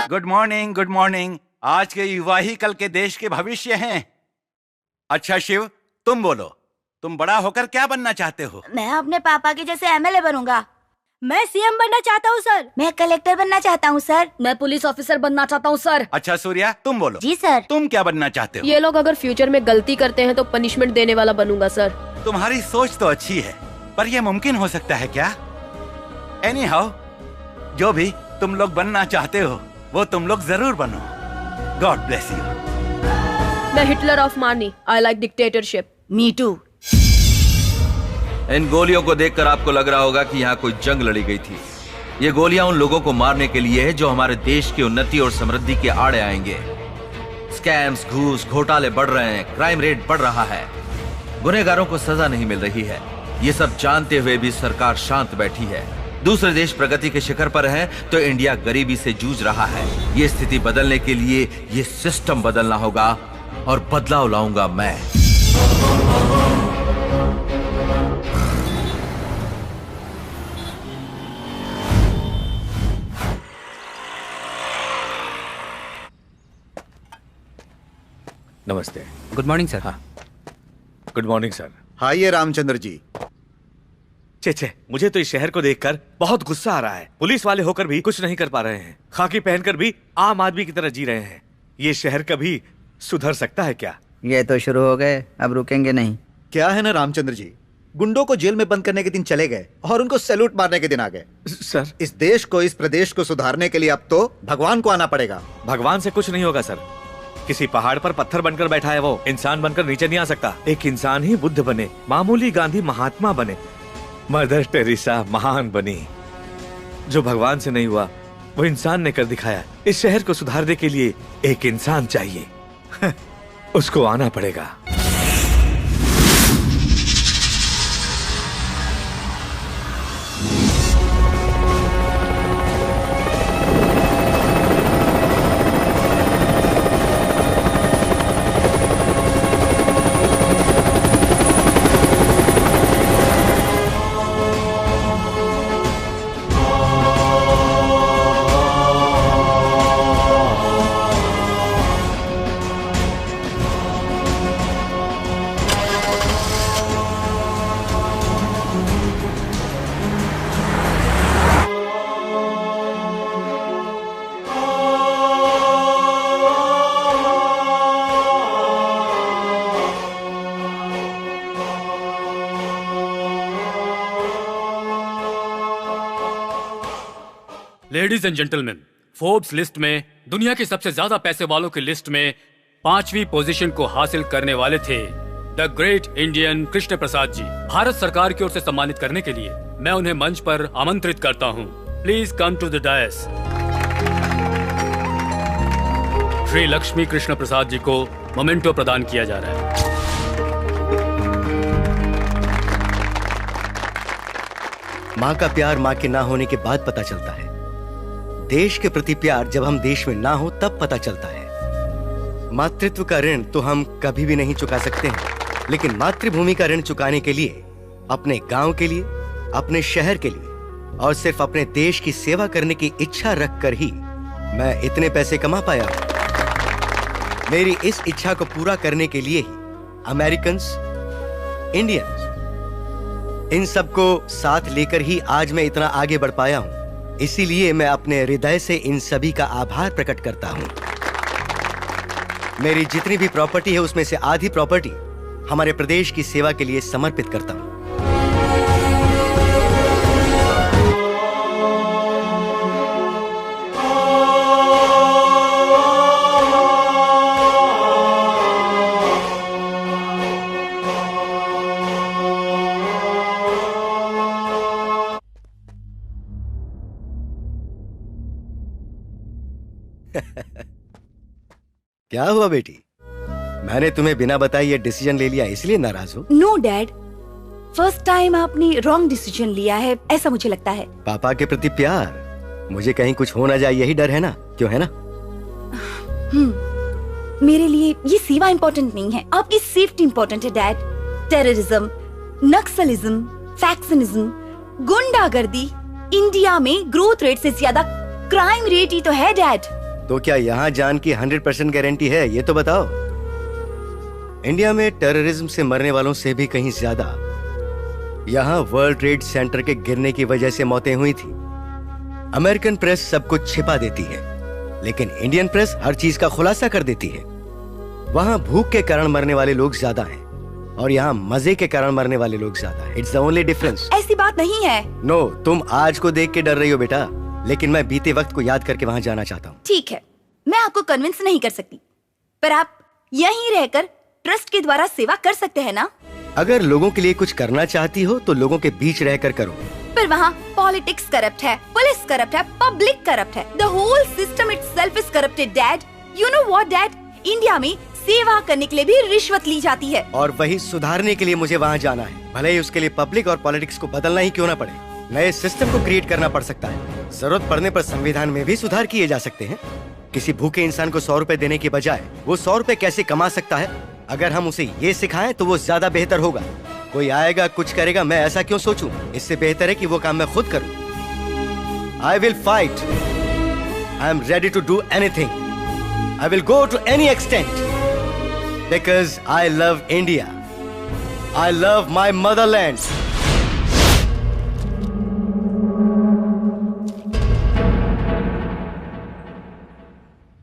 Good morning, good morning. आज के युवा ही कल के देश के भविष्य हैं। अच्छा शिव, तुम बोलो, तुम बड़ा होकर क्या बनना चाहते हो? मैं अपने पापा के जैसे एमएलए बनूंगा। मैं सीएम बनना चाहता हूँ सर। मैं कलेक्टर बनना चाहता हूँ सर। मैं पुलिस ऑफिसर बनना चाहता हूँ सर। अच्छा सूर्या, तुम बोलो। जी सर। तुम क्या बनना चाहते हो? ये लोग अगर फ्यूचर में गलती करते हैं तो पनिशमेंट देने वाला बनूंगा सर। तुम्हारी सोच तो अच्छी है, पर यह मुमकिन हो सकता है क्या? एनीहाउ, जो भी तुम लोग बनना चाहते हो वो तुम लोग जरूर बनो। God bless you. मैं हिटलर ऑफ मानी। I like dictatorship. Me too. इन गोलियों को देखकर आपको लग रहा होगा कि यहाँ कोई जंग लड़ी गई थी। ये गोलियां उन लोगों को मारने के लिए है जो हमारे देश की उन्नति और समृद्धि के आड़े आएंगे। स्कैम्स, घूस, घोटाले बढ़ रहे हैं, क्राइम रेट बढ़ रहा है, गुनहगारों को सजा नहीं मिल रही है। ये सब जानते हुए भी सरकार शांत बैठी है। दूसरे देश प्रगति के शिखर पर हैं, तो इंडिया गरीबी से जूझ रहा है। ये स्थिति बदलने के लिए ये सिस्टम बदलना होगा और बदलाव लाऊंगा मैं। नमस्ते। Good morning sir. हाँ, गुड मॉर्निंग सर। हाय ये रामचंद्र जी। छे, मुझे तो इस शहर को देखकर बहुत गुस्सा आ रहा है। पुलिस वाले होकर भी कुछ नहीं कर पा रहे हैं, खाकी पहनकर भी आम आदमी की तरह जी रहे हैं। ये शहर कभी सुधर सकता है क्या? ये तो शुरू हो गए, अब रुकेंगे नहीं। क्या है ना रामचंद्र जी, गुंडों को जेल में बंद करने के दिन चले गए और उनको सैल्यूट मारने के दिन आ गए। सर, इस देश को, इस प्रदेश को सुधारने के लिए अब तो भगवान को आना पड़ेगा। भगवान से कुछ नहीं होगा सर। किसी पहाड़ पर पत्थर बनकर बैठा है, वो इंसान बनकर नीचे नहीं आ सकता। एक इंसान ही बुद्ध बने, मामूली गांधी महात्मा बने, मदर टेरेसा महान बनी। जो भगवान से नहीं हुआ वो इंसान ने कर दिखाया। इस शहर को सुधारने के लिए एक इंसान चाहिए। उसको आना पड़ेगा। Ladies and gentleman, Forbes list में दुनिया के सबसे ज्यादा पैसे वालों की लिस्ट में 5वीं पोजीशन को हासिल करने वाले थे the great Indian Krishna Prasad जी। भारत सरकार की ओर से सम्मानित करने के लिए मैं उन्हें मंच पर आमंत्रित करता हूं। Please come to the dais. Shri Lakshmi Krishna Prasad ji को मोमेंटो प्रदान किया जा रहा है। माँ का प्यार माँ के ना होने के बाद पता चलता है। देश के प्रति प्यार जब हम देश में ना हो तब पता चलता है। मातृत्व का ऋण तो हम कभी भी नहीं चुका सकते हैं, लेकिन मातृभूमि का ऋण चुकाने के लिए, अपने गांव के लिए, अपने शहर के लिए और सिर्फ अपने देश की सेवा करने की इच्छा रखकर ही मैं इतने पैसे कमा पाया। मेरी इस इच्छा को पूरा करने के लिए ही अमेरिकन्स, इंडियंस, इन सबको साथ लेकर ही आज मैं इतना आगे बढ़ पाया हूं। इसीलिए मैं अपने हृदय से इन सभी का आभार प्रकट करता हूं। मेरी जितनी भी प्रॉपर्टी है उसमें से आधी प्रॉपर्टी हमारे प्रदेश की सेवा के लिए समर्पित करता हूं। क्या हुआ बेटी? मैंने तुम्हें बिना बताए ये डिसीजन ले लिया, इसलिए नाराज हो? नो डैड, फर्स्ट टाइम आपने रॉन्ग डिसीजन लिया है, ऐसा मुझे लगता है। पापा के प्रति प्यार, मुझे कहीं कुछ हो ना जाए यही डर है ना, क्यों है ना? मेरे लिए ये सेवा इम्पोर्टेंट नहीं है, आपकी सेफ्टी इम्पोर्टेंट है डैड। टेररिज्म, नक्सलिज्म, फैक्शनिज्म, गुंडागर्दी, इंडिया में ग्रोथ रेट से ज्यादा क्राइम रेट ही तो है डैड। तो क्या यहाँ जान की 100% गारंटी है, ये तो बताओ। इंडिया में टेररिज्म से मरने वालों से भी कहीं ज्यादा यहाँ वर्ल्ड ट्रेड सेंटर के गिरने की वजह से मौतें हुई थी। अमेरिकन प्रेस सब कुछ छिपा देती है, लेकिन इंडियन प्रेस हर चीज का खुलासा कर देती है। वहां भूख के कारण मरने वाले लोग ज्यादा हैं और यहाँ मजे के कारण मरने वाले लोग ज्यादा हैं। It's the only difference. ऐसी बात नहीं है। नो, तुम आज को देख के डर रही हो बेटा, लेकिन मैं बीते वक्त को याद करके वहां जाना चाहता हूँ। ठीक है, मैं आपको कन्विंस नहीं कर सकती, पर आप यहीं रहकर ट्रस्ट के द्वारा सेवा कर सकते हैं ना? अगर लोगों के लिए कुछ करना चाहती हो तो लोगों के बीच रहकर करो। पर वहाँ पॉलिटिक्स करप्ट है, पुलिस करप्ट है, पब्लिक करप्ट है। The whole system itself is corrupted dad. You know what dad, India में सेवा करने के लिए भी रिश्वत ली जाती है। और वही सुधारने के लिए मुझे वहाँ जाना है, भले ही उसके लिए पब्लिक और पॉलिटिक्स को बदलना ही क्यों ना पड़े। नए सिस्टम को क्रिएट करना पड़ सकता है। जरूरत पड़ने पर संविधान में भी सुधार किए जा सकते हैं। किसी भूखे इंसान को 100 रुपए देने के बजाय वो 100 रुपए कैसे कमा सकता है, अगर हम उसे ये सिखाएं तो वो ज्यादा बेहतर होगा। कोई आएगा कुछ करेगा, मैं ऐसा क्यों सोचूं? इससे बेहतर है कि वो काम मैं खुद करूं। I will fight. I am ready to do anything. I will go to any extent because I love India. I love my motherland.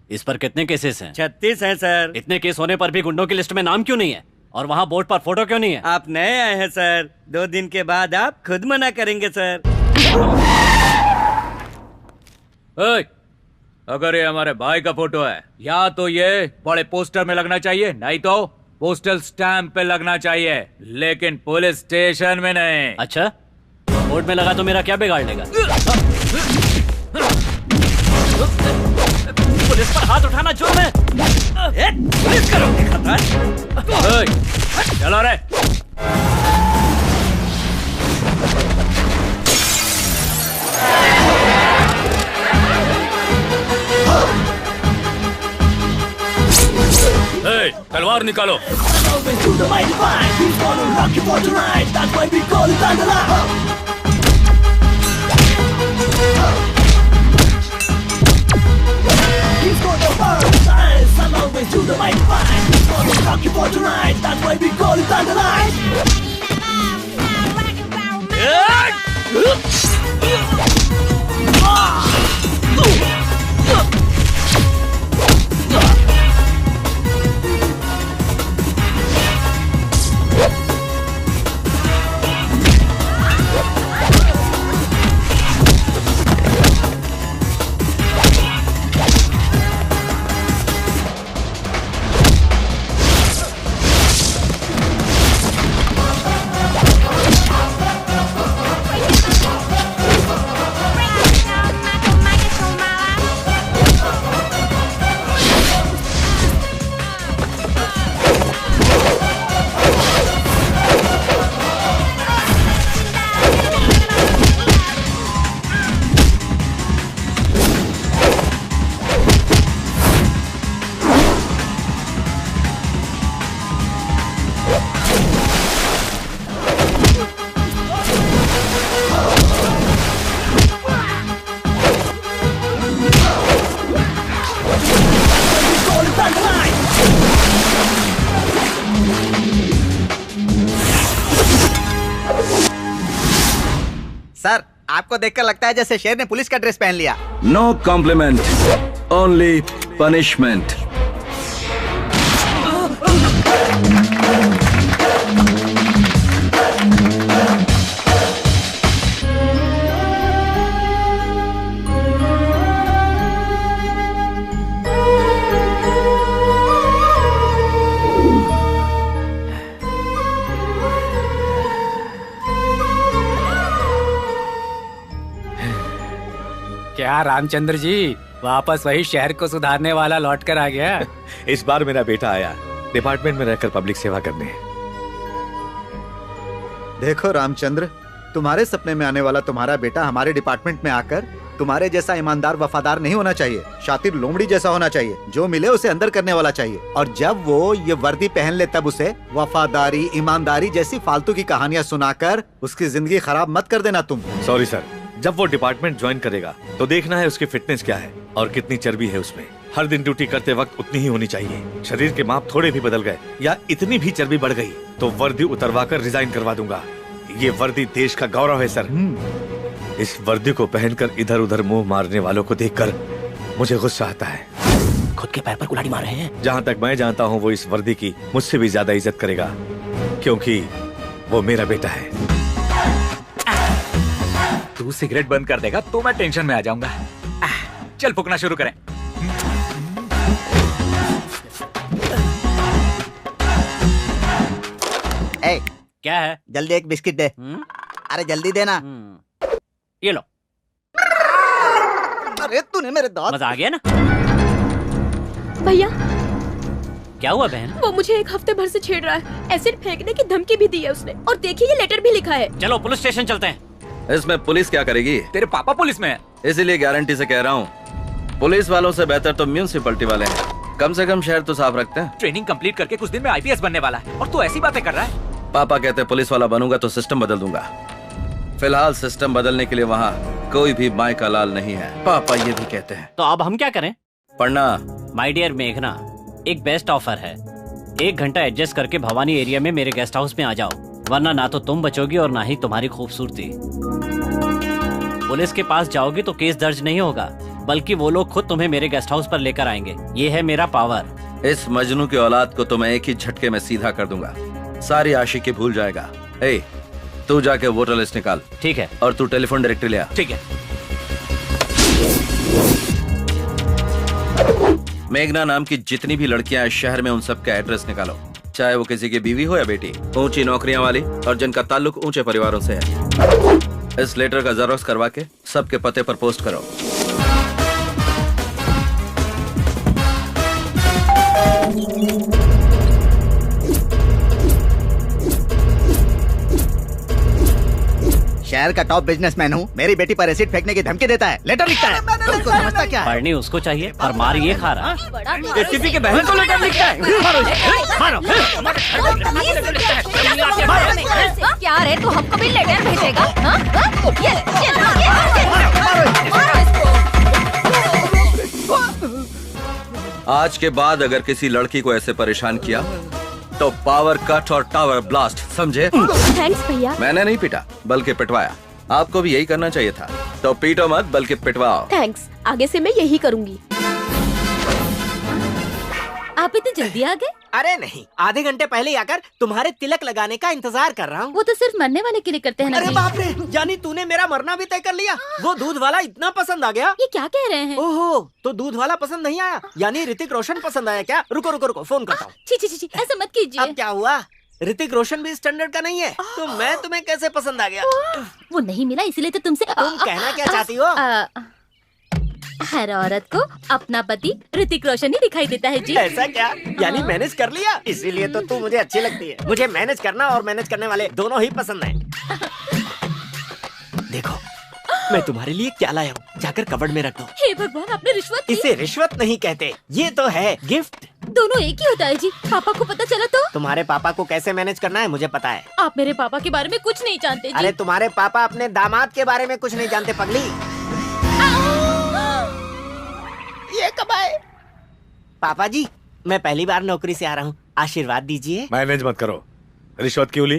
इस पर कितने केसेस हैं? 36 हैं सर। इतने केस होने पर भी गुंडों की लिस्ट में नाम क्यों नहीं है? और वहाँ बोर्ड पर फोटो क्यों नहीं है? आप नए आए हैं सर, 2 दिन के बाद आप खुद मना करेंगे सर। अगर ये हमारे भाई का फोटो है, या तो ये बड़े पोस्टर में लगना चाहिए, नहीं तो पोस्टल स्टैंप पे लगना चाहिए, लेकिन पुलिस स्टेशन में नहीं। अच्छा, बोर्ड में लगा तो मेरा क्या बिगाड़ लेगा? पुलिस पर हाथ उठाना जुर्म है। पुलिस करोगे खतर। चलो रे। तलवार निकालो। सर, आपको देखकर लगता है जैसे शेर ने पुलिस का ड्रेस पहन लिया। No compliment, only punishment. क्या रामचंद्र जी, वापस वही शहर को सुधारने वाला लौट कर आ गया? इस बार मेरा बेटा आया डिपार्टमेंट में रहकर पब्लिक सेवा करने। देखो रामचंद्र, तुम्हारे सपने में आने वाला तुम्हारा बेटा हमारे डिपार्टमेंट में आकर तुम्हारे जैसा ईमानदार वफादार नहीं होना चाहिए, शातिर लोमड़ी जैसा होना चाहिए। जो मिले उसे अंदर करने वाला चाहिए, और जब वो ये वर्दी पहन ले तब उसे वफादारी, ईमानदारी जैसी फालतू की कहानियां सुनाकर उसकी जिंदगी खराब मत कर देना तुम। सॉरी सर, जब वो डिपार्टमेंट ज्वाइन करेगा तो देखना है उसकी फिटनेस क्या है और कितनी चर्बी है उसमें। हर दिन ड्यूटी करते वक्त उतनी ही होनी चाहिए। शरीर के माप थोड़े भी बदल गए या इतनी भी चर्बी बढ़ गई तो वर्दी उतरवा कर रिजाइन करवा दूंगा। ये वर्दी देश का गौरव है सर। इस वर्दी को पहनकर इधर उधर मुंह मारने वालों को देखकर मुझे गुस्सा आता है। खुद के पैर पर कुल्हाड़ी मार रहे हैं। जहाँ तक मैं जानता हूँ वो इस वर्दी की मुझसे भी ज्यादा इज्जत करेगा क्योंकि वो मेरा बेटा है। तू सिगरेट बंद कर देगा तो मैं टेंशन में आ जाऊंगा। चल फूकना शुरू करें। ए, क्या है? जल्दी एक बिस्किट दे। अरे जल्दी देना। ये लो। अरे तूने मेरे दांत। मजा आ गया ना? भैया क्या हुआ बहन? वो मुझे एक हफ्ते भर से छेड़ रहा है। एसिड फेंकने की धमकी भी दी है उसने और देखिए ये लेटर भी लिखा है। चलो पुलिस स्टेशन चलते हैं। इसमें पुलिस क्या करेगी? तेरे पापा पुलिस में है। इसीलिए गारंटी से कह रहा हूँ, पुलिस वालों से बेहतर तो म्यूनिसिपैलिटी वाले हैं। कम से कम शहर तो साफ रखते हैं। ट्रेनिंग कंप्लीट करके कुछ दिन में आईपीएस बनने वाला है और तू ऐसी बातें कर रहा है। पापा कहते हैं पुलिस वाला बनूंगा तो सिस्टम बदल दूंगा। फिलहाल सिस्टम बदलने के लिए वहाँ कोई भी माई का लाल नहीं है। पापा ये भी कहते हैं। तो अब हम क्या करें? पढ़ना। माय डियर मेघना, एक बेस्ट ऑफर है। 1 घंटा एडजस्ट करके भवानी एरिया में मेरे गेस्ट हाउस में आ जाओ, वरना ना तो तुम बचोगी और ना ही तुम्हारी खूबसूरती। पुलिस के पास जाओगी तो केस दर्ज नहीं होगा, बल्कि वो लोग खुद तुम्हें मेरे गेस्ट हाउस पर लेकर आएंगे। ये है मेरा पावर। इस मजनू की औलाद को तो मैं एक ही झटके में सीधा कर दूंगा। सारी आशिकी भूल जाएगा। ए, तू जाके वोटर लिस्ट निकाल। ठीक है। और तू टेलीफोन डायरेक्टरी ले आ। ठीक है। मेघना नाम की जितनी भी लड़कियां इस शहर में उन सब का एड्रेस निकालो, चाहे वो किसी की बीवी हो या बेटी, ऊंची नौकरियां वाली और जिनका ताल्लुक ऊंचे परिवारों से है। इस लेटर का जेरॉक्स करवा के सबके पते पर पोस्ट करो। शहर का टॉप बिजनेसमैन हूँ, मेरी बेटी पर एसिड फेंकने की धमकी देता है, लेटर लिखता है। तुमको समझता क्या है? पढ़नी उसको चाहिए और मार ये खा रहा। एसीपी के बहन को लेटर लिखता है। मारो क्या रे, तू हमको भी लेटर भेजेगा? हाँ? आज के बाद अगर किसी लड़की को ऐसे परेशान किया तो पावर कट और टावर ब्लास्ट, समझे? थैंक्स भैया। मैंने नहीं पीटा बल्कि पिटवाया। आपको भी यही करना चाहिए था। तो पीटो मत बल्कि पिटवाओ। थैंक्स, आगे से मैं यही करूंगी। आप इतनी जल्दी आ गए? अरे नहीं, आधे घंटे पहले ही आकर तुम्हारे तिलक लगाने का इंतजार कर रहा हूँ। वो तो सिर्फ मरने वाले के लिए करते हैं ना। अरे बाप रे, यानी तूने मेरा मरना भी तय कर लिया। वो दूध वाला इतना पसंद आ गया। ये क्या कह रहे हैं? ओहो, तो दूध वाला पसंद नहीं आया, यानी ऋतिक रोशन पसंद आया क्या? रुको रुको रुको, फोन करता हूँ। छी छी छी, ऐसा मत कीजिए। अब क्या हुआ? ऋतिक रोशन भी स्टैंडर्ड का नहीं है, तो मैं तुम्हें कैसे पसंद आ गया? वो नहीं मिला इसीलिए तो तुमसे। तुम कहना क्या चाहती हो? हर औरत को अपना पति ऋतिक रोशन ही दिखाई देता है जी। ऐसा क्या? यानी मैनेज कर लिया, इसीलिए तो तू मुझे अच्छी लगती है। मुझे मैनेज करना और मैनेज करने वाले दोनों ही पसंद हैं। देखो मैं तुम्हारे लिए क्या लाया हूँ, जाकर कबर्ड में रख दो। हे भगवान, आपने रिश्वत दी? इसे रिश्वत नहीं कहते, ये तो है गिफ्ट। दोनों एक ही होता है जी। पापा को पता चला तो? तुम्हारे पापा को कैसे मैनेज करना है मुझे पता है। आप मेरे पापा के बारे में कुछ नहीं जानते जी। अरे तुम्हारे पापा अपने दामाद के बारे में कुछ नहीं जानते पगली। ये कब आए? पापा जी, मैं पहली बार नौकरी से आ रहा हूँ, आशीर्वाद दीजिए। मैनेज मत करो, रिश्वत क्यों ली?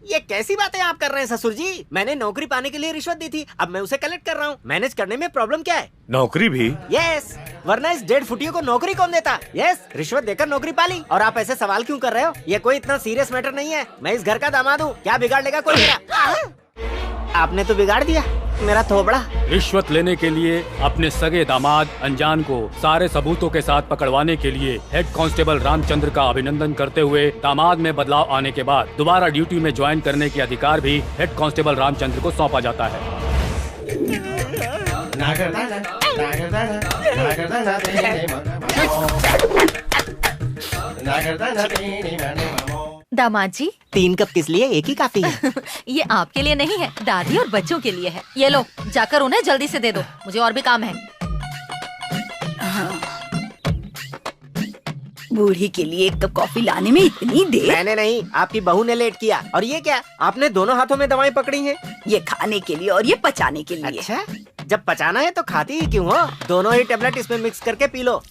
ये कैसी बातें आप कर रहे हैं ससुर जी? मैंने नौकरी पाने के लिए रिश्वत दी थी, अब मैं उसे कलेक्ट कर रहा हूँ। मैनेज करने में प्रॉब्लम क्या है? नौकरी भी? यस, वरना इस 1.5 फुटियों को नौकरी कौन देता? यस, रिश्वत देकर नौकरी पाली। और आप ऐसे सवाल क्यों कर रहे हो? ये कोई इतना सीरियस मैटर नहीं है। मैं इस घर का दामाद हूँ, क्या बिगाड़ लेगा कोई मेरा? आपने तो बिगाड़ दिया मेरा थोबड़ा। रिश्वत लेने के लिए अपने सगे दामाद अनजान को सारे सबूतों के साथ पकड़वाने के लिए हेड कांस्टेबल रामचंद्र का अभिनंदन करते हुए दामाद में बदलाव आने के बाद दोबारा ड्यूटी में ज्वाइन करने के अधिकार भी हेड कांस्टेबल रामचंद्र को सौंपा जाता है। दामाद जी, 3 कप किस लिए? एक ही काफी है। ये आपके लिए नहीं है, दादी और बच्चों के लिए है। ये लो, जाकर उन्हें जल्दी से दे दो, मुझे और भी काम है। बूढ़ी के लिए 1 कप कॉफी लाने में इतनी देर? मैंने नहीं, आपकी बहू ने लेट किया। और ये क्या, आपने दोनों हाथों में दवाएं पकड़ी हैं? ये खाने के लिए और ये पचाने के लिए। अच्छा, जब पचाना है तो खाती ही क्यों हो? दोनों ही टेबलेट इसमें मिक्स करके पी लो।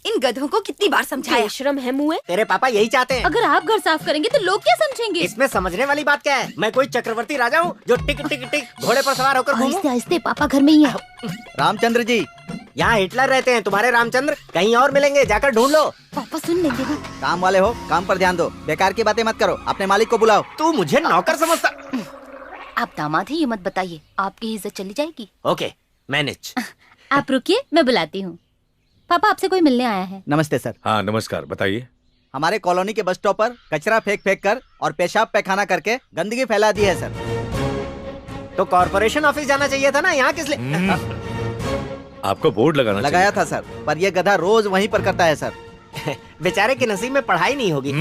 इन गधों को कितनी बार समझाया। बेशरम है मुँह। तेरे पापा यही चाहते हैं। अगर आप घर साफ करेंगे तो लोग क्या समझेंगे? इसमें समझने वाली बात क्या है? मैं कोई चक्रवर्ती राजा हूँ जो टिक टिक टिक घोड़े पर सवार होकर घूमूं? आहिस्ते पापा घर में ही है। रामचंद्र जी, यहाँ हिटलर रहते हैं, तुम्हारे रामचंद्र कहीं और मिलेंगे, जाकर ढूंढ लो। पापा सुन लेंगे ना। काम वाले हो, काम पर ध्यान दो, बेकार की बातें मत करो, अपने मालिक को बुलाओ। तू मुझे नौकर समझता? आप दामाद हैं, ये मत बताइए, आपकी इज्जत चली जाएगी। Okay, manage. आप रुकिए, मैं बुलाती हूँ। पापा आपसे कोई मिलने आया है। नमस्ते सर। हाँ नमस्कार, बताइए। हमारे कॉलोनी के बस स्टॉप पर कचरा फेंक फेंक कर और पेशाब पैखाना करके गंदगी फैला दी है सर। तो कॉर्पोरेशन ऑफिस जाना चाहिए था ना, यहाँ किस लिए? आपको बोर्ड लगाया था सर, पर ये गधा रोज वहीं पर करता है सर। बेचारे के नसीब में पढ़ाई नहीं होगी।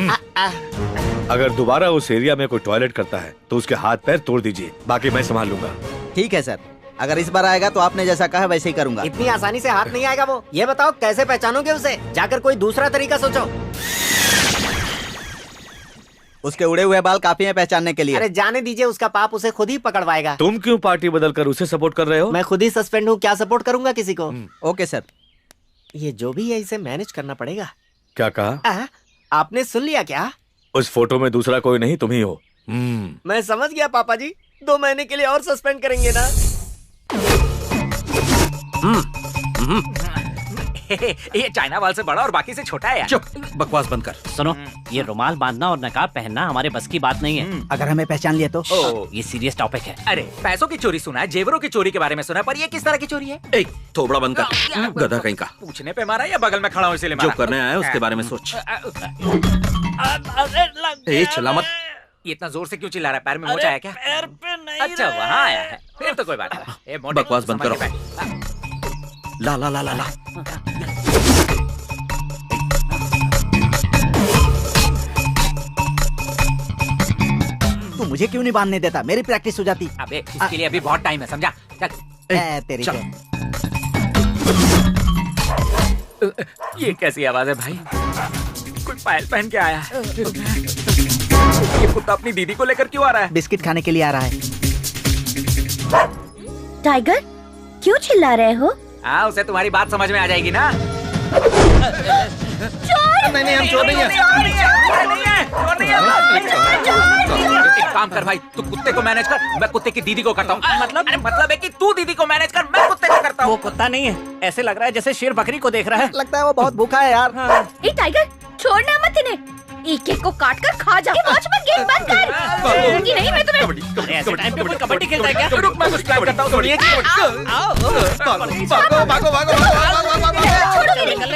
अगर दोबारा उस एरिया में कोई टॉयलेट करता है तो उसके हाथ पैर तोड़ दीजिए, बाकी मैं संभाल लूंगा। ठीक है सर, अगर इस बार आएगा तो आपने जैसा कहा वैसे ही करूंगा। इतनी आसानी से हाथ नहीं आएगा वो। ये बताओ कैसे पहचानोगे उसे? जाकर कोई दूसरा तरीका सोचो। उसके उड़े हुए बाल काफी हैं पहचानने के लिए। अरे जाने दीजिए, उसका पाप उसे खुद ही पकड़वाएगा। तुम क्यों पार्टी बदल कर उसे सपोर्ट कर रहे हो? मैं खुद ही सस्पेंड हूँ, क्या सपोर्ट करूंगा किसी को? Okay sir. ये जो भी है इसे मैनेज करना पड़ेगा। क्या कहा? आपने सुन लिया क्या? उस फोटो में दूसरा कोई नहीं, तुम ही हो। मैं समझ गया पापा जी, 2 महीने के लिए और सस्पेंड करेंगे ना? ये चाइना वाल से बड़ा और बाकी से छोटा है यार। चुप, बकवास बंद कर। सुनो, ये रुमाल बांधना और नकाब पहनना हमारे बस की बात नहीं है। अगर हमें पहचान लिया तो? ये सीरियस टॉपिक है। अरे पैसों की चोरी सुना है, जेवरों की चोरी के बारे में सुना है, पर ये किस तरह की चोरी है? एक थोबड़ा बंद कर, गधा कहीं का। पूछने पे मारा या बगल में खड़ा हूँ इसलिए मारा? जो करने आया उसके बारे में सोच। ए, चिल्ला मत। ये इतना जोर से क्यों चिल्ला रहा है? पैर में मोच आया क्या? पैर पे नहीं। अच्छा वहाँ आया है, फिर तो कोई बात नहीं। बकवास बंद करो। ला ला ला ला ला। तू मुझे क्यों नहीं बांधने देता? मेरी प्रैक्टिस हो जाती। अबे इसके लिए अभी बहुत टाइम है, समझा? चल। तेरी चल। ये कैसी आवाज है भाई? कोई पायल पहन के आया है। ये कुत्ता अपनी दीदी को लेकर क्यों आ रहा है? बिस्किट खाने के लिए आ रहा है। टाइगर, क्यों चिल्ला रहे हो? हाँ, उसे तुम्हारी बात समझ में आ जाएगी ना। नहीं, हम चोर नहीं है। एक काम कर भाई, तू कुत्ते को मैनेज कर, मैं कुत्ते की दीदी को करता हूँ। मतलब है कि तू दीदी को मैनेज कर, मैं कुत्ते को करता हूँ। वो कुत्ता नहीं है, ऐसे लग रहा है जैसे शेर बकरी को देख रहा है। लगता है वो बहुत भूखा है यार। ए टाइगर, छोड़ना मत इन्हें, एक एक को काट कर खा जा। वॉचमैन गेट बंद कर। दूंगी नहीं मैं तुम्हें। ऐसे टाइम पे कोई कबड्डी खेलता है क्या? रुक, मैं कुछ ट्राई करता हूँ। छोड़ोगे नहीं?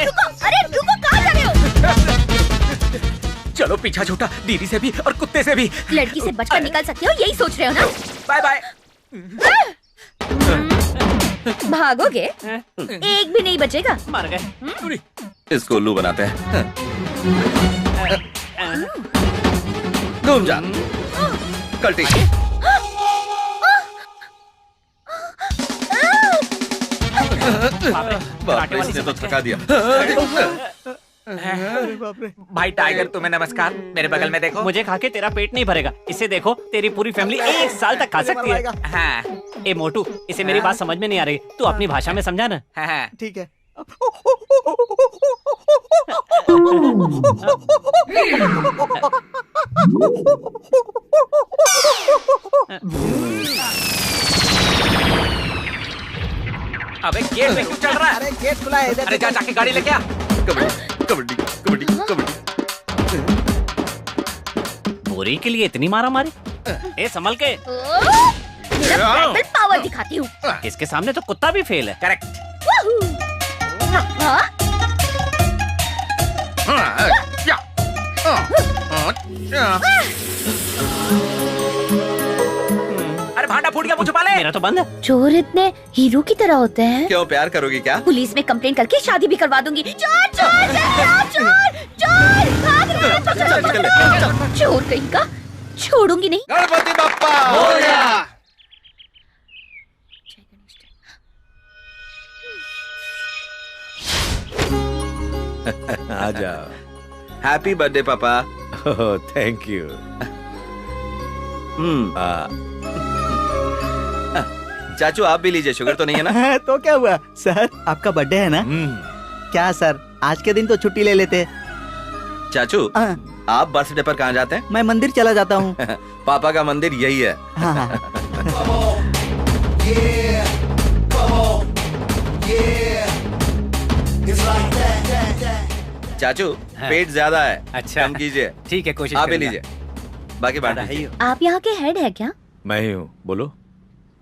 रुको, अरे रुको, कहाँ जा रहे हो? चलो पीछा छूटा, दीदी से भी और कुत्ते से भी। लड़की से बचकर निकल सकते हो, यही सोच रहे हो ना? Bye bye. भागोगे? एक भी नहीं बचेगा। मर गए। इसको उल्लू बनाते हैं। घूम जा कल्टी। बाप रे, इसने तो थका दिया। भाई टाइगर, तुम्हें नमस्कार। मेरे बगल में देखो। मुझे खा के तेरा पेट नहीं भरेगा, इसे देखो, तेरी पूरी फैमिली 1 साल तक खा सकती है। हाँ। ए मोटू, इसे मेरी बात समझ में नहीं आ रही, तू अपनी भाषा में समझा ना। हाँ। ठीक है। अबे गेट में क्यों चल रहा है? अरे गेट खुला है। अरे जा, जाके गाड़ी लेके आ। कबड्डी कबड्डी कबड्डी। बोरी के लिए इतनी मारा मारी? ए संभल के। मैं पावर दिखाती हूँ। इसके सामने तो कुत्ता भी फेल है। करेक्ट। अरे भांडा फूट गया, मुझे छुपा ले। मेरा तो बंद है। चोर इतने हीरो की तरह होते हैं। क्यों, प्यार करोगी क्या? पुलिस में कंप्लेंट करके शादी भी करवा दूंगी। चोर चोर चोर चोर, भाग रहे हैं। चोर कहीं का, छोड़ूंगी नहीं। गणपति बप्पा मोरया। आ जाओ। हैप्पी बर्थडे पापा। Thank you. चाचू आप भी लीजिए, शुगर तो नहीं है ना? तो क्या हुआ सर, आपका बर्थडे है ना? क्या सर, आज के दिन तो छुट्टी ले लेते। चाचू आप बर्थडे पर कहाँ जाते हैं? मैं मंदिर चला जाता हूँ। पापा का मंदिर यही है। चाचू पेट ज्यादा है, अच्छा कम कीजिए। ठीक है, कोशिश आप भी करूंगा। लीजिए, बाकी बांट दीजिए। आप यहाँ के हेड है क्या? मैं ही हूँ, बोलो।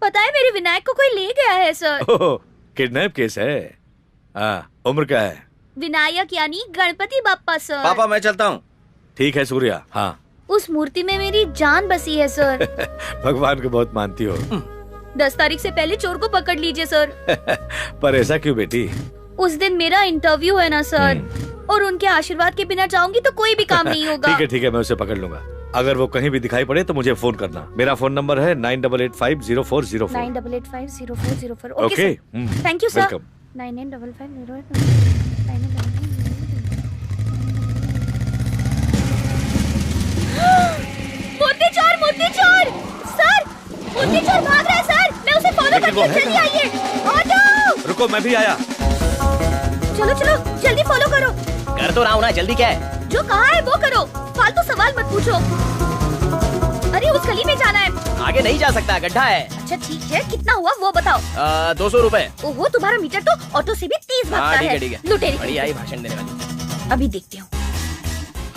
पता है मेरे विनायक को कोई ले गया है सर। ओह, किडनैप केस है। उम्र क्या है? विनायक यानी गणपति बप्पा सर। पापा मैं चलता हूँ। ठीक है सूर्या। हाँ उस मूर्ति में मेरी जान बसी है सर। भगवान को बहुत मानती हो। 10 तारीख से पहले चोर को पकड़ लीजिए सर। पर ऐसा क्यों बेटी? उस दिन मेरा इंटरव्यू है ना सर, और उनके आशीर्वाद के बिना जाऊंगी तो कोई भी काम नहीं होगा। ठीक है, मैं उसे पकड़ लूंगा। अगर वो कहीं भी दिखाई पड़े तो मुझे फोन करना। मेरा फोन नंबर है 98850404। 98850404। Okay, thank you sir. Welcome. 995508। मोती चोर सर, मोती चोर भाग रहा है सर, मैं उसे फॉलो करती हूँ, जल्दी आइए। ऑटो रुको, मैं भी आया। चलो जल्दी फॉलो करो। कर तो रहा हूँ ना, जल्दी क्या है? जो कहा है वो करो, फालतू सवाल मत पूछो। अरे उस गली में जाना है। आगे नहीं जा सकता, गड्ढा है। अच्छा ठीक है, कितना हुआ वो बताओ। 200 रुपए। ओहो, तुम्हारा मीटर तो ऑटो से भी 30 भागता है। ठीक है। लुटेरी बढ़िया ही भाषण देने वाली। अभी देखती हूँ।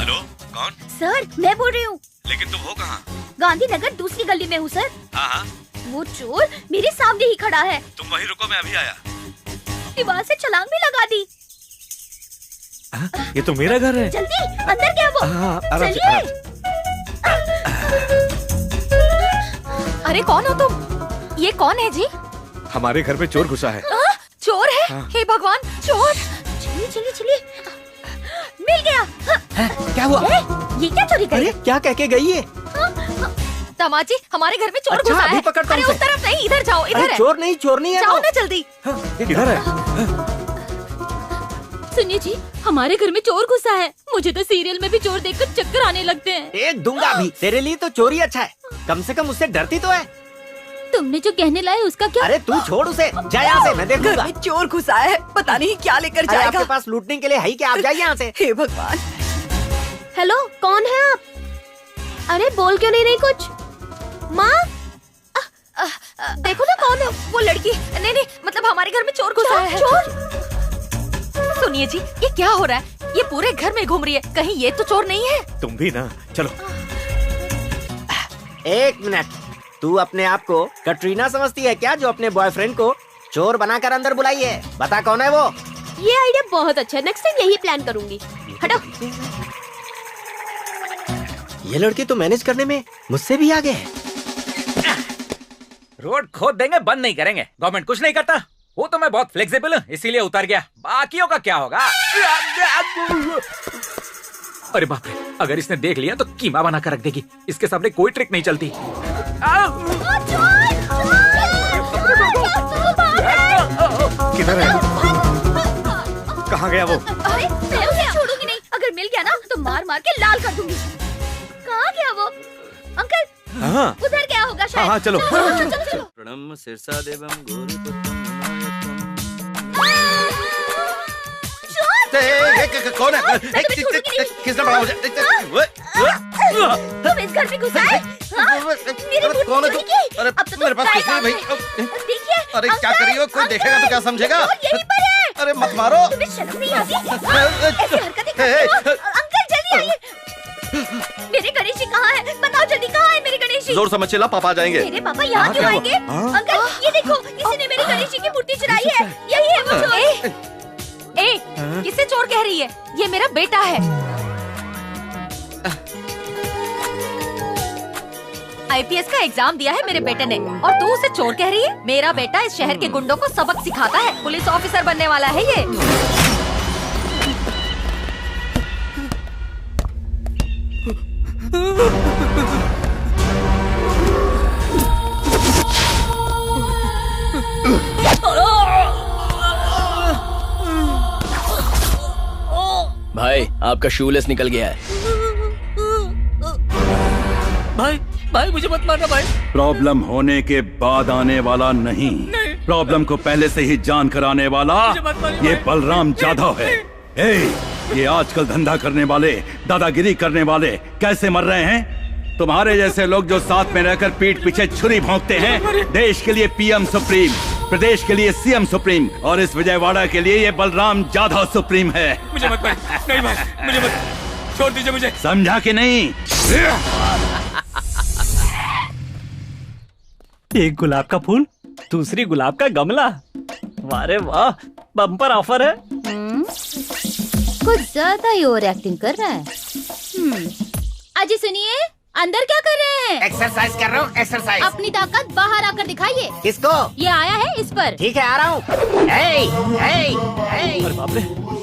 हेलो, कौन? सर मैं बोल रही हूँ। लेकिन तुम हो कहाँ? गांधीनगर दूसरी गली में हूँ सर। हाँ, वो चोर मेरे सामने ही खड़ा है। तुम वहीं रुको, मैं अभी आया। दीवार से छलांग भी लगा दी। ये तो मेरा घर है। जल्दी अंदर क्या वो। चलिए। अरे कौन हो तुम? ये कौन है जी? हमारे घर पे चोर घुसा है। चोर है? हे भगवान, चोर! चलिए मिल गया। क्या हुआ? ये क्या चोरी करी? क्या कह के गई है? दामाजी, हमारे घर में चोर अच्छा, घुसा अभी है। पकड़ता हूं अरे उस तरफ नहीं, इधर जाओ, इधर है। चोर नहीं है। जाओ ना जल्दी। इधर है। सुनिए जी, हमारे घर में चोर घुसा है। मुझे तो सीरियल में भी चोर देखकर चक्कर आने लगते हैं। एक दूंगा भी। तेरे लिए तो चोरी अच्छा है, कम से कम उससे डरती तो है। तुमने जो कहने लाए उसका क्या? अरे तू छोड़ उसे, जा यहाँ से, मैं घर देखूंगा। में चोर घुसा है, पता नहीं क्या लेकर अरे जाएगा। आपके पास लूटने के लिए है ही क्या? आप जाइए यहाँ से। हे भगवान। हेलो, कौन है आप? अरे बोल क्यों नहीं रही कुछ? माँ देखो ना कौन है वो लड़की। नहीं मतलब हमारे घर में चोर घुसा है। सुनिए जी, ये क्या हो रहा है? ये पूरे घर में घूम रही है, कहीं ये तो चोर नहीं है? तुम भी ना, चलो। 1 मिनट, तू अपने आप को कटरीना समझती है क्या, जो अपने बॉयफ्रेंड को चोर बनाकर अंदर बुलाई है? बता कौन है वो? ये आइडिया बहुत अच्छा है, नेक्स्ट टाइम यही प्लान करूंगी। हटो। ये लड़की तो मैनेज करने में मुझसे भी आगे है। रोड खोद देंगे, बंद नहीं करेंगे। गवर्नमेंट कुछ नहीं करता। वो तो मैं बहुत फ्लेक्सिबल हूँ, इसीलिए उतर गया। बाकियों का क्या होगा? अरे बाप रे, अगर इसने देख लिया तो कीमा बना कर रख देगी। इसके सामने कोई ट्रिक नहीं चलती। किधर है? कहाँ गया वो? अरे मैं उसे छोड़ूंगी नहीं, अगर मिल गया ना तो मार मार के लाल कर दूंगी। कहाँ गया वो? अंकल हाँ उधर क्या होगा शायद। हाँ, चलो। चलो। प्रणम शीर्षा देवम कौन है? किसने पढ़ा मुझे? तुम इस घर में घुसा है? मेरी मूर्ति कौन है चोरी तू? की? अरे अब तो मेरे पास कुछ नहीं भाई। देखिए। अरे क्या करी हो? कोई देखेगा तो क्या समझेगा? यहीं पर है। अरे मत मारो। तुम्हें शर्म नहीं आती? ऐसी हरकतें करते हो? अंकल जल्दी आइए। मेरे गणेश जी कहाँ है? बताओ जल्दी, कहाँ है मेरे गणेश जी? जोर समझ चिल्ला, पापा आ जाएंगे। मेरे पापा यहाँ क्यों आएंगे? अंकल ये देखो, किसी ने मेरे गणेश जी की मूर्ति चुराई है। यही है वो चोर। किसे चोर कह रही है? ये मेरा बेटा है। आईपीएस का एग्जाम दिया है मेरे बेटे ने, और तू उसे चोर कह रही है? मेरा बेटा इस शहर के गुंडों को सबक सिखाता है। पुलिस ऑफिसर बनने वाला है ये। भाई आपका शूलेस निकल गया है। भाई भाई मुझे मत मारना भाई। प्रॉब्लम होने के बाद आने वाला नहीं, प्रॉब्लम को पहले से ही जान कर आने वाला ये बलराम जाधव है। ये आजकल धंधा करने वाले, दादागिरी करने वाले कैसे मर रहे हैं? तुम्हारे जैसे लोग जो साथ में रहकर पीठ पीछे छुरी भोंकते हैं। देश के लिए पीएम सुप्रीम, प्रदेश के लिए सीएम सुप्रीम और इस विजयवाड़ा के लिए ये बलराम जाधव सुप्रीम है। मुझे मत भाई, नहीं भाई, मुझे मत, छोड़ दीजिए मुझे। समझा कि नहीं? एक गुलाब का फूल, दूसरी गुलाब का गमला। वारे वाह, बम्पर ऑफर है। कुछ ज्यादा ही ओवर एक्टिंग कर रहा है। अजी सुनिए, अंदर क्या कर रहे हैं? एक्सरसाइज कर रहा हूँ, एक्सरसाइज। अपनी ताकत बाहर आकर दिखाइए। किसको? ये आया है इस पर। ठीक है, आ रहा हूँ। अरे बाप रे,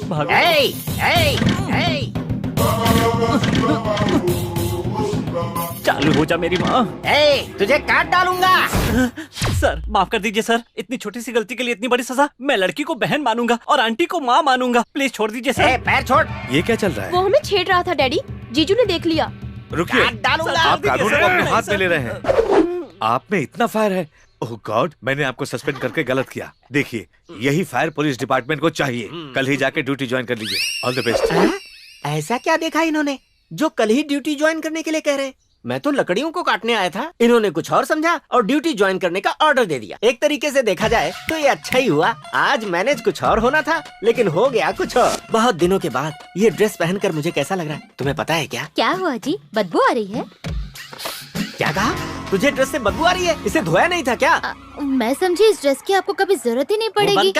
भागो। चालू हो जा मेरी माँ। तुझे काट डालूंगा। सर माफ कर दीजिए सर, इतनी छोटी सी गलती के लिए इतनी बड़ी सजा। मैं लड़की को बहन मानूंगा और आंटी को माँ मानूंगा। प्लीज छोड़ दीजिए सर। पैर छोड़। ये क्या चल रहा है? वो हमें छेड़ रहा था डैडी, जीजू ने देख लिया। रुकिए, आप कानून को अपने हाथ में ले रहे हैं। आप में इतना फायर है? ओह गॉड, मैंने आपको सस्पेंड करके गलत किया। देखिए, यही फायर पुलिस डिपार्टमेंट को चाहिए। कल ही जाके ड्यूटी ज्वाइन कर लीजिए। All the best. ऐसा क्या देखा इन्होंने जो कल ही ड्यूटी ज्वाइन करने के लिए कह रहे? मैं तो लकड़ियों को काटने आया था, इन्होंने कुछ और समझा और ड्यूटी ज्वाइन करने का ऑर्डर दे दिया। एक तरीके से देखा जाए तो ये अच्छा ही हुआ। आज मैनेज कुछ और होना था, लेकिन हो गया कुछ और। बहुत दिनों के बाद ये ड्रेस पहनकर मुझे कैसा लग रहा है, तुम्हें पता है क्या? क्या हुआ जी, बदबू आ रही है? क्या कहा? तुझे ड्रेस से बदबू आ रही है? इसे धोया नहीं था क्या? मैं समझी इस ड्रेस की आपको कभी जरूरत ही नहीं पड़ेगी।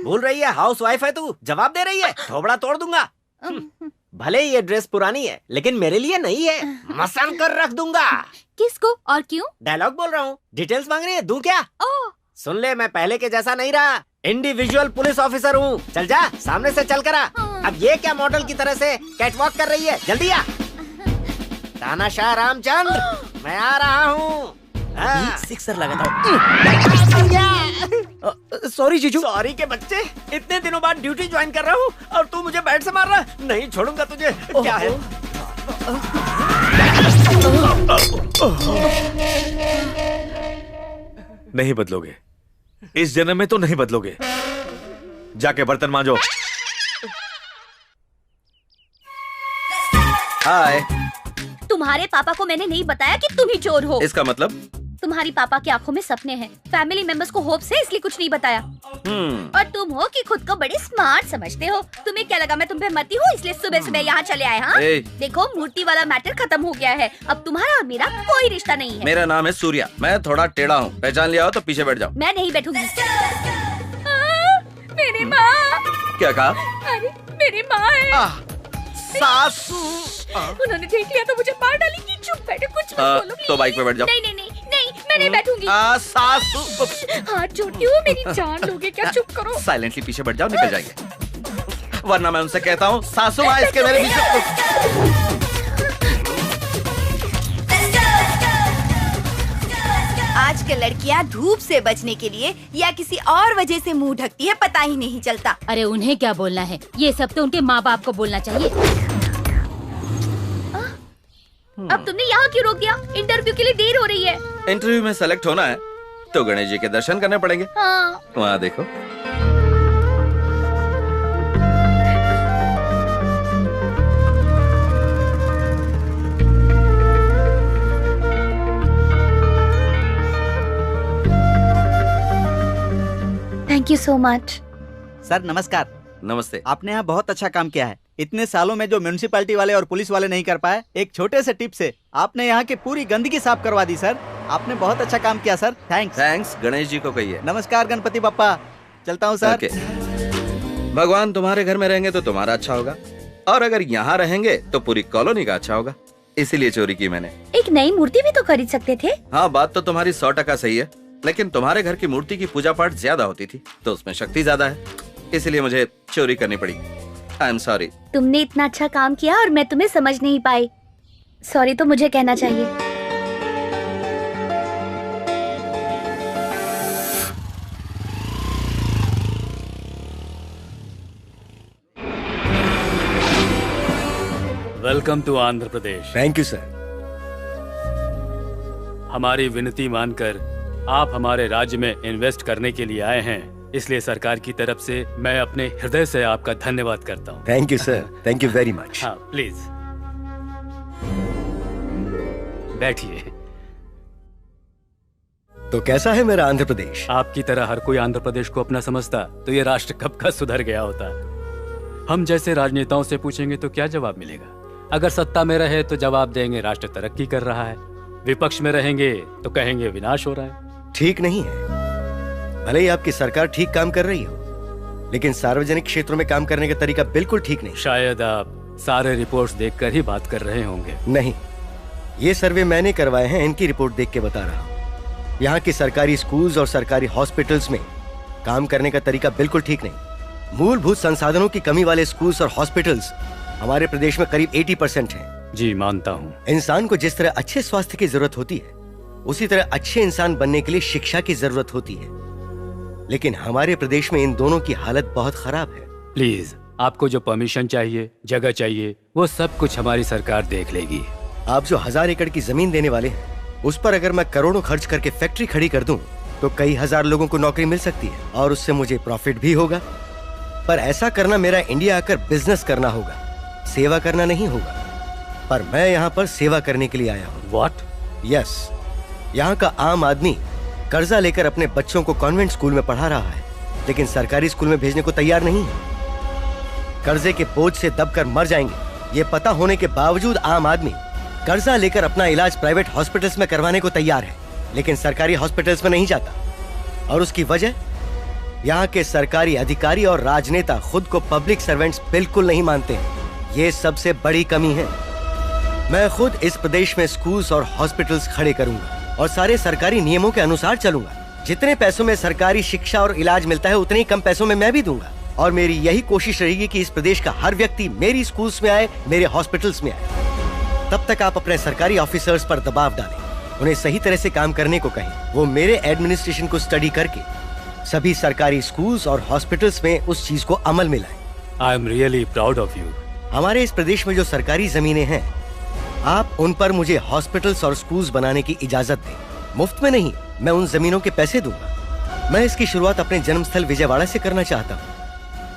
बोल रही है हाउस वाइफ है तू, जवाब दे रही है, थोबड़ा तोड़ दूंगा। भले ये ड्रेस पुरानी है, लेकिन मेरे लिए नहीं है, मसल कर रख दूंगा। किसको और क्यों? डायलॉग बोल रहा हूँ। डिटेल्स मांग रही है, दूं क्या? सुन ले, मैं पहले के जैसा नहीं रहा, इंडिविजुअल पुलिस ऑफिसर हूँ। चल जा, सामने से चल कर आ। अब ये क्या मॉडल की तरह से कैटवॉक कर रही है? जल्दी आ। तानाशाह रामचंद्र, मैं आ रहा हूँ। सिक्सर लगाता हूँ। सॉरी जीजू। सॉरी के बच्चे, इतने दिनों बाद ड्यूटी ज्वाइन कर रहा हूँ और तू मुझे बैट से मार रहा है। नहीं छोड़ूंगा तुझे। क्या है? नहीं बदलोगे, इस जन्म में तो नहीं बदलोगे। जाके बर्तन मांजो। हाय। तुम्हारे पापा को मैंने नहीं बताया कि तुम ही चोर हो। इसका मतलब? तुम्हारी पापा की आंखों में सपने हैं, फैमिली मेंबर्स को होप से, इसलिए कुछ नहीं बताया। और तुम हो कि खुद को बड़े स्मार्ट समझते हो। तुम्हें क्या लगा मैं तुम पे मती हूँ इसलिए सुबह सुबह यहाँ चले आए? हाँ देखो, मूर्ति वाला मैटर खत्म हो गया है। अब तुम्हारा और मेरा कोई रिश्ता नहीं है। मेरा नाम है सूर्या, मैं थोड़ा टेढ़ा हूँ, पहचान लिया हो तो पीछे बैठ जाओ। मैं नहीं बैठूंगी। मेरी माँ। क्या कहा? अरे मेरी माँ है। सासू। उन्होंने देख लिया तो मुझे मार डालेंगी। चुप बैठो, कुछ मत बोलो। तो बाइक पे बैठ जाओ। नहीं नहीं नहीं नहीं, मैं नहीं बैठूंगी। सासू। हाथ जोड़ती हूँ, मेरी जान लोगे क्या? चुप करो। साइलेंटली पीछे बैठ जाओ, निकल जाएंगे, वरना मैं उनसे कहता हूँ सासू माँ इसके मेरे पीछे। आजकल लड़कियां धूप से बचने के लिए या किसी और वजह से मुंह ढकती है, पता ही नहीं चलता। अरे उन्हें क्या बोलना है, ये सब तो उनके माँ बाप को बोलना चाहिए। अब तुमने यहाँ क्यों रोक दिया? इंटरव्यू के लिए देर हो रही है। इंटरव्यू में सेलेक्ट होना है तो गणेश जी के दर्शन करने पड़ेंगे। हाँ। वहाँ देखो। Thank you so much. Sir नमस्कार। नमस्ते। आपने यहाँ बहुत अच्छा काम किया है। इतने सालों में जो म्यूनिसिपैलिटी वाले और पुलिस वाले नहीं कर पाए, एक छोटे से टिप से आपने यहाँ की पूरी गंदगी साफ करवा दी। सर आपने बहुत अच्छा काम किया sir. Thanks. Thanks Ganesh ji को कहिए। नमस्कार गणपति बप्पा, चलता हूँ सर। भगवान तुम्हारे घर में रहेंगे तो तुम्हारा अच्छा होगा, और अगर यहाँ रहेंगे तो पूरी कॉलोनी का अच्छा होगा, इसीलिए चोरी की मैंने। एक नई मूर्ति भी तो खरीद सकते थे। हाँ बात तो तुम्हारी 100% सही है, लेकिन तुम्हारे घर की मूर्ति की पूजा पाठ ज्यादा होती थी तो उसमें शक्ति ज्यादा है, इसलिए मुझे चोरी करनी पड़ी। I am sorry. तुमने इतना अच्छा काम किया और मैं तुम्हें समझ नहीं पाई। सॉरी तो मुझे कहना चाहिए। Welcome to Andhra Pradesh. Thank you sir. हमारी विनती मानकर आप हमारे राज्य में इन्वेस्ट करने के लिए आए हैं, इसलिए सरकार की तरफ से मैं अपने हृदय से आपका धन्यवाद करता हूँ। Thank you sir, thank you very much. हाँ प्लीज बैठिए। तो कैसा है मेरा आंध्र प्रदेश? आपकी तरह हर कोई आंध्र प्रदेश को अपना समझता तो ये राष्ट्र कब का सुधर गया होता। हम जैसे राजनेताओं से पूछेंगे तो क्या जवाब मिलेगा? अगर सत्ता में रहे तो जवाब देंगे राष्ट्र तरक्की कर रहा है, विपक्ष में रहेंगे तो कहेंगे विनाश हो रहा है। ठीक नहीं है। भले ही आपकी सरकार ठीक काम कर रही हो, लेकिन सार्वजनिक क्षेत्रों में काम करने का तरीका बिल्कुल ठीक नहीं। शायद आप सारे रिपोर्ट्स देखकर ही बात कर रहे होंगे। नहीं, ये सर्वे मैंने करवाए हैं, इनकी रिपोर्ट देख के बता रहा हूँ। यहाँ के सरकारी स्कूल्स और सरकारी हॉस्पिटल्स में काम करने का तरीका बिल्कुल ठीक नहीं। मूलभूत संसाधनों की कमी वाले स्कूल्स और हॉस्पिटल्स हमारे प्रदेश में करीब 80% हैं। जी मानता हूँ। इंसान को जिस तरह अच्छे स्वास्थ्य की जरूरत होती है, उसी तरह अच्छे इंसान बनने के लिए शिक्षा की जरूरत होती है, लेकिन हमारे प्रदेश में इन दोनों की हालत बहुत खराब है। प्लीज, आपको जो परमिशन चाहिए, जगह चाहिए, वो सब कुछ हमारी सरकार देख लेगी। आप जो 1000 एकड़ की जमीन देने वाले हैं, उस पर अगर मैं करोड़ों खर्च करके फैक्ट्री खड़ी कर दूं, तो कई हजार लोगों को नौकरी मिल सकती है और उससे मुझे प्रॉफिट भी होगा। पर ऐसा करना मेरा इंडिया आकर बिजनेस करना होगा, सेवा करना नहीं होगा। पर मैं यहाँ पर सेवा करने के लिए आया हूँ। What? यस, यहाँ का आम आदमी कर्जा लेकर अपने बच्चों को कॉन्वेंट स्कूल में पढ़ा रहा है, लेकिन सरकारी स्कूल में भेजने को तैयार नहीं है। कर्जे के बोझ से दबकर मर जाएंगे, ये पता होने के बावजूद आम आदमी कर्जा लेकर अपना इलाज प्राइवेट हॉस्पिटल्स में करवाने को तैयार है, लेकिन सरकारी हॉस्पिटल्स में नहीं जाता। और उसकी वजह, यहाँ के सरकारी अधिकारी और राजनेता खुद को पब्लिक सर्वेंट्स बिल्कुल नहीं मानते हैं। ये सबसे बड़ी कमी है। मैं खुद इस प्रदेश में स्कूल्स और हॉस्पिटल्स खड़े करूंगा और सारे सरकारी नियमों के अनुसार चलूंगा। जितने पैसों में सरकारी शिक्षा और इलाज मिलता है, उतने ही कम पैसों में मैं भी दूंगा। और मेरी यही कोशिश रहेगी कि इस प्रदेश का हर व्यक्ति मेरी स्कूल्स में आए, मेरे हॉस्पिटल्स में आए। तब तक आप अपने सरकारी ऑफिसर्स पर दबाव डालें, उन्हें सही तरह से काम करने को कहें। वो मेरे एडमिनिस्ट्रेशन को स्टडी करके सभी सरकारी स्कूल्स और हॉस्पिटल्स में उस चीज को अमल में लाएं। I am really proud of you. हमारे इस प्रदेश में जो सरकारी जमीनें हैं, आप उन पर मुझे हॉस्पिटल्स और स्कूल्स बनाने की इजाजत दें। मुफ्त में नहीं, मैं उन जमीनों के पैसे दूंगा। मैं इसकी शुरुआत अपने जन्मस्थल विजयवाड़ा से करना चाहता हूँ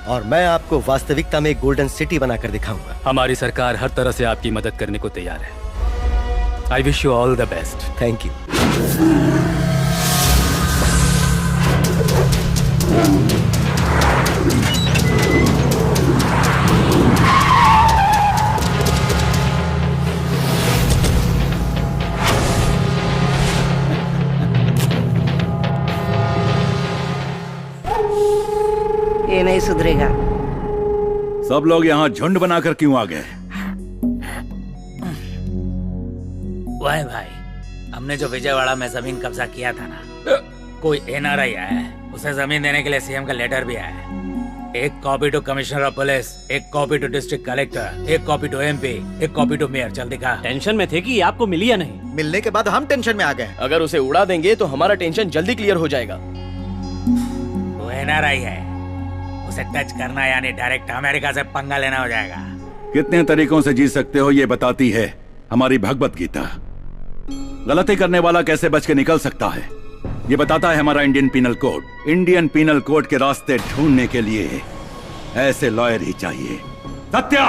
और मैं आपको वास्तविकता में गोल्डन सिटी बनाकर दिखाऊंगा। हमारी सरकार हर तरह से आपकी मदद करने को तैयार है। I wish you all the best. Thank you. ये नहीं सुधरेगा। सब लोग यहाँ झुंड बनाकर क्यों आ गए? वाह भाई, हमने जो विजयवाड़ा में जमीन कब्जा किया था ना, कोई एनआरआई आया है, उसे जमीन देने के लिए सीएम का लेटर भी आया है। एक copy to commissioner of police, एक कॉपी टू डिस्ट्रिक्ट कलेक्टर, एक कॉपी टू एमपी, एक कॉपी टू मेयर। जल्दी दिखा। टेंशन में थे कि ये आपको मिली या नहीं? मिलने के बाद हम टेंशन में आ गए। अगर उसे उड़ा देंगे तो हमारा टेंशन जल्दी क्लियर हो जाएगा। वो एनआरआई है, उसे टच करना यानी डायरेक्ट अमेरिका से पंगा लेना हो जाएगा। कितने तरीकों से जी सकते हो ये बताती है हमारी भगवत गीता। गलती करने वाला कैसे बच के निकल सकता है ये बताता है हमारा Indian penal code. Indian penal code के रास्ते ढूंढने के लिए ऐसे लॉयर ही चाहिए। सत्या!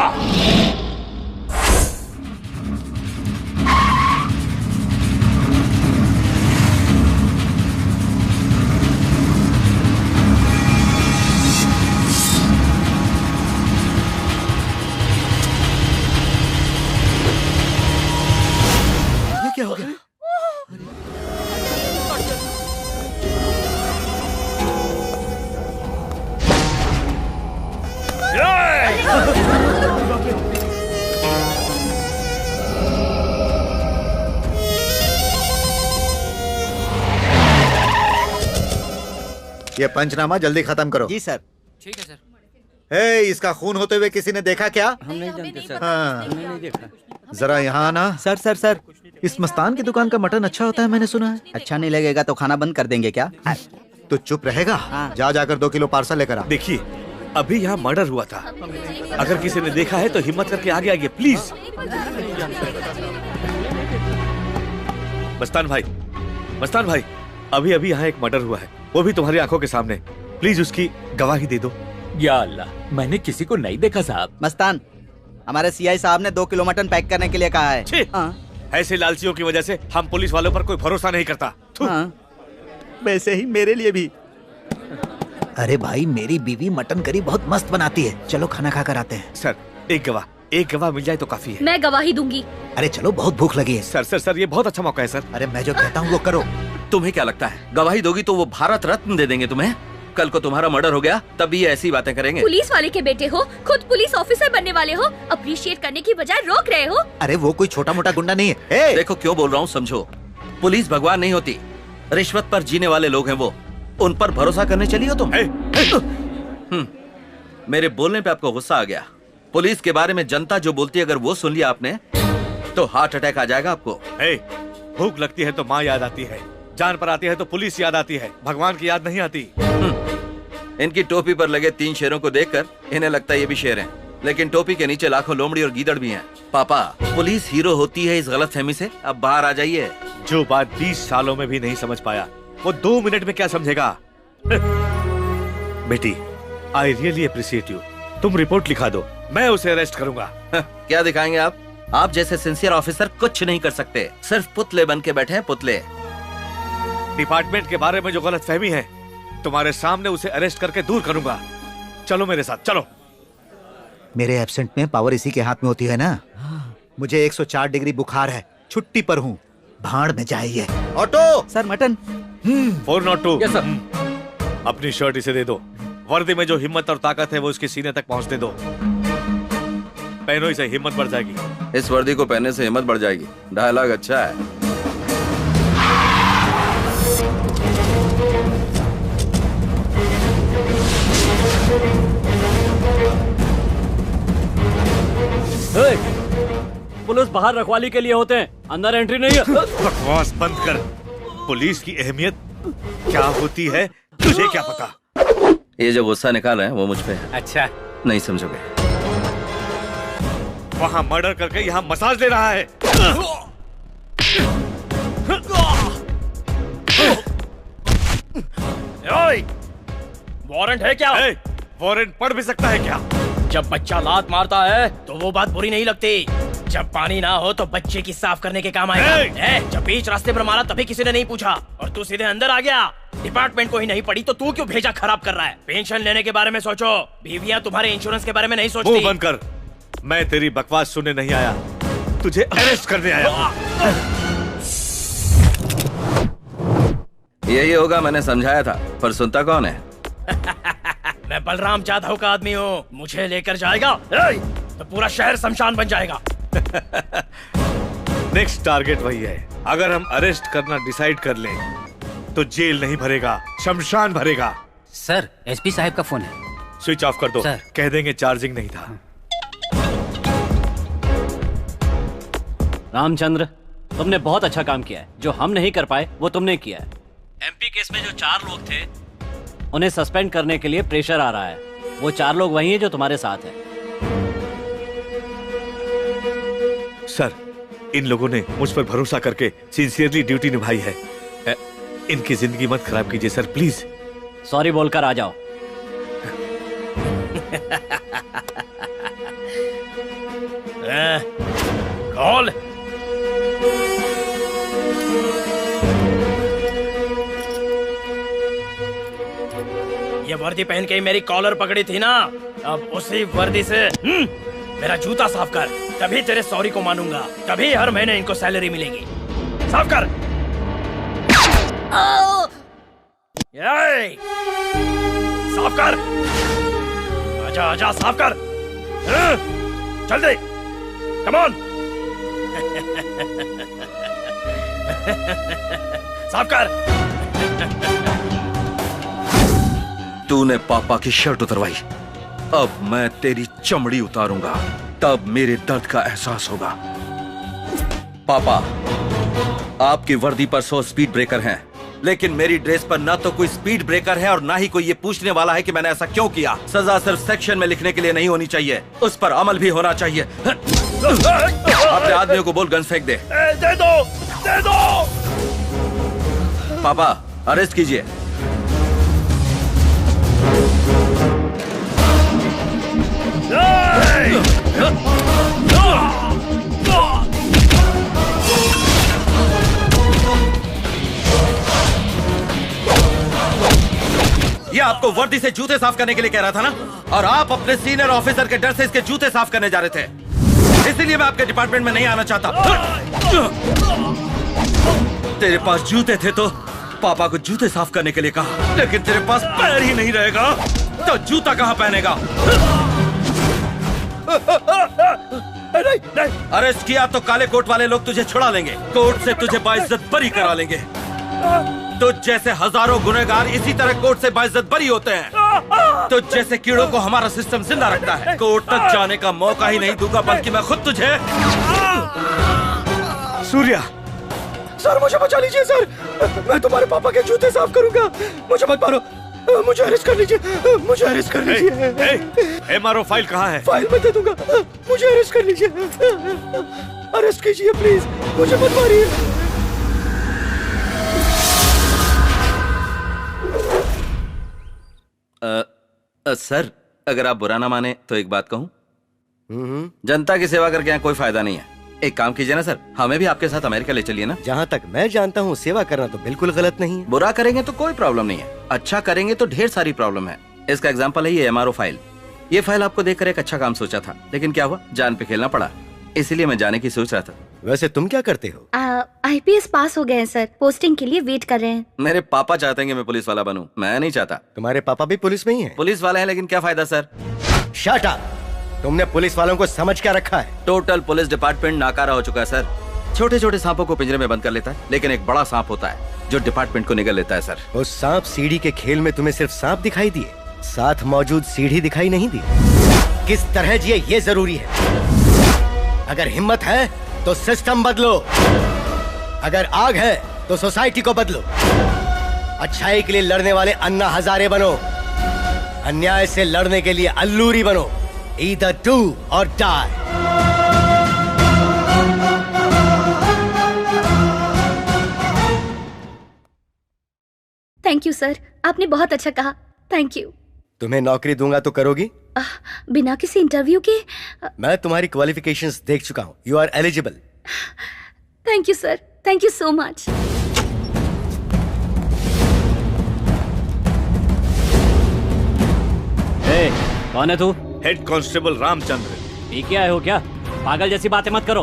क्या हो गया? ये पंचनामा जल्दी खत्म करो। जी सर। ठीक है सर। हे, इसका खून होते हुए किसी ने देखा क्या? हम नहीं जानते सर। हाँ। हमने नहीं देखा। जरा यहाँ आना। सर सर सर, इस मस्तान की दुकान का मटन अच्छा होता है, मैंने सुना है। अच्छा नहीं लगेगा तो खाना बंद कर देंगे क्या? तो चुप रहेगा? जा जाकर 2 किलो पार्सल लेकर आ। देखिए, अभी यहाँ मर्डर हुआ था। अगर किसी ने देखा है तो हिम्मत करके आगे आइए प्लीज। मस्तान भाई, मस्तान भाई, अभी अभी यहाँ एक मर्डर हुआ है, वो भी तुम्हारी आंखों के सामने। प्लीज उसकी गवाही दे दो। या अल्लाह, मैंने किसी को नहीं देखा साहब। मस्तान, हमारे सीआई साहब ने 2 किलो मटन पैक करने के लिए कहा है। ऐसे लालचियों की वजह से हम पुलिस वालों पर कोई भरोसा नहीं करता। वैसे ही मेरे लिए भी। अरे भाई, मेरी बीवी मटन करी बहुत मस्त बनाती है, चलो खाना खा कर आते हैं। सर, एक गवाह मिल जाए तो काफी है। मैं गवाही दूंगी। अरे चलो, बहुत भूख लगी है। सर, ये बहुत अच्छा मौका है सर। अरे मैं जो कहता हूँ वो करो। तुम्हें क्या लगता है गवाही दोगी तो वो भारत रत्न दे देंगे तुम्हें? कल को तुम्हारा मर्डर हो गया तब भी ये ऐसी बातें करेंगे। पुलिस वाले के बेटे हो, खुद पुलिस ऑफिसर बनने वाले हो, अप्रिशिएट करने की बजाय रोक रहे हो। अरे वो कोई छोटा मोटा गुंडा नहीं है। देखो क्यों बोल रहा हूँ समझो। पुलिस भगवान नहीं होती, रिश्वत पर जीने वाले लोग हैं वो। उन पर भरोसा करने चली हो तुम? मेरे बोलने पे आपको गुस्सा आ गया। पुलिस के बारे में जनता जो बोलती है अगर वो सुन लिया आपने तो हार्ट अटैक आ जाएगा आपको। भूख लगती है तो माँ याद आती है, जान पर आती है तो पुलिस याद आती है, भगवान की याद नहीं आती। इनकी टोपी पर लगे 3 शेरों को देखकर इन्हें लगता है ये भी शेर हैं, लेकिन टोपी के नीचे लाखों लोमड़ी और गीदड़ भी हैं। पापा, पुलिस हीरो होती है इस गलतफहमी से अब बाहर आ जाइए। जो बात 20 सालों में भी नहीं समझ पाया वो 2 मिनट में क्या समझेगा? बेटी, आई रियली अप्रिशिएट यू। तुम रिपोर्ट लिखा दो, मैं उसे अरेस्ट करूंगा। क्या दिखाएंगे आप? आप जैसे सिंसियर ऑफिसर कुछ नहीं कर सकते, सिर्फ पुतले बन के बैठे हैं, पुतले। डिपार्टमेंट के बारे में जो गलतफहमी है तुम्हारे सामने उसे अरेस्ट करके दूर करूंगा। चलो मेरे साथ, चलो। मेरे एब्सेंट में पावर इसी के हाथ में होती है ना। मुझे 104 डिग्री बुखार है, छुट्टी पर हूँ, भाड़ में जाइए। Auto sir, mutton. 402। Yes sir. अपनी शर्ट इसे दे दो। वर्दी में जो हिम्मत और ताकत है वो उसके सीने तक पहुंचने दो। पहनो इसे, हिम्मत बढ़ जाएगी। इस वर्दी को पहनने से हिम्मत बढ़ जाएगी। डायलॉग अच्छा है। पुलिस बाहर रखवाली के लिए होते हैं, अंदर एंट्री नहीं है। बकवास बंद कर। पुलिस की अहमियत क्या होती है तुझे क्या पता? ये जो गुस्सा निकाल रहे हैं वो मुझ पे है। अच्छा, नहीं समझोगे। वहाँ मर्डर करके यहाँ मसाज ले रहा है। वारंट है क्या? वारंट पढ़ भी सकता है क्या? जब बच्चा लात मारता है तो वो बात बुरी नहीं लगती, जब पानी ना हो तो बच्चे की साफ करने के काम आएगा। जब बीच रास्ते पर मारा तभी किसी ने नहीं पूछा और तू सीधे अंदर आ गया। डिपार्टमेंट को ही नहीं पड़ी तो तू क्यों भेजा खराब कर रहा है? पेंशन लेने के बारे में सोचो, बीवियां तुम्हारे इंश्योरेंस के बारे में नहीं सोचती। मुंह बंद कर। मैं तेरी बकवास सुनने नहीं आया, तुझे अरेस्ट करने आया। यही होगा, मैंने समझाया था, पर सुनता कौन है? मैं बलराम जाधव का आदमी हूँ, मुझे लेकर जाएगा तो पूरा शहर शमशान बन जाएगा। नेक्स्ट टारगेट वही है। अगर हम अरेस्ट करना डिसाइड कर लें तो जेल नहीं भरेगा, शमशान भरेगा। सर, एसपी साहब का फोन है। स्विच ऑफ कर दो। सर। कह देंगे चार्जिंग नहीं था। रामचंद्र, तुमने बहुत अच्छा काम किया है। जो हम नहीं कर पाए वो तुमने किया है। एमपी केस में जो 4 लोग थे उन्हें सस्पेंड करने के लिए प्रेशर आ रहा है। वो 4 लोग वही हैं जो तुम्हारे साथ हैं। सर, इन लोगों ने मुझ पर भरोसा करके सिंसियरली ड्यूटी निभाई है। इनकी जिंदगी मत खराब कीजिए सर, प्लीज। सॉरी बोलकर आ जाओ। कॉल। ये वर्दी पहन के ही मेरी कॉलर पकड़ी थी ना, अब उसी वर्दी से मेरा जूता साफ कर, तभी तेरे सॉरी को मानूंगा, तभी हर महीने इनको सैलरी मिलेगी। साफ कर। साफ कर। आजा आजा, साफ कर जल्दी, कम ऑन। साफ कर। तूने पापा की शर्ट उतरवाई, अब मैं तेरी चमड़ी उतारूंगा, तब मेरे दर्द का एहसास होगा। पापा, आपकी वर्दी पर 100 स्पीड ब्रेकर हैं, लेकिन मेरी ड्रेस पर ना तो कोई स्पीड ब्रेकर है और ना ही कोई ये पूछने वाला है कि मैंने ऐसा क्यों किया। सजा सिर्फ सेक्शन में लिखने के लिए नहीं होनी चाहिए, उस पर अमल भी होना चाहिए। अपने आदमियों को बोल गन फेंक दे। दे दो, दे दो। पापा अरेस्ट कीजिए। ये आपको वर्दी से जूते साफ करने के लिए कह रहा था ना, और आप अपने सीनियर ऑफिसर के डर से इसके जूते साफ करने जा रहे थे, इसीलिए मैं आपके डिपार्टमेंट में नहीं आना चाहता। तेरे पास जूते थे तो पापा को जूते साफ करने के लिए कहा, लेकिन तेरे पास पैर ही नहीं रहेगा तो जूता कहाँ पहनेगा? अरेस्ट किया तो काले कोट वाले लोग तुझे छुड़ा लेंगे, कोर्ट से तुझे बाइज्जत बरी करा लेंगे। तो जैसे हजारों गुनहगार इसी तरह कोर्ट से बाइज्जत बरी होते हैं, तो जैसे कीड़ों को हमारा सिस्टम जिंदा रखता है। कोर्ट तक जाने का मौका ही नहीं दूंगा, बल्कि मैं खुद तुझे। सूर्या, सर मुझे बचा लीजिए सर, मैं तुम्हारे पापा के जूते साफ करूंगा, मुझे मत मारो, मुझे अरेस्ट कर लीजिए, मुझे अरेस्ट कर लीजिए। एमआरओ फाइल कहाँ है? फाइल मैं दे दूंगा, मुझे अरेस्ट कर लीजिए, अरेस्ट कीजिए प्लीज, मुझे मत मारिए। सर अगर आप बुरा ना माने तो एक बात कहूं, जनता की सेवा करके यहाँ कोई फायदा नहीं है। एक काम कीजिए ना सर, हमें भी आपके साथ अमेरिका ले चलिए ना। जहाँ तक मैं जानता हूँ सेवा करना तो बिल्कुल गलत नहीं है। बुरा करेंगे तो कोई प्रॉब्लम नहीं है, अच्छा करेंगे तो ढेर सारी प्रॉब्लम है। इसका एग्जाम्पल है ये एमआरओ फाइल। ये फाइल आपको देखकर एक अच्छा काम सोचा था, लेकिन क्या हुआ, जान पे खेलना पड़ा, इसीलिए मैं जाने की सोच रहा था। वैसे तुम क्या करते हो? आईपीएस पास हो गए हैं सर, पोस्टिंग के लिए वेट कर रहे हैं। मेरे पापा चाहते हैं कि मैं पुलिस वाला बनूं, मैं नहीं चाहता। तुम्हारे पापा भी पुलिस में ही हैं? पुलिस वाले हैं, लेकिन क्या फायदा सर। Shut up! तुमने पुलिस वालों को समझ क्या रखा है? टोटल पुलिस डिपार्टमेंट नाकारा हो चुका है सर। छोटे छोटे सांपों को पिंजरे में बंद कर लेता है, लेकिन एक बड़ा सांप होता है जो डिपार्टमेंट को निगल लेता है सर। उस सांप सीढ़ी के खेल में तुम्हें सिर्फ सांप दिखाई दिए, साथ मौजूद सीढ़ी दिखाई नहीं दी। किस तरह जिए ये जरूरी है। अगर हिम्मत है तो सिस्टम बदलो, अगर आग है तो सोसाइटी को बदलो। अच्छाई के लिए लड़ने वाले अन्ना हजारे बनो, अन्याय से लड़ने के लिए अल्लूरी बनो। Either do or die. Thank you sir, आपने बहुत अच्छा कहा, थैंक यू। तुम्हें नौकरी दूंगा तो करोगी? बिना किसी इंटरव्यू के? मैं तुम्हारी क्वालिफिकेशंस देख चुका हूँ, you are eligible. Thank you sir, thank you so much. कौन है तू? Head constable Ramchandra. पी के आए हो क्या? पागल जैसी बातें मत करो,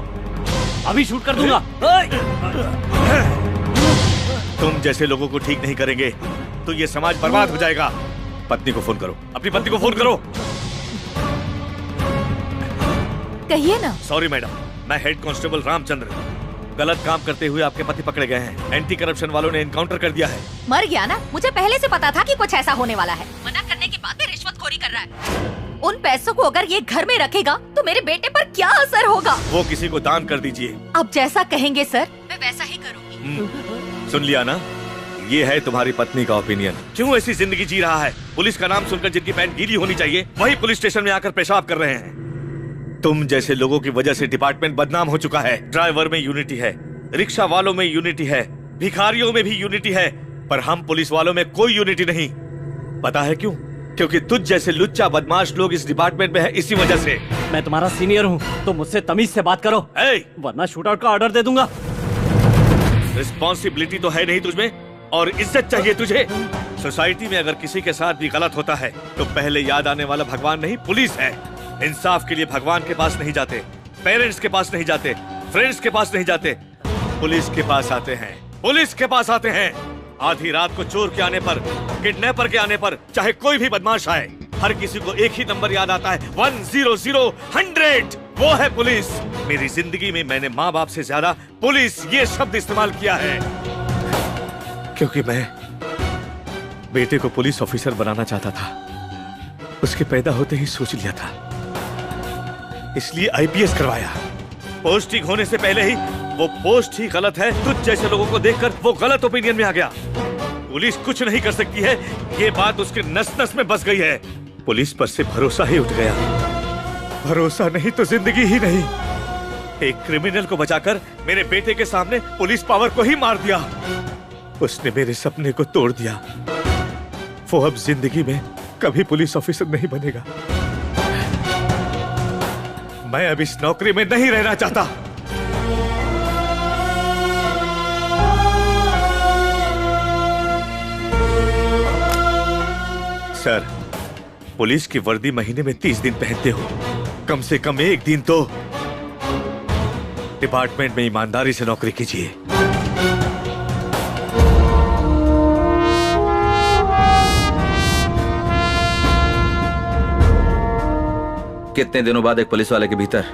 अभी शूट कर दूंगा। तुम जैसे लोगों को ठीक नहीं करेंगे तो ये समाज बर्बाद हो जाएगा। पत्नी को फोन करो, अपनी पत्नी को फोन करो। कहिए ना। सॉरी मैडम, मैं हेड कांस्टेबल रामचंद्र। गलत काम करते हुए आपके पति पकड़े गए हैं। एंटी करप्शन वालों ने एनकाउंटर कर दिया है। मर गया ना, मुझे पहले से पता था कि कुछ ऐसा होने वाला है। मना करने के बाद भी रिश्वतखोरी कर रहा है। उन पैसों को अगर ये घर में रखेगा तो मेरे बेटे पर क्या असर होगा? वो किसी को दान कर दीजिए। अब जैसा कहेंगे सर, मैं वैसा ही करूंगी। सुन लिया ना, ये है तुम्हारी पत्नी का ओपिनियन। क्यों ऐसी जिंदगी जी रहा है? पुलिस का नाम सुनकर जिनकी पैंट गीली होनी चाहिए वही पुलिस स्टेशन में आकर पेशाब कर रहे हैं। तुम जैसे लोगों की वजह से डिपार्टमेंट बदनाम हो चुका है। ड्राइवर में यूनिटी है, रिक्शा वालों में यूनिटी है, भिखारियों में भी यूनिटी है, पर हम पुलिस वालों में कोई यूनिटी नहीं। पता है क्यों? क्योंकि तुझ जैसे लुच्चा बदमाश लोग इस डिपार्टमेंट में है, इसी वजह से। मैं तुम्हारा सीनियर हूँ तो मुझसे तमीज से बात करो, वरना शूटआउट का ऑर्डर दे दूंगा। रिस्पॉन्सिबिलिटी तो है नहीं तुझमें, और इज्जत चाहिए तुझे। सोसाइटी में अगर किसी के साथ भी गलत होता है तो पहले याद आने वाला भगवान नहीं, पुलिस है। इंसाफ के लिए भगवान के पास नहीं जाते, पेरेंट्स के पास नहीं जाते, फ्रेंड्स के पास नहीं जाते, पुलिस के पास आते हैं। पुलिस के पास आते हैं। आधी रात को चोर के आने पर, किडनैपर के आने पर, चाहे कोई भी बदमाश आए, हर किसी को एक ही नंबर याद आता है, 100 100। वो है पुलिस। मेरी जिंदगी में मैंने माँ बाप से ज्यादा पुलिस ये शब्द इस्तेमाल किया है, क्योंकि मैं बेटे को पुलिस ऑफिसर बनाना चाहता था। उसके पैदा होते ही सोच लिया था, इसलिए आईपीएस करवाया। पोस्टिंग होने से पहले ही वो पोस्ट ही गलत है। तुझ जैसे लोगों को देखकर वो गलत ओपिनियन में आ गया। पुलिस कुछ नहीं कर सकती है, ये बात उसके नस नस में बस गई है। पुलिस पर से भरोसा ही उठ गया। भरोसा नहीं तो जिंदगी ही नहीं। एक क्रिमिनल को बचाकर मेरे बेटे के सामने पुलिस पावर को ही मार दिया। उसने मेरे सपने को तोड़ दिया। वो अब जिंदगी में कभी पुलिस ऑफिसर नहीं बनेगा। मैं अब इस नौकरी में नहीं रहना चाहता। सर, पुलिस की वर्दी महीने में 30 दिन पहनते हो, कम से कम एक दिन तो डिपार्टमेंट में ईमानदारी से नौकरी कीजिए। कितने दिनों बाद एक पुलिस वाले के भीतर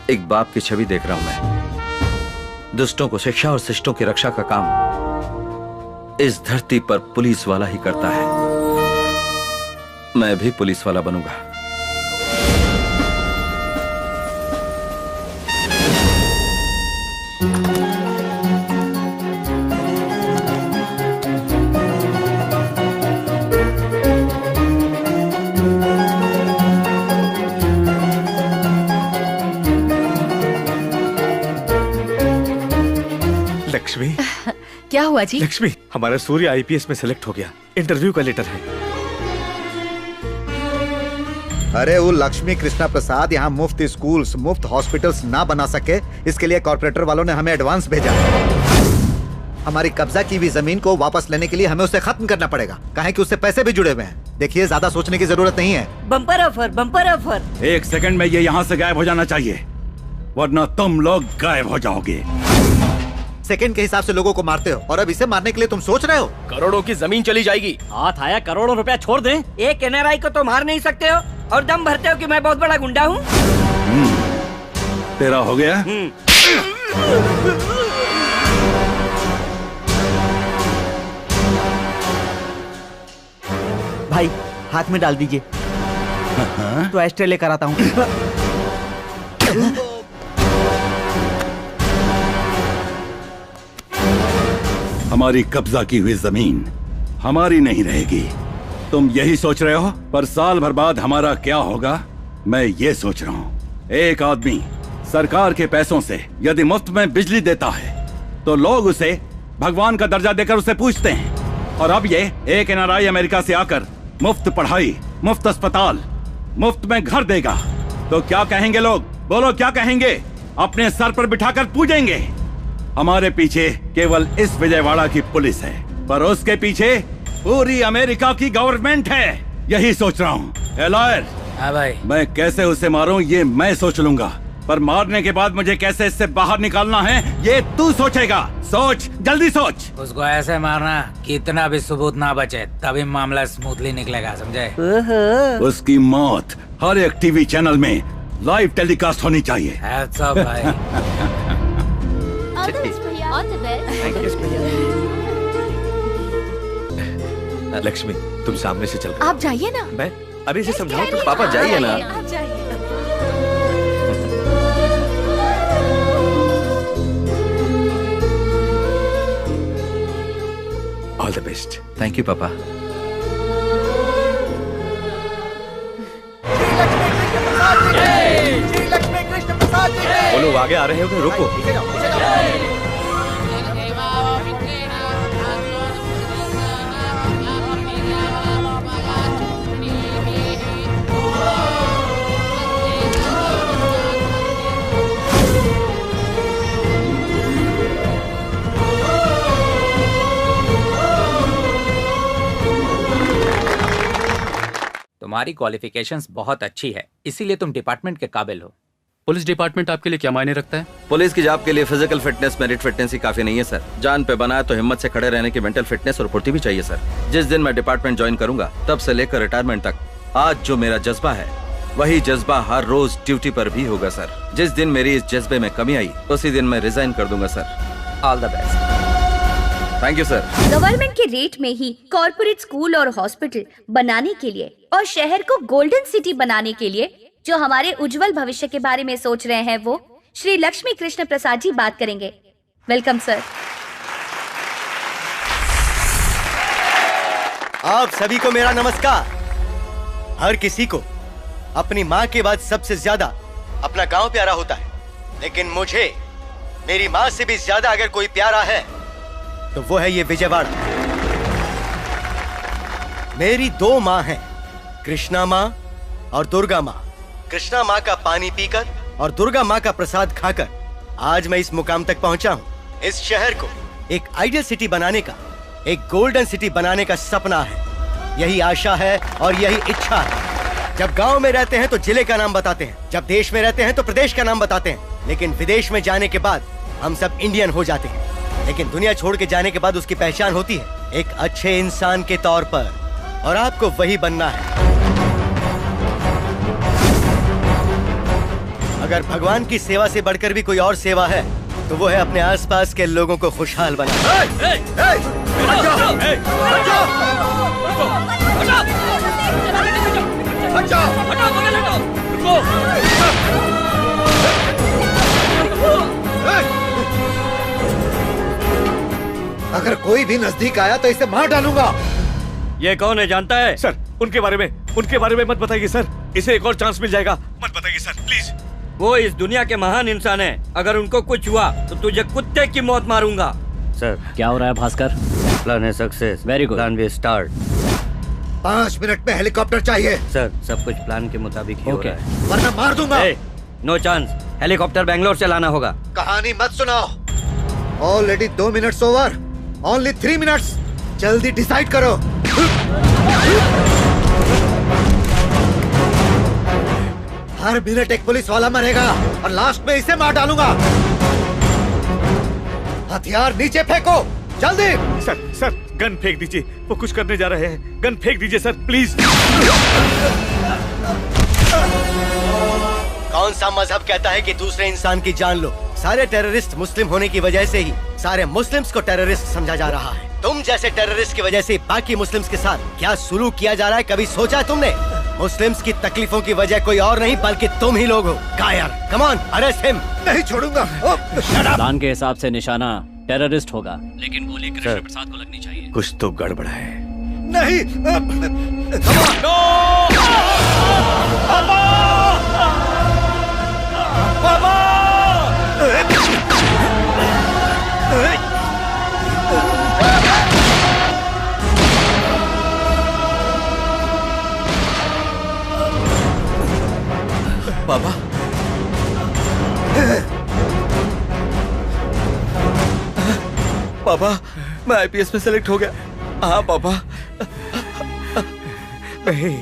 एक बाप की छवि देख रहा हूं मैं। दुष्टों को शिक्षा और शिष्टों की रक्षा का काम इस धरती पर पुलिस वाला ही करता है। मैं भी पुलिस वाला बनूंगा। लक्ष्मी। क्या हुआ जी? लक्ष्मी, हमारा सूर्य आईपीएस में सेलेक्ट हो गया। इंटरव्यू का लेटर है। अरे वो लक्ष्मी कृष्णा प्रसाद यहाँ मुफ्त स्कूल्स, मुफ्त हॉस्पिटल्स ना बना सके, इसके लिए कॉर्पोरेटर वालों ने हमें एडवांस भेजा। हमारी कब्जा की हुई जमीन को वापस लेने के लिए हमें उसे खत्म करना पड़ेगा, काहे कि उससे पैसे भी जुड़े हुए हैं। देखिए, ज्यादा सोचने की जरूरत नहीं है। Bumper offer, bumper offer. एक सेकंड में ये यहाँ से गायब हो जाना चाहिए, वरना तुम लोग गायब हो जाओगे। सेकंड के हिसाब से लोगों को मारते हो और अब इसे मारने के लिए तुम सोच रहे हो? करोड़ों की जमीन चली जाएगी। हाथ आया करोड़ों रुपया छोड़ दें। एक एनआरआई को तो मार नहीं सकते हो और दम भरते हो कि मैं बहुत बड़ा गुंडा हूँ। तेरा हो गया? भाई हाथ में डाल दीजिए। तो एस्ट्रे लेकर आता हूँ। हमारी कब्जा की हुई जमीन हमारी नहीं रहेगी, तुम यही सोच रहे हो? पर साल भर बाद हमारा क्या होगा, मैं ये सोच रहा हूँ। एक आदमी सरकार के पैसों से यदि मुफ्त में बिजली देता है तो लोग उसे भगवान का दर्जा देकर उसे पूजते हैं। और अब ये एक एनआरआई अमेरिका से आकर मुफ्त पढ़ाई, मुफ्त अस्पताल, मुफ्त में घर देगा तो क्या कहेंगे लोग? बोलो क्या कहेंगे? अपने सर पर बिठाकर पूजेंगे। हमारे पीछे केवल इस विजयवाड़ा की पुलिस है, पर उसके पीछे पूरी अमेरिका की गवर्नमेंट है। यही सोच रहा हूँ। लॉयर, हाँ भाई। मैं कैसे उसे मारूं ये मैं सोच लूंगा, पर मारने के बाद मुझे कैसे इससे बाहर निकालना है ये तू सोचेगा। सोच, जल्दी सोच। उसको ऐसे मारना कि इतना भी सबूत ना बचे, तभी मामला स्मूथली निकलेगा, समझे? उसकी मौत हर एक टीवी चैनल में लाइव टेलीकास्ट होनी चाहिए। भाई। लक्ष्मी, तुम सामने से चल। आप जाइए ना। मैं? अरे इसे समझाओ तो। पापा जाइए ना। आप जाइए। All the best. Thank you पापा। वो लोग आगे आ रहे हो, रुको। तुम्हारी क्वालिफिकेशंस बहुत अच्छी है, इसीलिए तुम डिपार्टमेंट के काबिल हो। पुलिस डिपार्टमेंट आपके लिए क्या मायने रखता है? पुलिस की जॉब के लिए फिजिकल फिटनेस, मेरिट फिटनेस ही काफी नहीं है सर। जान पे बना है तो हिम्मत से खड़े रहने की मेंटल फिटनेस और फुर्ती भी चाहिए सर। जिस दिन मैं डिपार्टमेंट ज्वाइन करूंगा तब से लेकर रिटायरमेंट तक आज जो मेरा जज्बा है वही जज्बा हर रोज ड्यूटी पर भी होगा सर। जिस दिन मेरी इस जज्बे में कमी आई उसी दिन मैं रिजाइन कर दूंगा sir. All the best. Thank you sir. Government के रेट में ही कॉर्पोरेट स्कूल और हॉस्पिटल बनाने के लिए और शहर को गोल्डन सिटी बनाने के लिए जो हमारे उज्जवल भविष्य के बारे में सोच रहे हैं वो श्री लक्ष्मी कृष्ण प्रसाद जी बात करेंगे। Welcome sir. आप सभी को मेरा नमस्कार। हर किसी को अपनी माँ के बाद सबसे ज्यादा अपना गांव प्यारा होता है, लेकिन मुझे मेरी माँ से भी ज्यादा अगर कोई प्यारा है तो वो है ये विजयवाड़ा। मेरी 2 माँ हैं, कृष्णा माँ और दुर्गा माँ। कृष्णा माँ का पानी पीकर और दुर्गा माँ का प्रसाद खाकर आज मैं इस मुकाम तक पहुंचा हूँ। इस शहर को एक आइडियल सिटी बनाने का, एक गोल्डन सिटी बनाने का सपना है। यही आशा है और यही इच्छा है। जब गांव में रहते हैं तो जिले का नाम बताते हैं, जब देश में रहते हैं तो प्रदेश का नाम बताते हैं, लेकिन विदेश में जाने के बाद हम सब इंडियन हो जाते हैं। लेकिन दुनिया छोड़ के जाने के बाद उसकी पहचान होती है एक अच्छे इंसान के तौर पर, और आपको वही बनना है। अगर भगवान की सेवा से बढ़कर भी कोई और सेवा है तो वो है अपने आसपास के लोगों को खुशहाल बनाना। अगर कोई भी नजदीक आया तो इसे मार डालूंगा। ये कौन है जानता है? सर उनके बारे में मत बताइए सर, इसे एक और चांस मिल जाएगा। मत बताइए सर प्लीज। वो इस दुनिया के महान इंसान है, अगर उनको कुछ हुआ तो तुझे कुत्ते की मौत मारूंगा। सर क्या हो रहा है भास्कर? प्लान है success. Very good. Plan we start. 5 minute में हेलीकॉप्टर चाहिए। सर सब कुछ प्लान के मुताबिक ही हो रहा है, वरना मार दूंगा। नो चांस, हेलीकॉप्टर बैंगलोर से लाना होगा। कहानी मत सुनाओ। Already 2 minutes over, only 3 minutes. जल्दी डिसाइड करो। हर मिनट एक पुलिस वाला मरेगा और लास्ट में इसे मार डालूंगा। हथियार नीचे फेंको, जल्दी। सर गन फेंक दीजिए, वो कुछ करने जा रहे हैं। गन फेंक दीजिए सर प्लीज। कौन सा मजहब कहता है कि दूसरे इंसान की जान लो? सारे टेररिस्ट मुस्लिम होने की वजह से ही सारे मुस्लिम्स को टेररिस्ट समझा जा रहा है। तुम जैसे टेररिस्ट की वजह से बाकी मुस्लिम्स के साथ क्या सुलूक किया जा रहा है, कभी सोचा है तुमने? मुस्लिम्स की तकलीफों की वजह कोई और नहीं बल्कि तुम ही लोग हो। कायर, कम ऑन, अरेस्ट हिम। नहीं छोड़ूंगा। प्लान के हिसाब से निशाना टेररिस्ट होगा, लेकिन गोली कृष्ण प्रसाद को लगनी चाहिए। कुछ तो गड़बड़ है। नहीं। पापा, पापा मैं आईपीएस में सेलेक्ट हो गया। हाँ पापा। नहीं,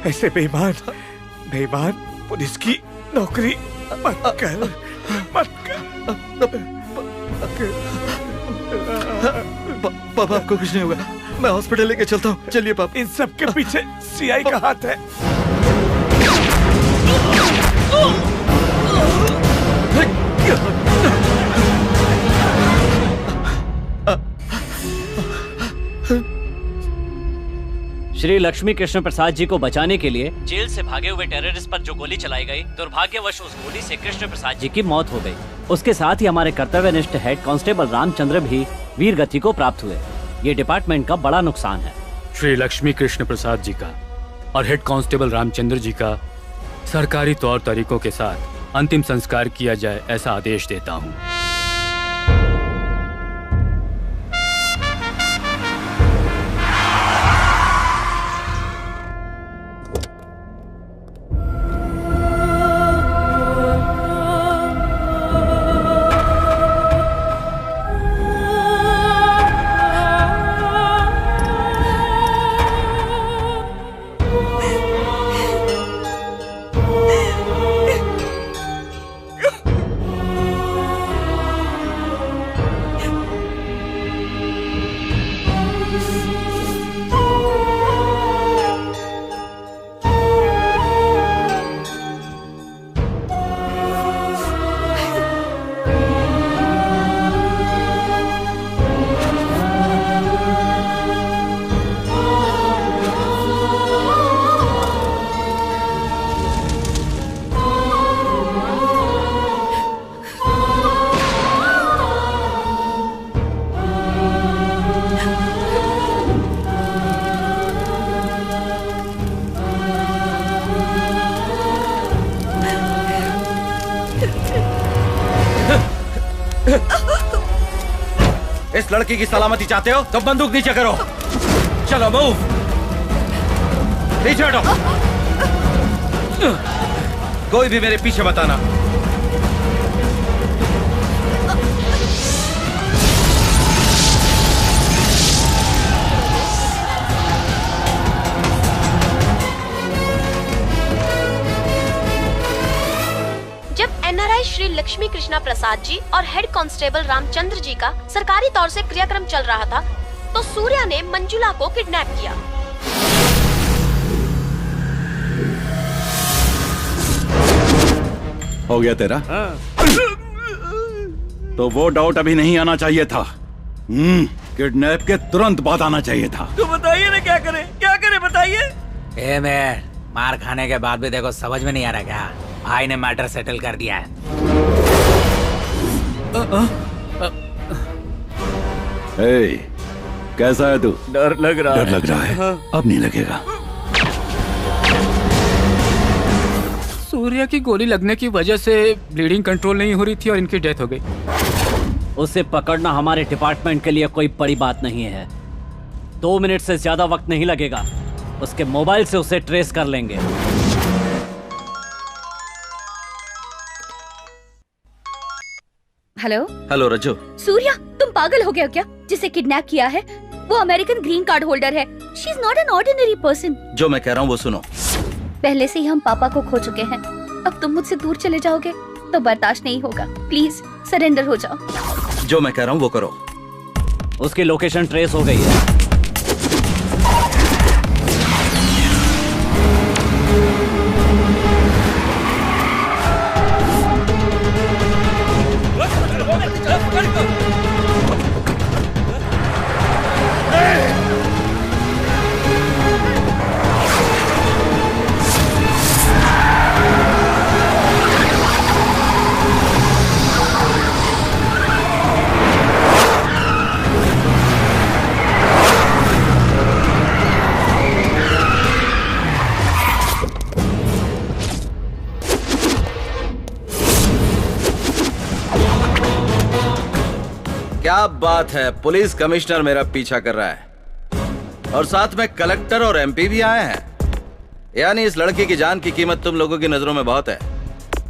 ऐसे बेईमान पुलिस की नौकरी मत कर। पापा आपको कुछ नहीं होगा, मैं हॉस्पिटल लेके चलता हूँ। चलिए पापा। इन सब के पीछे सीआई का हाथ है। श्री लक्ष्मी कृष्ण प्रसाद जी को बचाने के लिए जेल से भागे हुए टेररिस्ट पर जो गोली चलाई गई, दुर्भाग्यवश उस गोली से कृष्ण प्रसाद जी की मौत हो गई। उसके साथ ही हमारे कर्तव्यनिष्ठ हेड कांस्टेबल रामचंद्र भी वीर गति को प्राप्त हुए। ये डिपार्टमेंट का बड़ा नुकसान है। श्री लक्ष्मी कृष्ण प्रसाद जी का और हेड कांस्टेबल रामचंद्र जी का सरकारी तौर तरीकों के साथ अंतिम संस्कार किया जाए, ऐसा आदेश देता हूँ। इस लड़की की सलामती चाहते हो तो बंदूक नीचे करो। चलो मूव, पीछे हटो। कोई भी मेरे पीछे बताना। जब एनआरआई श्री लक्ष्मी कृष्णा प्रसाद जी और हेड कांस्टेबल रामचंद्र जी का सरकारी तौर से क्रियाक्रम चल रहा था तो सूर्या ने मंजुला को किडनैप किया। हो गया तेरा? तो वो डाउट अभी नहीं आना चाहिए था। किडनैप के तुरंत बाद आना चाहिए था। तो बताइए ना क्या करें बताइए। ए मैन, मार खाने के बाद भी देखो समझ में नहीं आ रहा क्या? भाई ने मैटर सेटल कर दिया है। कैसा है तू? डर लग रहा है। डर लग रहा है? अब नहीं लगेगा। सूर्या की गोली लगने की वजह से ब्लीडिंग कंट्रोल नहीं हो रही थी और इनकी डेथ हो गई। उसे पकड़ना हमारे डिपार्टमेंट के लिए कोई बड़ी बात नहीं है। 2 मिनट से ज्यादा वक्त नहीं लगेगा। उसके मोबाइल से उसे ट्रेस कर लेंगे। हेलो हेलो रज्जू। सूर्या, तुम पागल हो गए हो क्या? जिसे किडनैप किया है वो अमेरिकन ग्रीन कार्ड होल्डर है। She is not an ordinary person. जो मैं कह रहा हूँ वो सुनो। पहले से ही हम पापा को खो चुके हैं। अब तुम मुझसे दूर चले जाओगे तो बर्दाश्त नहीं होगा। प्लीज सरेंडर हो जाओ। जो मैं कह रहा हूँ वो करो। उसकी लोकेशन ट्रेस हो गई है। क्या बात है, पुलिस कमिश्नर मेरा पीछा कर रहा है और साथ में कलेक्टर और एमपी भी आए हैं। यानी इस लड़की की जान की कीमत तुम लोगों की नजरों में बहुत है।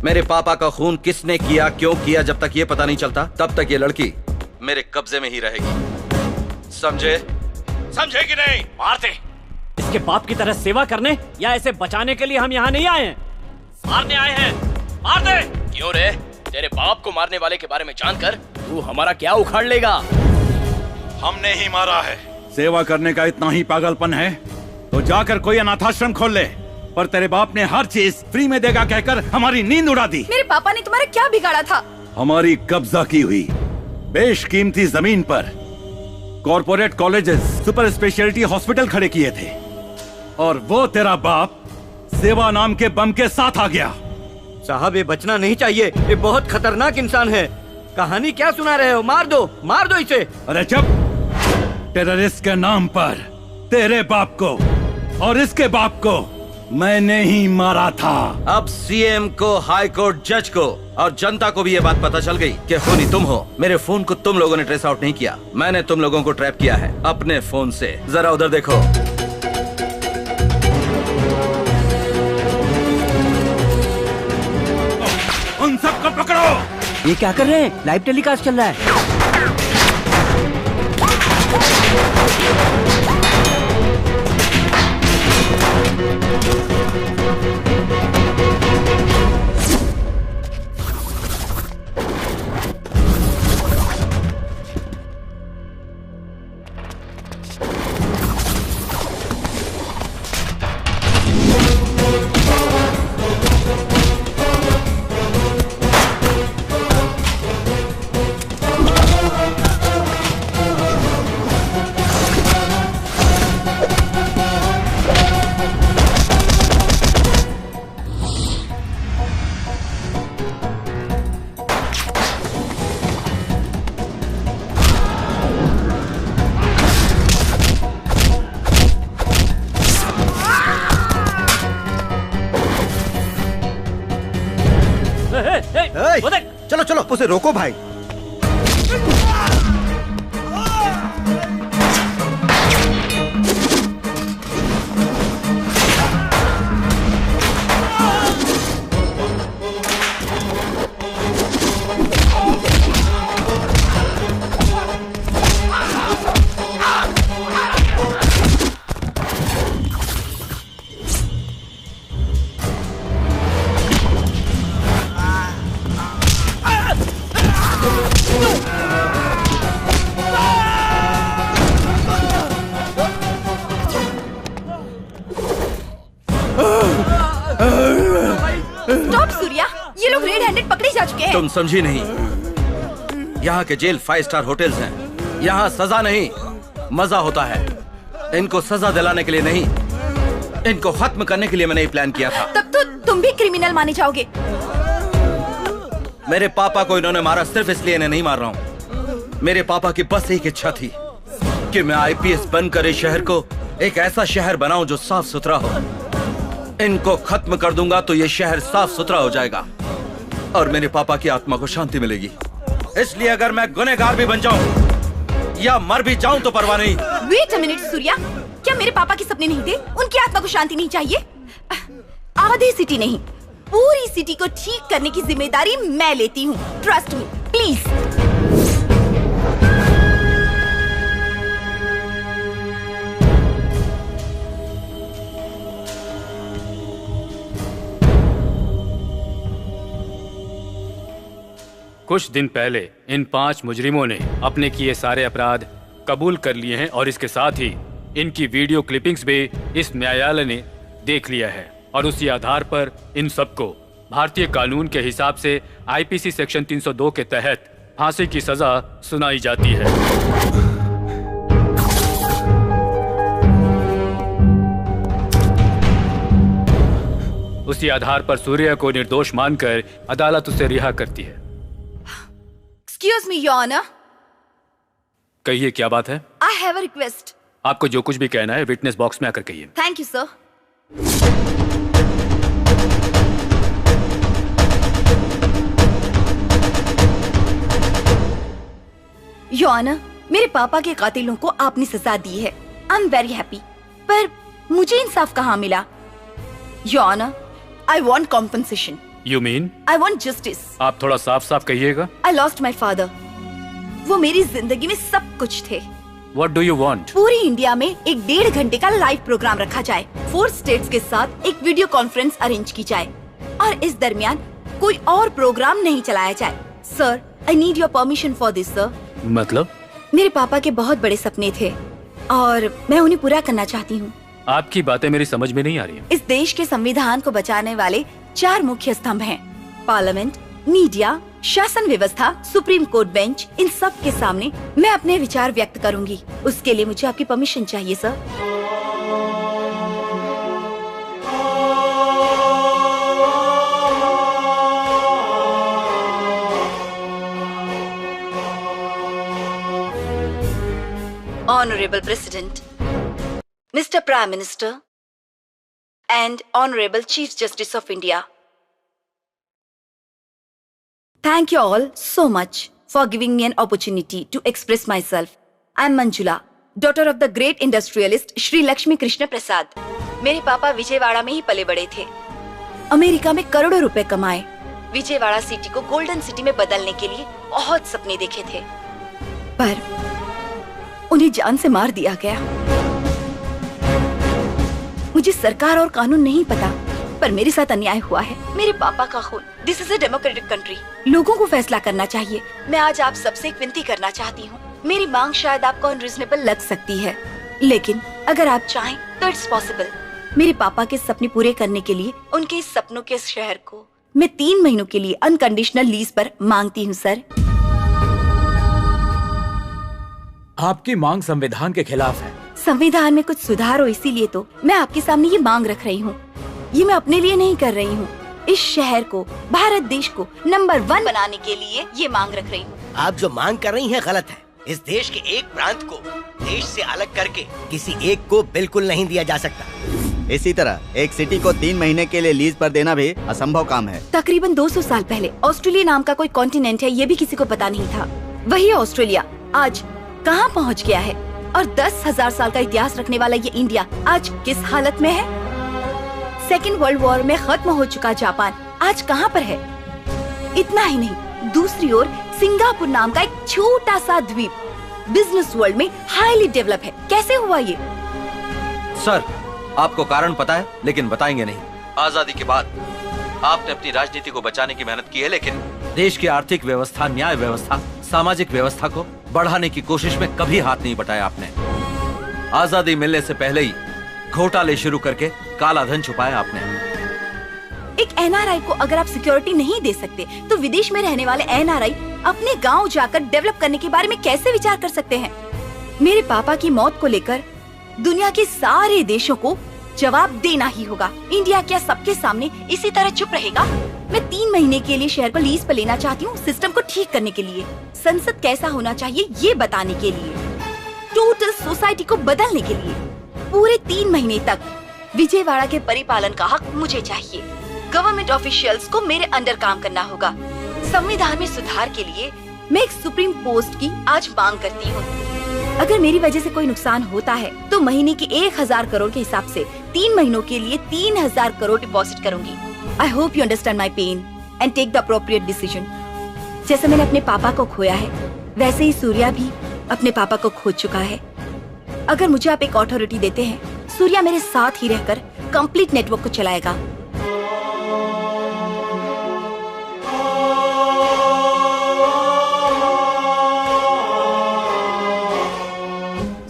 मेरे पापा का खून किसने किया, क्यों किया, जब तक ये पता नहीं चलता तब तक ये लड़की मेरे कब्जे में ही रहेगी। समझे? समझे कि नहीं? मारते। इसके बाप की तरह सेवा करने या इसे बचाने के लिए हम यहाँ नहीं आए हैं, मारने आए हैं। मार दे। क्यों रे? तेरे बाप को मारने वाले के बारे में जानकर तू हमारा क्या उखाड़ लेगा? हमने ही मारा है। सेवा करने का इतना ही पागलपन है तो जाकर कोई अनाथाश्रम खोल ले। पर तेरे बाप ने हर चीज फ्री में देगा कहकर हमारी नींद उड़ा दी। मेरे पापा ने तुम्हारा क्या बिगाड़ा था? हमारी कब्जा की हुई बेशकीमती जमीन पर corporate colleges, super speciality hospital खड़े किए थे और वो तेरा बाप सेवा नाम के बम के साथ आ गया। साहब ये बचना नहीं चाहिए, ये बहुत खतरनाक इंसान है। कहानी क्या सुना रहे हो? मार दो इसे। अरे चुप। टेररिस्ट के नाम पर तेरे बाप को और इसके बाप को मैंने ही मारा था। अब सीएम को, हाई कोर्ट जज को और जनता को भी ये बात पता चल गई कि खूनी तुम हो। मेरे फोन को तुम लोगों ने ट्रेस आउट नहीं किया, मैंने तुम लोगों को ट्रैप किया है अपने फोन से। जरा उधर देखो। उन सबको पकड़ो। ये क्या कर रहे हैं? लाइव टेलीकास्ट चल रहा है। चलो चलो उसे रोको भाई। स्टॉप सूर्या, ये लोग रेड हैंडेड पकड़े जा चुके हैं। तुम समझी नहीं, यहाँ के जेल 5 स्टार होटल्स हैं। यहाँ सजा नहीं मजा होता है। इनको सजा दिलाने के लिए नहीं, इनको खत्म करने के लिए मैंने ये प्लान किया था। तब तो तुम भी क्रिमिनल माने जाओगे। मेरे पापा को इन्होंने मारा सिर्फ इसलिए इन्हें नहीं मार रहा हूँ। मेरे पापा की बस एक इच्छा थी कि मैं IPS बनकर इस शहर को एक ऐसा शहर बनाऊं जो साफ सुथरा हो। इनको खत्म कर दूंगा तो ये शहर साफ सुथरा हो जाएगा और मेरे पापा की आत्मा को शांति मिलेगी। इसलिए अगर मैं गुनहगार भी बन जाऊं या मर भी जाऊं तो परवाह नहीं। वेट अ मिनट सूर्या, क्या मेरे पापा के सपने नहीं थे? उनकी आत्मा को शांति नहीं चाहिए? आधी सिटी नहीं, पूरी सिटी को ठीक करने की जिम्मेदारी मैं लेती हूँ। Trust me please. कुछ दिन पहले इन 5 मुजरिमों ने अपने किए सारे अपराध कबूल कर लिए हैं और इसके साथ ही इनकी वीडियो क्लिपिंग्स भी इस न्यायालय ने देख लिया है और उसी आधार पर इन सबको भारतीय कानून के हिसाब से IPC सेक्शन 302 के तहत फांसी की सजा सुनाई जाती है। उसी आधार पर सूर्या को निर्दोष मानकर अदालत उसे रिहा करती है। Excuse me, Your Honor. कहिए क्या बात है? I have a request. आपको जो कुछ भी कहना है विटनेस बॉक्स में आकर कहिए। Thank you, sir. Your Honor, मेरे पापा के कातिलों को आपने सजा दी है। I'm very happy. पर मुझे इंसाफ कहाँ मिला? Your Honor, I want compensation. You mean? I want justice. आप थोड़ा साफ साफ कहिएगा। I lost my father. वो मेरी जिंदगी में सब कुछ थे। What do you want? पूरी इंडिया में एक 1.5 घंटे का लाइव प्रोग्राम रखा जाए, 4 स्टेट्स के साथ एक वीडियो कॉन्फ्रेंस अरेंज की जाए और इस दरमियान कोई और प्रोग्राम नहीं चलाया जाए। Sir, I need your permission for this, sir. मतलब? मेरे पापा के बहुत बड़े सपने थे और मैं उन्हें पूरा करना चाहती हूँ। आपकी बातें मेरी समझ में नहीं आ रही हैं। इस देश के संविधान को बचाने वाले 4 मुख्य स्तंभ हैं, पार्लियामेंट, मीडिया, शासन व्यवस्था, सुप्रीम कोर्ट बेंच। इन सब के सामने मैं अपने विचार व्यक्त करूंगी। उसके लिए मुझे आपकी परमिशन चाहिए sir. Honorable President, Mr. Prime Minister, and Honorable Chief Justice of India. Thank you all so much for giving me an opportunity to express myself. I am Manjula, daughter of the great industrialist Shri Lakshmi Krishna Prasad. मेरे पापा विजयवाड़ा में ही पले बड़े थे। America में करोड़ों रुपए कमाए। विजयवाड़ा सिटी को गोल्डन सिटी में बदलने के लिए बहुत सपने देखे थे, पर उन्हें जान से मार दिया गया। मुझे सरकार और कानून नहीं पता, पर मेरे साथ अन्याय हुआ है। मेरे पापा का खून। This is a democratic country. लोगों को फैसला करना चाहिए। मैं आज आप सबसे एक विनती करना चाहती हूँ। मेरी मांग शायद आपको अनरीजनेबल लग सकती है, लेकिन अगर आप चाहें तो इट्स पॉसिबल। मेरे पापा के सपने पूरे करने के लिए उनके इस सपनों के शहर को मैं 3 महीनों के लिए अनकंडीशनल लीज पर मांगती हूँ सर। आपकी मांग संविधान के खिलाफ है। संविधान में कुछ सुधार हो, इसीलिए तो मैं आपके सामने ये मांग रख रही हूँ। ये मैं अपने लिए नहीं कर रही हूँ, इस शहर को, भारत देश को नंबर 1 बनाने के लिए ये मांग रख रही हूँ। आप जो मांग कर रही हैं गलत है। इस देश के एक प्रांत को देश से अलग करके किसी एक को बिल्कुल नहीं दिया जा सकता। इसी तरह एक सिटी को 3 महीने के लिए लीज पर देना भी असंभव काम है। तकरीबन 200 साल पहले ऑस्ट्रेलिया नाम का कोई कॉन्टिनेंट है, ये भी किसी को पता नहीं था। वही ऑस्ट्रेलिया आज कहाँ पहुँच गया है, और 10,000 साल का इतिहास रखने वाला ये इंडिया आज किस हालत में है। सेकेंड वर्ल्ड वॉर में खत्म हो चुका जापान आज कहाँ पर है। इतना ही नहीं, दूसरी ओर सिंगापुर नाम का एक छोटा सा द्वीप बिजनेस वर्ल्ड में हाईली डेवलप है। कैसे हुआ ये? सर, आपको कारण पता है, लेकिन बताएंगे नहीं। आजादी के बाद आपने अपनी राजनीति को बचाने की मेहनत की है, लेकिन देश की आर्थिक व्यवस्था, न्याय व्यवस्था, सामाजिक व्यवस्था को बढ़ाने की कोशिश में कभी हाथ नहीं बटाया आपने। आजादी मिलने से पहले ही घोटाले शुरू करके काला धन छुपाया आपने। एक एक एनआरआई को अगर आप सिक्योरिटी नहीं दे सकते तो विदेश में रहने वाले एनआरआई अपने गांव जाकर डेवलप करने के बारे में कैसे विचार कर सकते हैं? मेरे पापा की मौत को लेकर दुनिया के सारे देशों को जवाब देना ही होगा। इंडिया क्या सबके सामने इसी तरह चुप रहेगा? मैं 3 महीने के लिए शहर को लीज पर लेना चाहती हूँ, सिस्टम को ठीक करने के लिए, संसद कैसा होना चाहिए ये बताने के लिए, टोटल सोसाइटी को बदलने के लिए। पूरे 3 महीने तक विजयवाड़ा के परिपालन का हक मुझे चाहिए। गवर्नमेंट ऑफिशियल्स को मेरे अंडर काम करना होगा। संविधान में सुधार के लिए मैं एक सुप्रीम पोस्ट की आज मांग करती हूँ। अगर मेरी वजह से कोई नुकसान होता है तो महीने के 1000 करोड़ के हिसाब से 3 महीनों के लिए 3000 करोड़ डिपॉजिट करूंगी। I hope you understand my pain and take the appropriate decision. जैसे मैंने अपने पापा को खोया है वैसे ही सूर्या भी अपने पापा को खो चुका है। अगर मुझे आप एक अथॉरिटी देते हैं, सूर्या मेरे साथ ही रहकर कंप्लीट नेटवर्क को चलाएगा।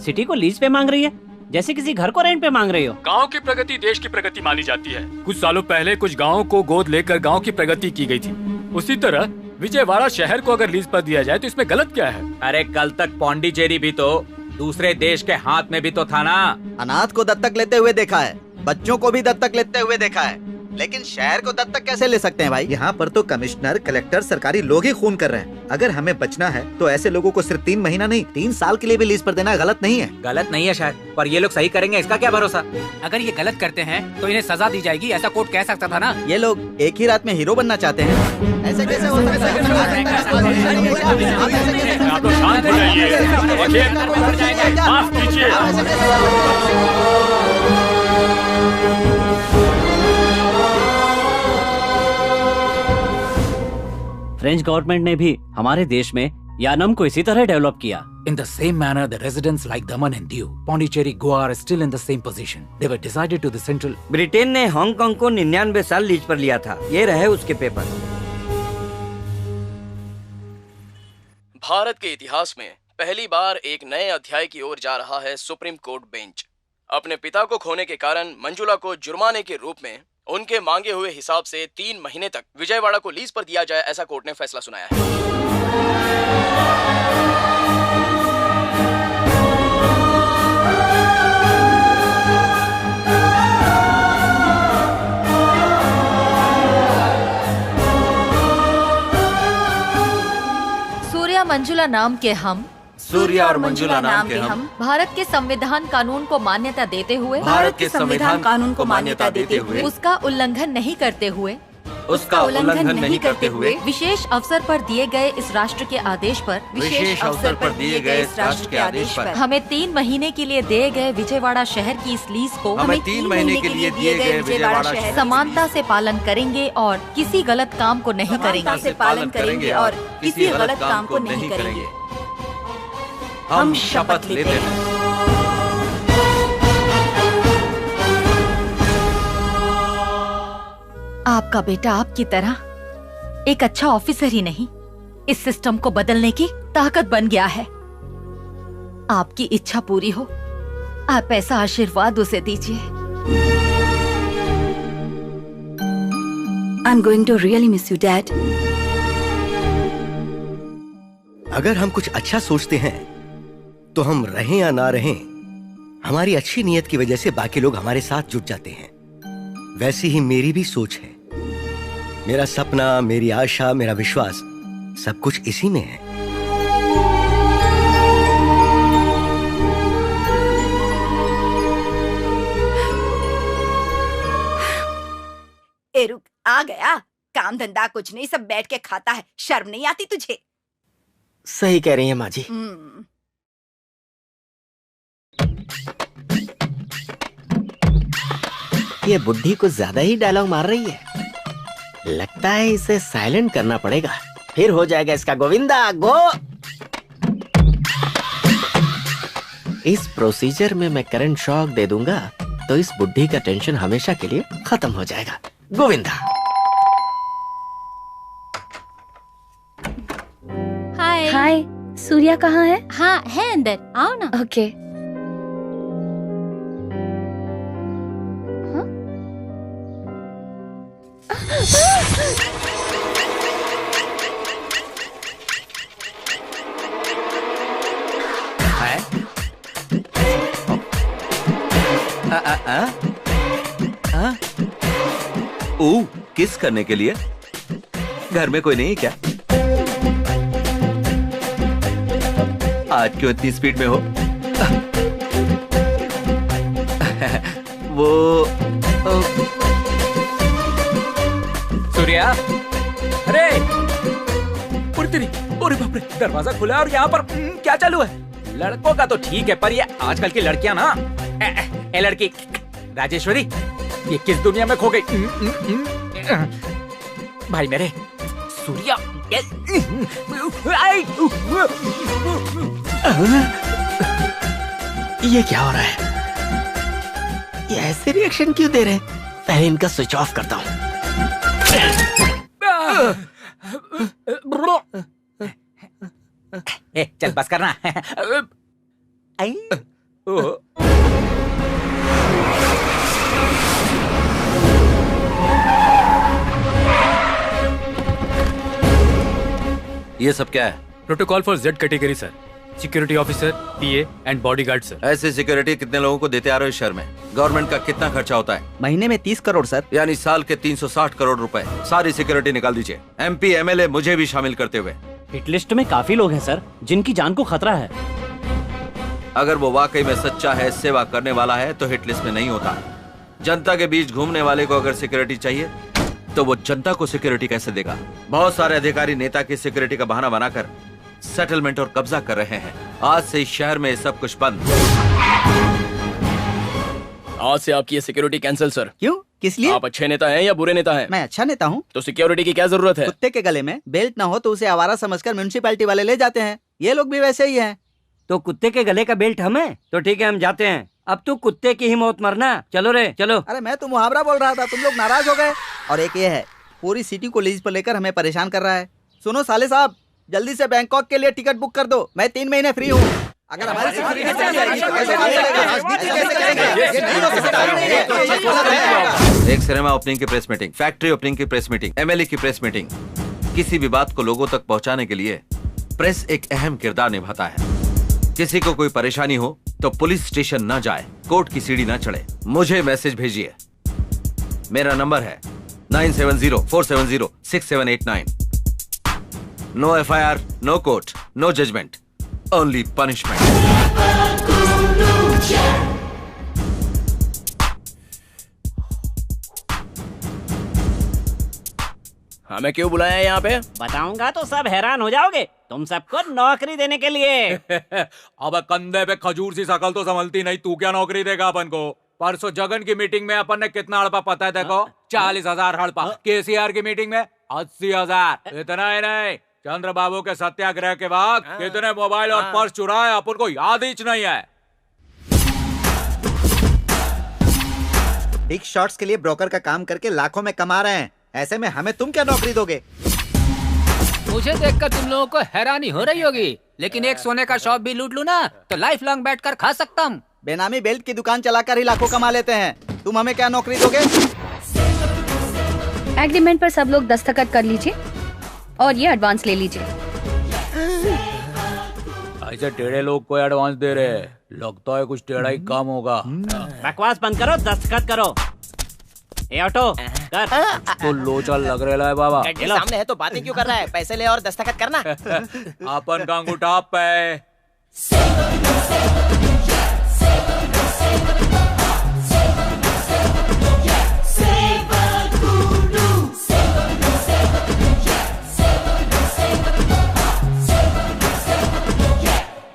सिटी को लीज पे मांग रही है जैसे किसी घर को रेंट पे मांग रही हो। गांव की प्रगति देश की प्रगति मानी जाती है। कुछ सालों पहले कुछ गांवों को गोद लेकर गांव की प्रगति की गई थी। उसी तरह विजयवाड़ा शहर को अगर लीज पर दिया जाए तो इसमें गलत क्या है? अरे कल तक पौंडीचेरी भी तो दूसरे देश के हाथ में भी तो था ना। अनाथ को दत्तक लेते हुए देखा है, बच्चों को भी दत्तक लेते हुए देखा है, लेकिन शहर को दत्तक कैसे ले सकते हैं भाई? यहाँ पर तो कमिश्नर, कलेक्टर, सरकारी लोग ही खून कर रहे हैं। अगर हमें बचना है तो ऐसे लोगों को सिर्फ 3 महीना नहीं 3 साल के लिए भी लीज पर देना गलत नहीं है। गलत नहीं है शायद, पर ये लोग सही करेंगे इसका क्या भरोसा? अगर ये गलत करते हैं तो इन्हें सजा दी जाएगी, ऐसा कोर्ट कह सकता था ना। ये लोग एक ही रात में हीरो बनना चाहते हैं, ऐसे कैसे हो सकता फ्रेंच गवर्नमेंट ने भी हमारे देश में यानम को इसी तरह डेवलप किया। In the same manner, the residents like Daman and Diu, Pondicherry, Goa are still in the same position. They were decided to the central. Britain ने हांगकांग को 99 साल लीज पर लिया था। ये रहे उसके पेपर। भारत के इतिहास में पहली बार एक नए अध्याय की ओर जा रहा है सुप्रीम कोर्ट बेंच। अपने पिता को खोने के कारण मंजुला को जुर्माने के रूप में उनके मांगे हुए हिसाब से 3 महीने तक विजयवाड़ा को लीज पर दिया जाए, ऐसा कोर्ट ने फैसला सुनाया है। सूर्या मंजुला नाम के हम, सूर्या और मंजुला नाम के हम भारत के संविधान कानून को मान्यता देते हुए, भारत के संविधान कानून को मान्यता देते हुए, उसका उल्लंघन नहीं करते हुए, उसका उल्लंघन नहीं करते हुए, विशेष अवसर पर दिए गए इस राष्ट्र के आदेश पर, विशेष अवसर पर दिए गए इस राष्ट्र के आदेश पर, हमें 3 महीने के लिए दिए गए विजयवाड़ा शहर की इस लीज को हमें 3 महीने के लिए दिए गए विजयवाड़ा शहर समानता से पालन करेंगे और किसी गलत काम को नहीं करेंगे। पालन करेंगे और किसी गलत काम को नहीं करेंगे। हम शपथ लेते हैं। आपका बेटा आपकी तरह एक अच्छा ऑफिसर ही नहीं, इस सिस्टम को बदलने की ताकत बन गया है। आपकी इच्छा पूरी हो, आप ऐसा आशीर्वाद उसे दीजिए। I'm going to really miss you, Dad. अगर हम कुछ अच्छा सोचते हैं तो हम रहें या ना रहें, हमारी अच्छी नीयत की वजह से बाकी लोग हमारे साथ जुट जाते हैं। वैसी ही मेरी भी सोच है। मेरा सपना, मेरी आशा, मेरा विश्वास सब कुछ इसी में है। ए रुक, आ गया। काम धंधा कुछ नहीं, सब बैठ के खाता है। शर्म नहीं आती तुझे? सही कह रही है माँ जी। ये बुढ़ी कुछ ज्यादा ही डायलॉग मार रही है। लगता है इसे साइलेंट करना पड़ेगा, फिर हो जाएगा इसका गोविंदा गो। इस प्रोसीजर में मैं करंट शॉक दे दूंगा तो इस बुढ़ी का टेंशन हमेशा के लिए खत्म हो जाएगा। गोविंदा। हाय हाय, सूर्या कहाँ है? हाँ है अंदर, आओ ना। ओके। किस करने के लिए? घर में कोई नहीं क्या? आज क्यों इतनी स्पीड में हो? वो सूर्या, अरे तेरी, अरे बाप रे, दरवाजा खुला है और यहाँ पर क्या चालू है? लड़कों का तो ठीक है, पर ये आजकल की लड़कियां ना, ए लड़की राजेश्वरी, ये किस दुनिया में खो गई? भाई मेरे सूर्या, ये क्या हो रहा है? ये ऐसे रिएक्शन क्यों दे रहे हैं? पहले इनका स्विच ऑफ करता हूँ। चल बस करना। ये सब क्या है? Protocol for Z category sir. Security officer, PA and bodyguard sir. ऐसे सिक्योरिटी कितने लोगों को देते आ रहे हो शहर में? गवर्नमेंट का कितना खर्चा होता है? महीने में 30 करोड़ सर। यानी साल के 360 करोड़ रुपए। सारी सिक्योरिटी निकाल दीजिए, MP MLA मुझे भी शामिल करते हुए। हिट लिस्ट में काफी लोग हैं सर, जिनकी जान को खतरा है। अगर वो वाकई में सच्चा है, सेवा करने वाला है, तो हिट लिस्ट में नहीं होता। जनता के बीच घूमने वाले को अगर सिक्योरिटी चाहिए तो वो जनता को सिक्योरिटी कैसे देगा? बहुत सारे अधिकारी नेता की सिक्योरिटी का बहाना बनाकर सेटलमेंट और कब्जा कर रहे हैं। आज से इस शहर में सब कुछ बंद। आज से आपकी ये सिक्योरिटी कैंसिल सर। क्यों? किस लिए? आप अच्छे नेता हैं या बुरे नेता हैं? मैं अच्छा नेता हूँ। तो सिक्योरिटी की क्या जरूरत है? कुत्ते के गले में बेल्ट ना हो तो उसे आवारा समझकर म्युनिसिपैलिटी वाले ले जाते हैं। ये लोग भी वैसे ही हैं। तो कुत्ते के गले का बेल्ट हमें? तो ठीक है, हम जाते हैं। अब तू कुत्ते की ही मौत मरना। चलो रे चलो। अरे मैं तो मुहावरा बोल रहा था, तुम लोग नाराज हो गए। और एक ये है, पूरी सिटी को लीज पर लेकर हमें परेशान कर रहा है। सुनो साले साहब, जल्दी से बैंकॉक के लिए टिकट बुक कर दो। मैं 3 महीने फ्री हूँ। अगर हमारी सिक्योरिटी चली जाएगी तो कैसे चलेगा? राजनीति कैसे करेंगे? ये नहीं हो सकता। एक सिनेमा ओपनिंग की प्रेस मीटिंग, फैक्ट्री ओपनिंग की प्रेस मीटिंग, MLA की प्रेस मीटिंग, किसी भी बात को लोगों तक पहुंचाने के लिए प्रेस एक अहम किरदार निभाता है। किसी को कोई परेशानी हो तो पुलिस स्टेशन न जाए, कोर्ट की सीढ़ी न चढ़े, मुझे मैसेज भेजिए। मेरा नंबर है 9704706789। No FIR, no court, no judgment, only punishment. हमें क्यों बुलाया है यहाँ पे? बताऊंगा तो सब हैरान हो जाओगे। तुम सबको नौकरी देने के लिए। अब कंधे पे खजूर सी शकल तो संभलती नहीं, तू क्या नौकरी देगा अपन को? परसों जगन की मीटिंग में अपन ने कितना हड़पा पता है देखो? 40,000 हड़पा। KCR की मीटिंग में 80,000। इतना ही नहीं, चंद्रबाबू के सत्याग्रह के बाद कितने मोबाइल और पर्स चुराए अपन को याद ही नहीं है। बिग शॉट्स के लिए ब्रोकर का काम करके लाखों में कमा रहे हैं। ऐसे में हमें तुम क्या नौकरी दोगे? मुझे देखकर तुम लोगों को हैरानी हो रही होगी, लेकिन एक सोने का शॉप भी लूट लूं ना तो लाइफ लॉन्ग बैठकर खा सकता हूँ। बेनामी बेल्ट की दुकान चलाकर ही लाखों कमा लेते हैं। तुम हमें क्या नौकरी दोगे? एग्रीमेंट पर सब लोग दस्तखत कर लीजिए और ये एडवांस ले लीजिए। ऐसे टेढ़े लोग को एडवांस दे रहे हैं, लगता है कुछ टेढ़ा ही काम होगा। बकवास बंद करो, दस्तखत करो। ए ऑटो कर। तो लोचा लग रहा है बाबा। सामने है तो बातें क्यों कर रहा है? पैसे ले और दस्तखत करना। अपन का अंगूठा पे।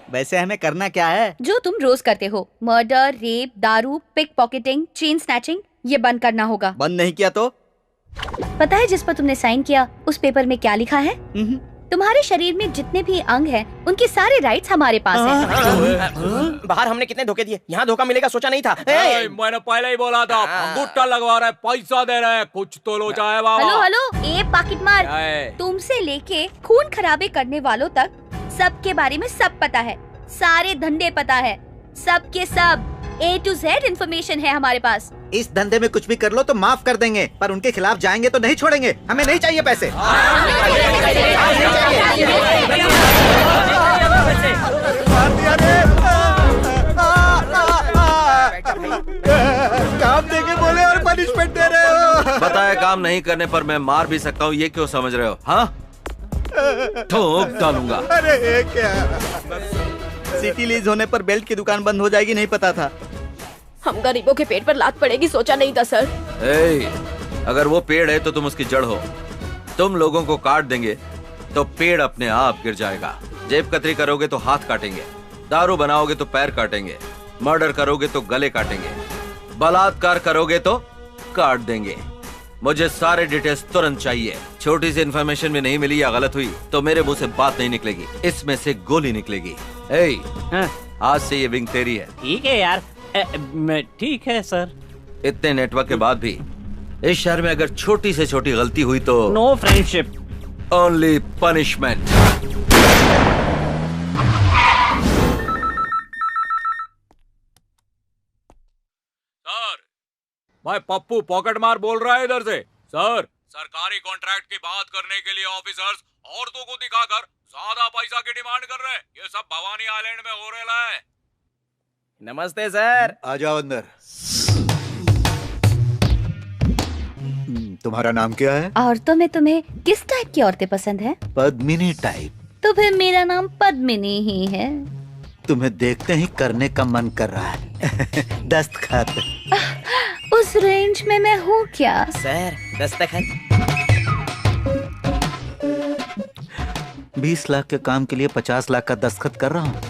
वैसे हमें करना क्या है? जो तुम रोज करते हो, मर्डर, रेप, दारू, पिक पॉकेटिंग, चेन स्नैचिंग, ये बंद करना होगा। बंद नहीं किया तो? पता है जिस पर तुमने साइन किया उस पेपर में क्या लिखा है? तुम्हारे शरीर में जितने भी अंग हैं, उनके सारे राइट्स हमारे पास हैं। बाहर हमने कितने धोखे दिए, यहाँ धोखा मिलेगा सोचा नहीं था। मैंने पहले ही बोला था, अंगूठा लगवा रहा है, पैसा दे रहा है, कुछ तो लोचा है बाबा। हेलो हेलो, ए पाकिट मार, तुमसे लेके खून खराबे करने वालों तक सबके बारे में सब पता है, सारे धंधे पता है, सब के सब। A to Z इन्फॉर्मेशन है हमारे पास। इस धंधे में कुछ भी कर लो तो माफ कर देंगे, पर उनके खिलाफ जाएंगे तो नहीं छोड़ेंगे। हमें नहीं चाहिए पैसे। काम देके बोले और पनिशमेंट दे रहे हो। बताया काम नहीं करने पर मैं मार भी सकता हूँ, ये क्यों समझ रहे हो? हाँ, ठोक डालूंगा। अरे ये क्या? सिटी लीज होने पर बेल्ट की दुकान बंद हो जाएगी, नहीं पता था। हम गरीबों के पेट पर लात पड़ेगी सोचा नहीं था सर। अगर वो पेड़ है तो तुम उसकी जड़ हो। तुम लोगों को काट देंगे तो पेड़ अपने आप गिर जाएगा। जेब कतरी करोगे तो हाथ काटेंगे, दारू बनाओगे तो पैर काटेंगे, मर्डर करोगे तो गले काटेंगे, बलात्कार करोगे तो काट देंगे। मुझे सारे डिटेल्स तुरंत चाहिए। छोटी सी इन्फॉर्मेशन भी नहीं मिली या गलत हुई तो मेरे मुंह से बात नहीं निकलेगी, इसमें से गोली निकलेगी। आज से ये विंग तेरी है। ठीक है यार। ठीक है सर। इतने नेटवर्क के बाद भी इस शहर में अगर छोटी से छोटी गलती हुई तो नो फ्रेंडशिप, ओनली पनिशमेंट। भाई पप्पू पॉकेट मार बोल रहा है इधर से। सर, सरकारी कॉन्ट्रैक्ट की बात करने के लिए ऑफिसर्स औरतों को दिखाकर ज्यादा पैसा की डिमांड कर रहे हैं। ये सब भवानी आइलैंड में हो रहा है। नमस्ते सर। आ जाओ अंदर। तुम्हारा नाम क्या है? औरतों में तुम्हें किस टाइप की औरतें पसंद है? पद्मिनी टाइप। तो फिर मेरा नाम पद्मिनी ही है। तुम्हें देखते ही करने का मन कर रहा है। दस्तखत। उस रेंज में मैं हूँ क्या? सर दस्तखत। 20 लाख के काम के लिए 50 लाख का दस्तखत कर रहा हूँ।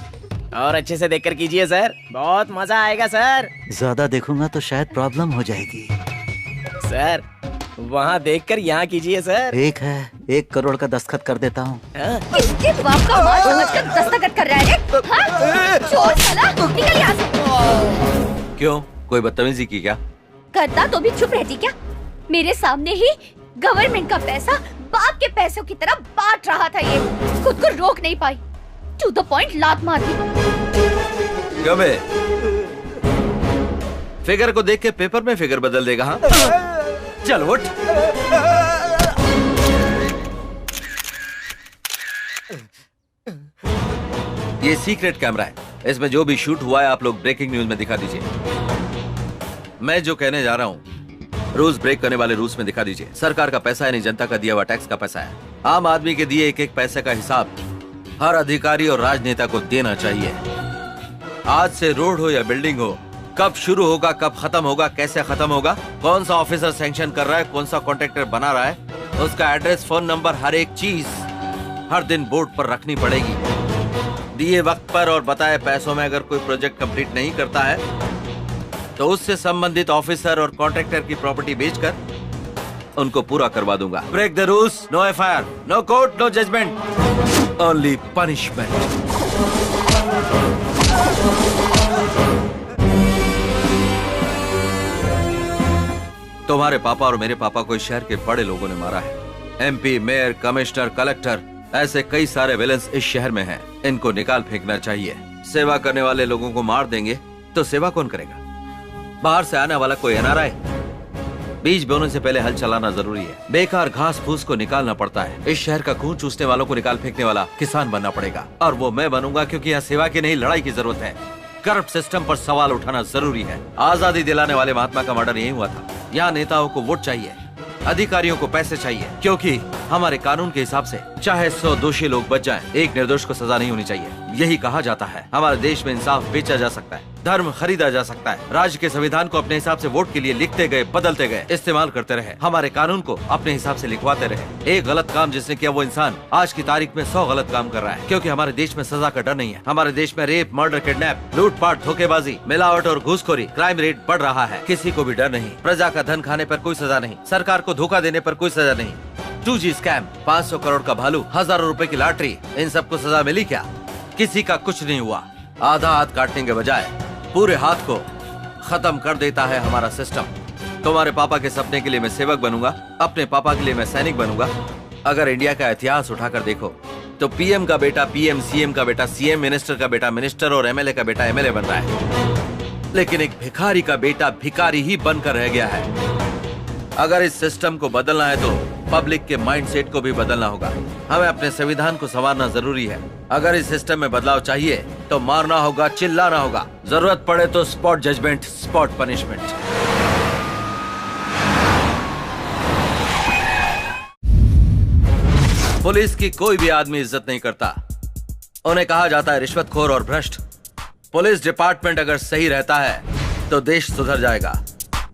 और अच्छे से देखकर कीजिए सर, बहुत मजा आएगा सर। ज्यादा देखूंगा तो शायद प्रॉब्लम हो जाएगी। सर वहाँ देखकर यहाँ कीजिए सर। एक है, 1 करोड़ का दस्तखत कर देता हूँ। किसके बाप का माल समझकर दस्तखत कर रहा है? हाँ? चोर साला, निकल यहाँ से। क्यों, कोई बदतमीजी की क्या? करता तो भी चुप रहती क्या? मेरे सामने ही गवर्नमेंट का पैसा बाप के पैसों की तरह बांट रहा था ये। खुद को रोक नहीं पाई, टू द पॉइंट लात मार दी। क्यों बे? फिगर को देख के पेपर में फिगर बदल देगा? हाँ, चल उठ। ये सीक्रेट कैमरा है, इसमें जो भी शूट हुआ है आप लोग ब्रेकिंग न्यूज में दिखा दीजिए। मैं जो कहने जा रहा हूँ रूल्स ब्रेक करने वाले रूल्स में दिखा दीजिए। सरकार का पैसा है, नहीं जनता का दिया हुआ टैक्स का पैसा है। आम आदमी के दिए एक एक पैसे का हिसाब हर अधिकारी और राजनेता को देना चाहिए। आज से रोड हो या बिल्डिंग हो, कब शुरू होगा, कब खत्म होगा, कैसे खत्म होगा, कौन सा ऑफिसर सैंक्शन कर रहा है, कौन सा कॉन्ट्रैक्टर बना रहा है, उसका एड्रेस, फोन नंबर, हर एक चीज हर दिन बोर्ड पर रखनी पड़ेगी। दिए वक्त पर और बताए पैसों में अगर कोई प्रोजेक्ट कंप्लीट नहीं करता है तो उससे संबंधित ऑफिसर और कॉन्ट्रैक्टर की प्रॉपर्टी बेचकर उनको पूरा करवा दूंगा। Break the rules, no FIR, no court, no judgment, only punishment. तुम्हारे पापा और मेरे पापा को इस शहर के बड़े लोगों ने मारा है। एमपी, मेयर, कमिश्नर, कलेक्टर, ऐसे कई सारे विलेंस इस शहर में हैं। इनको निकाल फेंकना चाहिए। सेवा करने वाले लोगों को मार देंगे तो सेवा कौन करेगा? बाहर से आने वाला कोई एनआरआई? बीज बोने से पहले हल चलाना जरूरी है। बेकार घास फूस को निकालना पड़ता है। इस शहर का खून चूसने वालों को निकाल फेंकने वाला किसान बनना पड़ेगा, और वो मैं बनूंगा, क्योंकि यहाँ सेवा की नहीं लड़ाई की जरूरत है। करप्ट सिस्टम पर सवाल उठाना जरूरी है। आजादी दिलाने वाले महात्मा का मर्डर यही हुआ था। यहाँ नेताओं को वोट चाहिए, अधिकारियों को पैसे चाहिए, क्योंकि हमारे कानून के हिसाब से चाहे 100 दोषी लोग बच जाएं, एक निर्दोष को सजा नहीं होनी चाहिए। यही कहा जाता है। हमारे देश में इंसाफ बेचा जा सकता है, धर्म खरीदा जा सकता है। राज्य के संविधान को अपने हिसाब से वोट के लिए लिखते गए, बदलते गए, इस्तेमाल करते रहे। हमारे कानून को अपने हिसाब से लिखवाते रहे। एक गलत काम जिसने किया वो इंसान आज की तारीख में 100 गलत काम कर रहा है, क्योंकि हमारे देश में सजा का डर नहीं है। हमारे देश में रेप, मर्डर, किडनैप, लूटपाट, धोखेबाजी, मिलावट और घूसखोरी, क्राइम रेट बढ़ रहा है। किसी को भी डर नहीं। प्रजा का धन खाने पर कोई सजा नहीं, सरकार को धोखा देने पर कोई सजा नहीं। 2G स्कैम, 500 करोड़ का भालू, हजारों रुपए की लॉटरी, इन सबको सजा मिली क्या? किसी का कुछ नहीं हुआ। आधा हाथ काटने के बजाय पूरे हाथ को खत्म कर देता है हमारा सिस्टम। तुम्हारे पापा के सपने के लिए मैं सेवक बनूंगा, अपने पापा के लिए मैं सैनिक बनूंगा। अगर इंडिया का इतिहास उठाकर देखो तो पीएम का बेटा पीएम, सीएम का बेटा सीएम, मिनिस्टर का बेटा मिनिस्टर और एमएलए का बेटा एमएलए बन रहा है। लेकिन एक भिखारी का बेटा भिखारी ही बनकर रह गया है। अगर इस सिस्टम को बदलना है तो पब्लिक के माइंडसेट को भी बदलना होगा। हमें अपने संविधान को संवारना जरूरी है। अगर इस सिस्टम में बदलाव चाहिए तो मारना होगा, चिल्लाना होगा, जरूरत पड़े तो spot judgment, spot punishment. Police की कोई भी आदमी इज्जत नहीं करता। उन्हें कहा जाता है रिश्वतखोर और भ्रष्ट। पुलिस डिपार्टमेंट अगर सही रहता है तो देश सुधर जाएगा,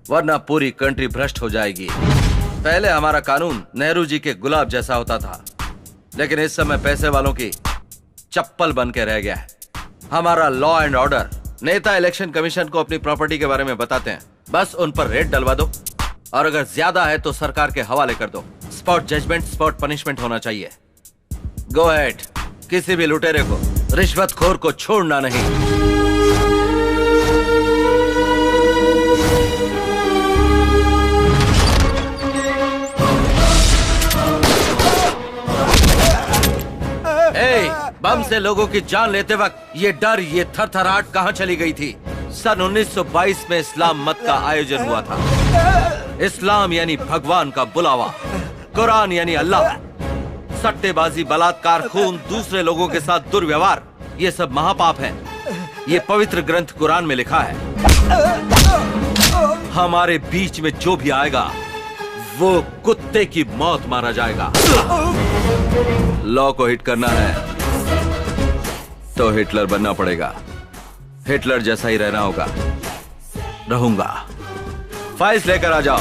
वरना पूरी कंट्री भ्रष्ट हो जाएगी। पहले हमारा कानून नेहरू जी के गुलाब जैसा होता था, लेकिन इस समय पैसे वालों की चप्पल बन के रह गया है। हमारा लॉ एंड ऑर्डर, नेता इलेक्शन कमीशन को अपनी प्रॉपर्टी के बारे में बताते हैं, बस उन पर रेड डलवा दो, और अगर ज्यादा है तो सरकार के हवाले कर दो। स्पॉट जजमेंट, स्पॉट पनिशमेंट होना चाहिए। गो अहेड, किसी भी लुटेरे को, रिश्वतखोर को छोड़ना नहीं। बम से लोगों की जान लेते वक्त ये डर, ये थरथराहट कहाँ चली गई थी? सन 1922 में इस्लाम मत का आयोजन हुआ था। इस्लाम यानी भगवान का बुलावा, कुरान यानी अल्लाह। सट्टेबाजी, बलात्कार, खून, दूसरे लोगों के साथ दुर्व्यवहार, ये सब महापाप है। ये पवित्र ग्रंथ कुरान में लिखा है। हमारे बीच में जो भी आएगा वो कुत्ते की मौत मारा जाएगा। लॉ को हिट करना है तो हिटलर बनना पड़ेगा। हिटलर जैसा ही रहना होगा। रहूंगा। फाइल्स लेकर आ जाओ।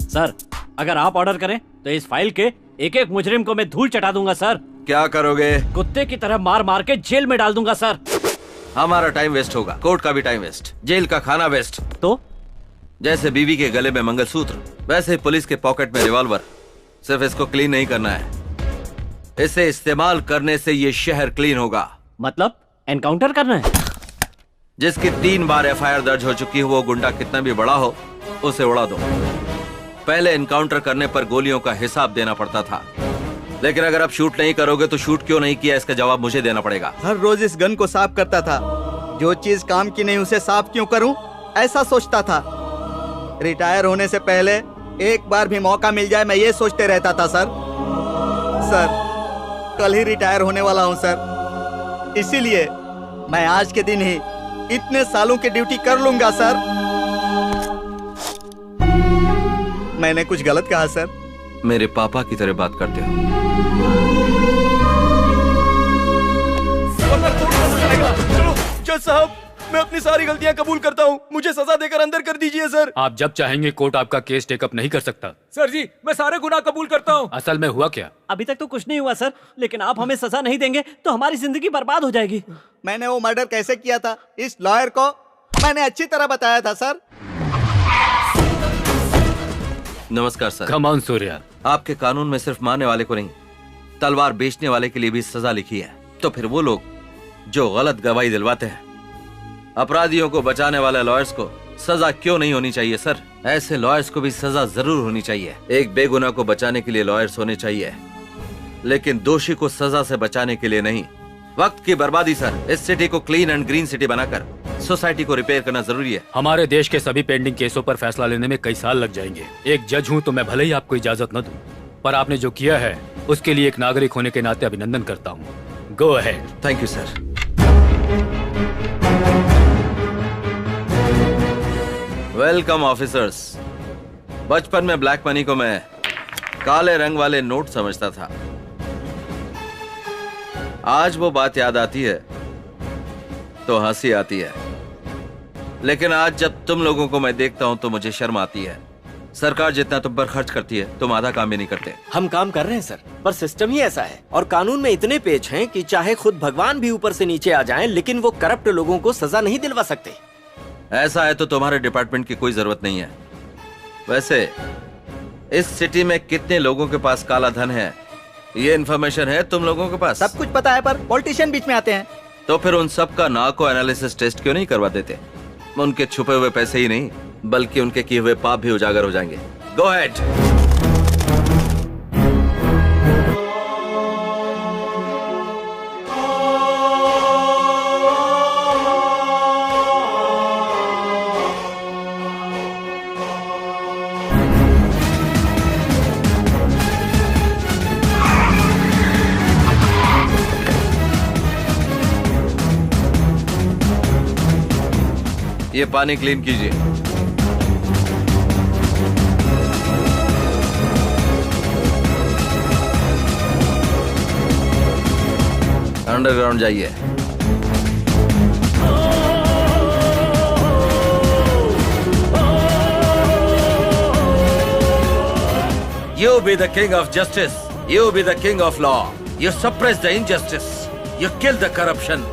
सर, अगर आप ऑर्डर करें तो इस फाइल के एक एक मुजरिम को मैं धूल चटा दूंगा सर। क्या करोगे? कुत्ते की तरह मार मार के जेल में डाल दूंगा सर। हमारा टाइम वेस्ट होगा, कोर्ट का भी टाइम वेस्ट, जेल का खाना वेस्ट। तो जैसे बीवी के गले में मंगलसूत्र, वैसे ही पुलिस के पॉकेट में रिवॉल्वर। सिर्फ इसको क्लीन नहीं करना है, इसे इस्तेमाल करने से ये शहर क्लीन होगा। मतलब एनकाउंटर करना है? जिसकी 3 बार एफआईआर दर्ज हो चुकी हो, वो गुंडा कितना भी बड़ा हो, उसे उड़ा दो। पहले एनकाउंटर करने पर गोलियों का हिसाब देना पड़ता था, लेकिन अगर आप शूट नहीं करोगे तो शूट क्यों नहीं किया, इसका जवाब मुझे देना पड़ेगा। हर रोज इस गन को साफ करता था। जो चीज काम की नहीं उसे साफ क्यों करूं, ऐसा सोचता था। रिटायर होने से पहले एक बार भी मौका मिल जाए, मैं ये सोचते रहता था। सर, कल ही रिटायर होने वाला हूं सर, इसीलिए मैं आज के दिन ही इतने सालों की ड्यूटी कर लूंगा सर। मैंने कुछ गलत कहा सर? मेरे पापा की तरह बात करते हो। चलो जज साहब, मैं अपनी सारी गलतियां कबूल करता हूँ, मुझे सजा देकर अंदर कर दीजिए सर। आप जब चाहेंगे कोर्ट आपका केस टेकअप नहीं कर सकता। सर जी, मैं सारे गुनाह कबूल करता हूँ। असल में हुआ क्या? अभी तक तो कुछ नहीं हुआ सर, लेकिन आप हमें सजा नहीं देंगे तो हमारी जिंदगी बर्बाद हो जाएगी। मैंने वो मर्डर कैसे किया था, इस लॉयर को मैंने अच्छी तरह बताया था सर। नमस्कार सर। Come on Surya. आपके कानून में सिर्फ मारने वाले को नहीं, तलवार बेचने वाले के लिए भी सजा लिखी है। तो फिर वो लोग जो गलत गवाही दिलवाते हैं, अपराधियों को बचाने वाले लॉयर्स को सजा क्यों नहीं होनी चाहिए सर? ऐसे लॉयर्स को भी सजा जरूर होनी चाहिए। एक बेगुनाह को बचाने के लिए लॉयर्स होने चाहिए, लेकिन दोषी को सजा से बचाने के लिए नहीं। वक्त की बर्बादी सर। इस सिटी को क्लीन एंड ग्रीन सिटी बनाकर सोसाइटी को रिपेयर करना जरूरी है। हमारे देश के सभी पेंडिंग केसों पर फैसला लेने में कई साल लग जाएंगे। एक जज हूँ तो मैं भले ही आपको इजाजत न दूं, पर आपने जो किया है उसके लिए एक नागरिक होने के नाते अभिनंदन करता हूँ। Go ahead. Thank you sir. Welcome officers. बचपन में ब्लैक मनी को मैं काले रंग वाले नोट समझता था। आज वो बात याद आती है तो हंसी आती है, लेकिन आज जब तुम लोगों को मैं देखता हूं तो मुझे शर्म आती है। सरकार जितना तुम पर खर्च करती है, तुम आधा काम भी नहीं करते। हम काम कर रहे हैं सर, पर सिस्टम ही ऐसा है और कानून में इतने पेच हैं कि चाहे खुद भगवान भी ऊपर से नीचे आ जाएं, लेकिन वो करप्ट लोगों को सजा नहीं दिलवा सकते। ऐसा है तो तुम्हारे डिपार्टमेंट की कोई जरूरत नहीं है। वैसे इस सिटी में कितने लोगों के पास काला धन है, ये इन्फॉर्मेशन है तुम लोगों के पास? सब कुछ पता है, पर पॉलिटिशियन बीच में आते हैं। तो फिर उन सब का नार्को एनालिसिस टेस्ट क्यों नहीं करवा देते? उनके छुपे हुए पैसे ही नहीं, बल्कि उनके किए हुए पाप भी उजागर हो जाएंगे। Go ahead. ये पानी क्लीन कीजिए। अंडरग्राउंड जाइए। You be the king of justice. You be the king of law. You suppress the injustice. You kill the corruption.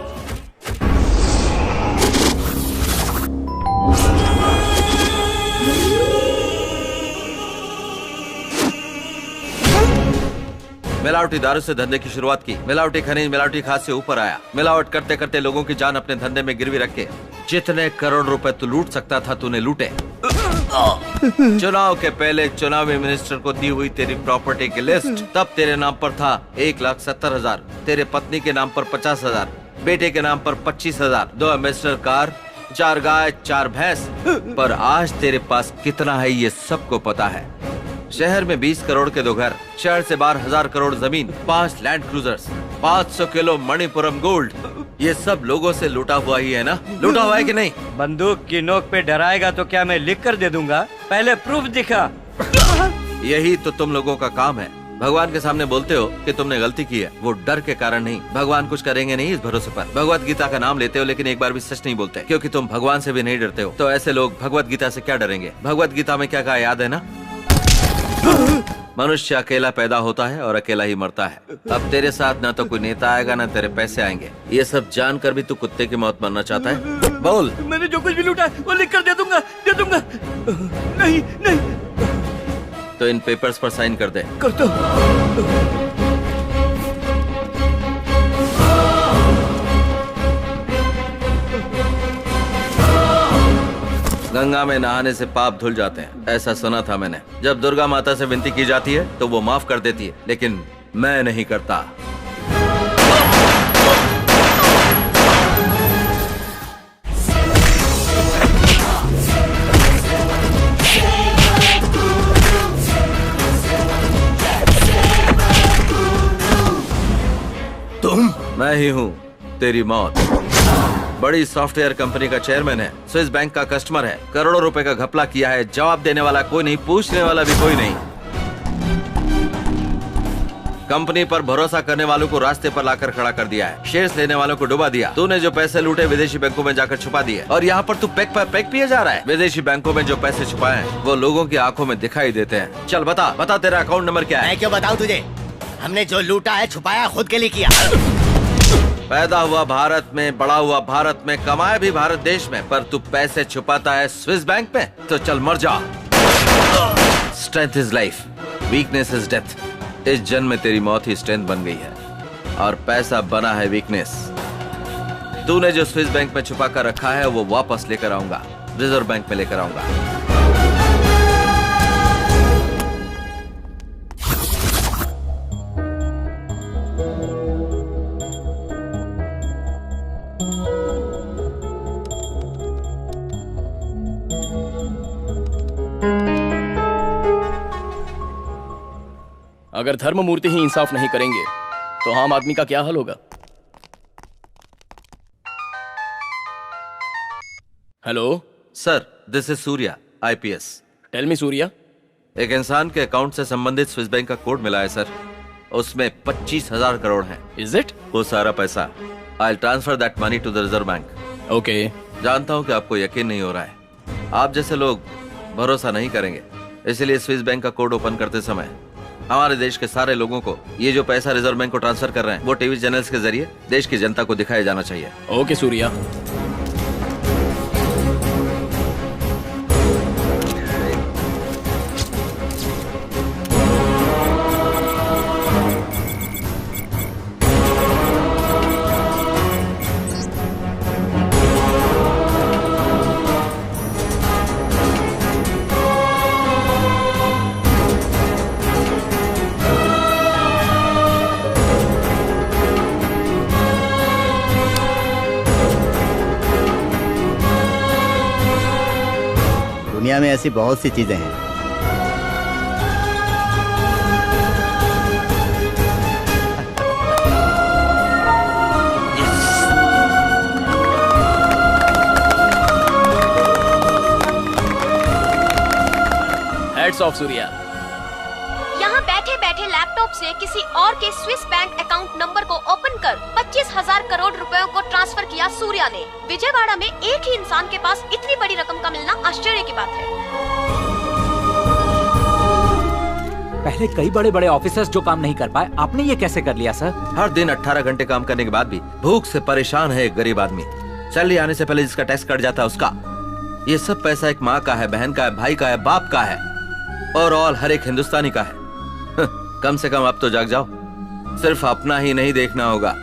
मिलावटी दारू से धंधे की शुरुआत की, मिलावटी खनिज, मिलावटी खाद से ऊपर आया। मिलावट करते करते लोगों की जान अपने धंधे में गिरवी रख के जितने करोड़ रुपए तू लूट सकता था तूने लूटे। चुनाव के पहले चुनावी मिनिस्टर को दी हुई तेरी प्रॉपर्टी की लिस्ट तब तेरे नाम पर था 1,70,000, तेरे पत्नी के नाम पर 50,000, बेटे के नाम पर 25,000, 2 एम्बेसडर कार, 4 गाय, 4 भैंस। पर आज तेरे पास कितना है ये सबको पता है। शहर में 20 करोड़ के 2 घर, शहर से बाहर 1,000 करोड़ जमीन, 5 land cruisers, 500 kilo Manappuram gold, ये सब लोगों से लूटा हुआ ही है ना? लूटा हुआ है कि नहीं? बंदूक की नोक पे डराएगा तो क्या मैं लिख कर दे दूंगा? पहले प्रूफ दिखा। यही तो तुम लोगों का काम है। भगवान के सामने बोलते हो कि तुमने गलती की है, वो डर के कारण नहीं। भगवान कुछ करेंगे नहीं इस भरोसे पर। भगवत गीता का नाम लेते हो लेकिन एक बार भी सच नहीं बोलते, क्योंकि तुम भगवान से भी नहीं डरते हो। तो ऐसे लोग भगवत गीता से क्या डरेंगे? भगवत गीता में क्या कहा याद है ना? मनुष्य अकेला पैदा होता है और अकेला ही मरता है। अब तेरे साथ ना तो कोई नेता आएगा ना तेरे पैसे आएंगे। ये सब जानकर भी तू कुत्ते की मौत मरना चाहता है? बोल। मैंने जो कुछ भी लूटा है वो लिख कर दे दूंगा, दे दूंगा। नहीं नहीं। तो इन पेपर्स पर साइन कर दे। कर दो। गंगा में नहाने से पाप धुल जाते हैं, ऐसा सुना था मैंने। जब दुर्गा माता से विनती की जाती है तो वो माफ कर देती है, लेकिन मैं नहीं करता। तुम? मैं ही हूँ तेरी मौत। बड़ी सॉफ्टवेयर कंपनी का चेयरमैन है, स्विस बैंक का कस्टमर है, करोड़ों रुपए का घपला किया है। जवाब देने वाला कोई नहीं, पूछने वाला भी कोई नहीं। कंपनी पर भरोसा करने वालों को रास्ते पर लाकर खड़ा कर दिया है, शेयर्स लेने वालों को डुबा दिया। तूने जो पैसे लूटे विदेशी बैंकों में जाकर छुपा दिए, और यहाँ पर तू पैक पर पैक पिए जा रहा है। विदेशी बैंकों में जो पैसे छुपाए हैं वो लोगों की आंखों में दिखाई देते हैं। चल बता बता, तेरा अकाउंट नंबर क्या है? मैं क्यों बताऊं तुझे? हमने जो लूटा है छुपाया खुद के लिए किया। पैदा हुआ भारत में, बड़ा हुआ भारत में, कमाया भी भारत देश में, पर तू पैसे छुपाता है स्विस बैंक में। तो चल मर जा। Strength is life, weakness is death. इस जन्म में तेरी मौत ही स्ट्रेंथ बन गई है और पैसा बना है वीकनेस। तूने जो स्विस बैंक में छुपा कर रखा है वो वापस लेकर आऊंगा, रिजर्व बैंक में लेकर आऊंगा। अगर धर्म मूर्ति ही इंसाफ नहीं करेंगे तो आम आदमी का क्या हाल होगा? Hello sir, this is Surya, IPS। Tell me Surya. एक इंसान के अकाउंट से संबंधित स्विस बैंक का कोड मिला है सर, उसमें 25,000 करोड़ हैं। Is it? वो सारा पैसा I transfer that money to the reserve bank. Okay. जानता हूँ कि आपको यकीन नहीं हो रहा है, आप जैसे लोग भरोसा नहीं करेंगे, इसलिए स्विस बैंक का कोड ओपन करते समय हमारे देश के सारे लोगों को ये जो पैसा रिजर्व बैंक को ट्रांसफर कर रहे हैं वो टीवी चैनल्स के जरिए देश की जनता को दिखाया जाना चाहिए। ओके सूर्या। दुनिया में ऐसी बहुत सी चीजें हैं। Hats off Surya. यहाँ बैठे बैठे लैपटॉप से किसी और के स्विस बैंक अकाउंट नंबर को ओपन कर 25,000 करोड़ रुपयों को ट्रांसफर किया सूर्या ने। विजयवाड़ा में एक ही इंसान के पास इतनी बड़ी रकम का मिलना आश्चर्य की बात है। पहले कई बड़े बड़े ऑफिसर्स जो काम नहीं कर पाए, आपने ये कैसे कर लिया सर? हर दिन 18 घंटे काम करने के बाद भी भूख से परेशान है एक गरीब आदमी। सैलरी आने से पहले जिसका टैक्स कट जाता है उसका। ये सब पैसा एक माँ का है, बहन का है, भाई का है, बाप का है और ऑल हर एक हिंदुस्तानी का है। कम से कम अब तो जाग जाओ। सिर्फ अपना ही नहीं देखना होगा,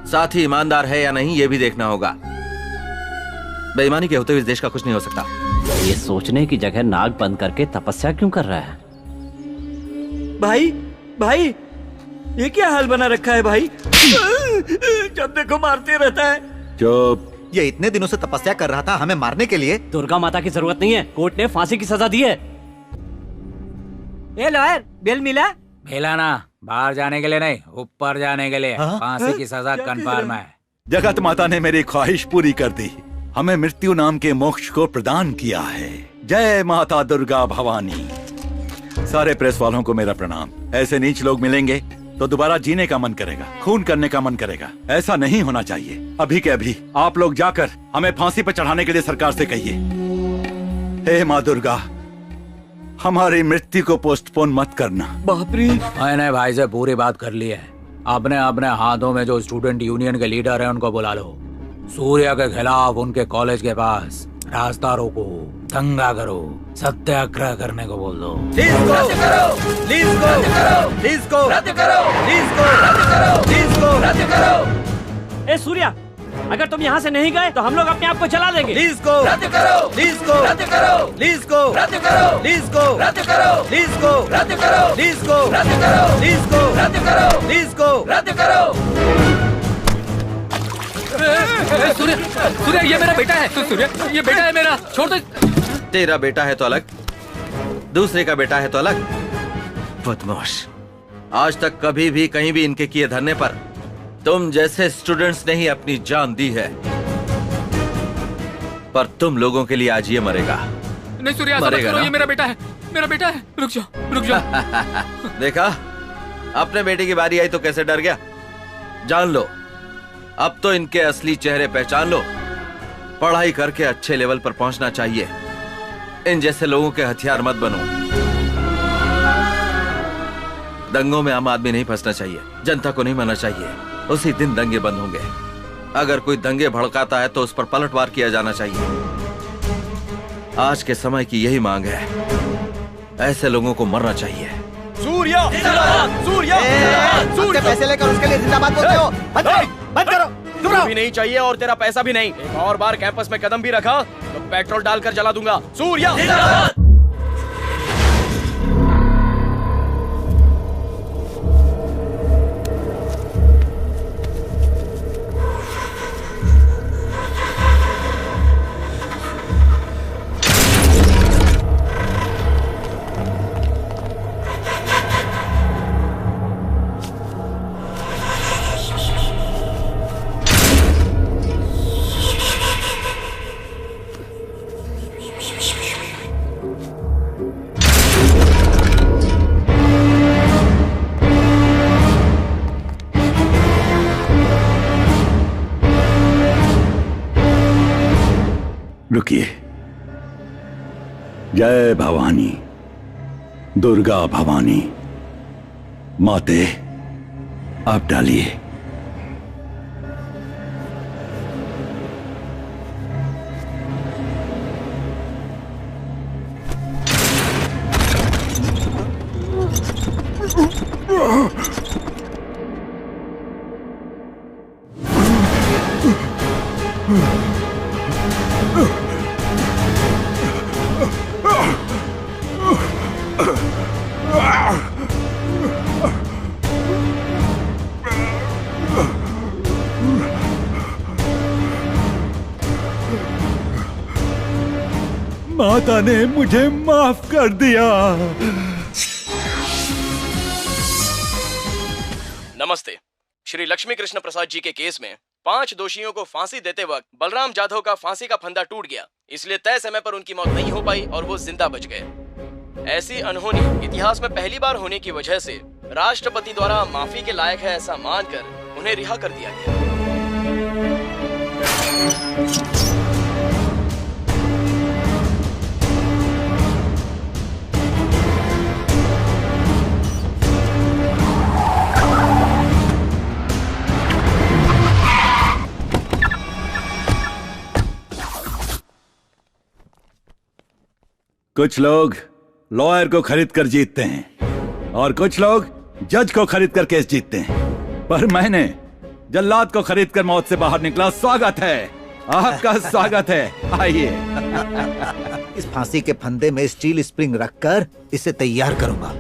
साथ ही ईमानदार है या नहीं ये भी देखना होगा। बेईमानी के होते हुए इस देश का कुछ नहीं हो सकता। ये सोचने की जगह नाक बंद करके तपस्या क्यों कर रहा है? भाई भाई ये क्या हाल बना रखा है भाई? जब देखो मारते रहता है। चुप। ये इतने दिनों से तपस्या कर रहा था हमें मारने के लिए। दुर्गा माता की जरूरत नहीं है, कोर्ट ने फांसी की सजा दी है। ए लॉयर, बेल मिला? मिला ना, बाहर जाने के लिए नहीं, ऊपर जाने के लिए। फांसी की सजा कन्फर्म है। जगत माता ने मेरी ख्वाहिश पूरी कर दी, हमें मृत्यु नाम के मोक्ष को प्रदान किया है। जय माता दुर्गा भवानी। सारे प्रेस वालों को मेरा प्रणाम। ऐसे नीच लोग मिलेंगे तो दोबारा जीने का मन करेगा, खून करने का मन करेगा। ऐसा नहीं होना चाहिए। अभी के अभी आप लोग जाकर हमें फांसी पर चढ़ाने के लिए सरकार से कहिए। हे माँ दुर्गा, हमारी मृत्यु को पोस्टपोन मत करना। बाप रे। मैंने भाई से पूरी बात कर ली है। अपने अपने हाथों में जो स्टूडेंट यूनियन के लीडर है उनको बुला लो। सूर्या के खिलाफ उनके कॉलेज के पास रास्ता रोको, दंगा करो, सत्याग्रह करने को बोल दो। ए सूर्या, अगर तुम यहाँ से नहीं गए तो हम लोग अपने आप को जला देंगे। सूर्या, ये मेरा बेटा है। सूर्या, ये बेटा है मेरा, छोड़ दे। तेरा बेटा है तो अलग, दूसरे का बेटा है तो अलग। बदमाश। आज तक कभी भी कहीं भी इनके किए धरने पर तुम जैसे स्टूडेंट्स ने ही अपनी जान दी है, पर तुम लोगों के लिए आज ये मरेगा। नहीं सूर्या, मरेगा ना? ये मेरा बेटा है, मेरा बेटा है। रुक जाओ, रुक जाओ। देखा, अपने बेटे की बारी आई तो कैसे डर गया। जान लो, अब तो इनके असली चेहरे पहचान लो। पढ़ाई करके अच्छे लेवल पर पहुंचना चाहिए। इन जैसे लोगों के हथियार मत बनो। दंगों में आम आदमी नहीं फंसना चाहिए, जनता को नहीं मरना चाहिए। उसी दिन दंगे बंद होंगे। अगर कोई दंगे भड़काता है तो उस पर पलटवार किया जाना चाहिए। आज के समय की यही मांग है। ऐसे लोगों को मरना चाहिए। सूर्या, सूर्या, सूर्या। पैसे लेकर उसके लिए जिंदाबाद बोलते हो? बंद करो। तुझे भी नहीं चाहिए और तेरा पैसा भी नहीं। एक और बार कैंपस में कदम भी रखा तो पेट्रोल डालकर जला दूंगा। सूर्या। रुकिए। जय भवानी, दुर्गा भवानी, माते आप डालिए। माता ने मुझे माफ कर दिया। नमस्ते। श्री लक्ष्मी कृष्ण प्रसाद जी के केस में 5 दोषियों को फांसी देते वक्त बलराम जाधव का फांसी का फंदा टूट गया, इसलिए तय समय पर उनकी मौत नहीं हो पाई और वो जिंदा बच गए। ऐसी अनहोनी इतिहास में पहली बार होने की वजह से राष्ट्रपति द्वारा माफी के लायक है ऐसा मानकर उन्हें रिहा कर दिया गया। कुछ लोग लॉयर को खरीद कर जीतते हैं और कुछ लोग जज को खरीद कर केस जीतते हैं, पर मैंने जल्लाद को खरीद कर मौत से बाहर निकला। स्वागत है, आपका स्वागत है, आइए। इस फांसी के फंदे में स्टील स्प्रिंग रखकर इसे तैयार करूंगा।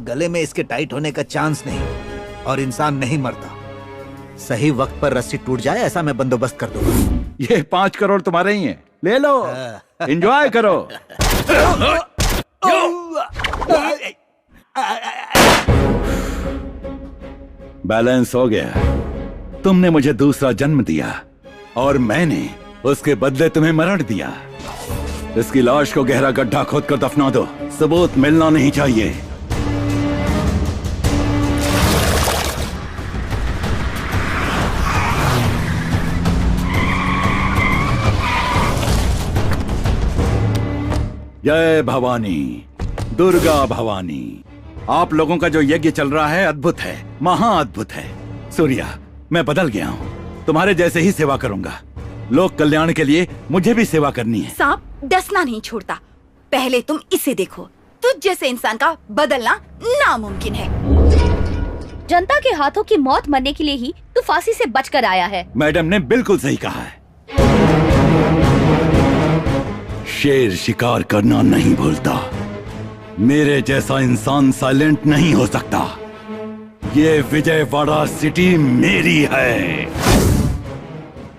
गले में इसके टाइट होने का चांस नहीं और इंसान नहीं मरता। सही वक्त पर रस्सी टूट जाए ऐसा मैं बंदोबस्त कर दूंगा। ये 5 करोड़ तुम्हारे ही हैं, ले लो, एंजॉय करो। बैलेंस हो गया। तुमने मुझे दूसरा जन्म दिया और मैंने उसके बदले तुम्हें मरण दिया। इसकी लाश को गहरा गड्ढा खोद कर दफना दो, सबूत मिलना नहीं चाहिए। जय भवानी, दुर्गा भवानी। आप लोगों का जो यज्ञ चल रहा है अद्भुत है, महाअद्भुत है। सूर्या, मैं बदल गया हूँ, तुम्हारे जैसे ही सेवा करूंगा। लोक कल्याण के लिए मुझे भी सेवा करनी है। सांप डसना नहीं छोड़ता, पहले तुम इसे देखो। तुझ जैसे इंसान का बदलना नामुमकिन है। जनता के हाथों की मौत मरने के लिए ही तू फांसी से बचकर आया है। मैडम ने बिल्कुल सही कहा है। शेर शिकार करना नहीं भूलता। मेरे जैसा इंसान साइलेंट नहीं हो सकता। ये विजयवाड़ा सिटी मेरी है।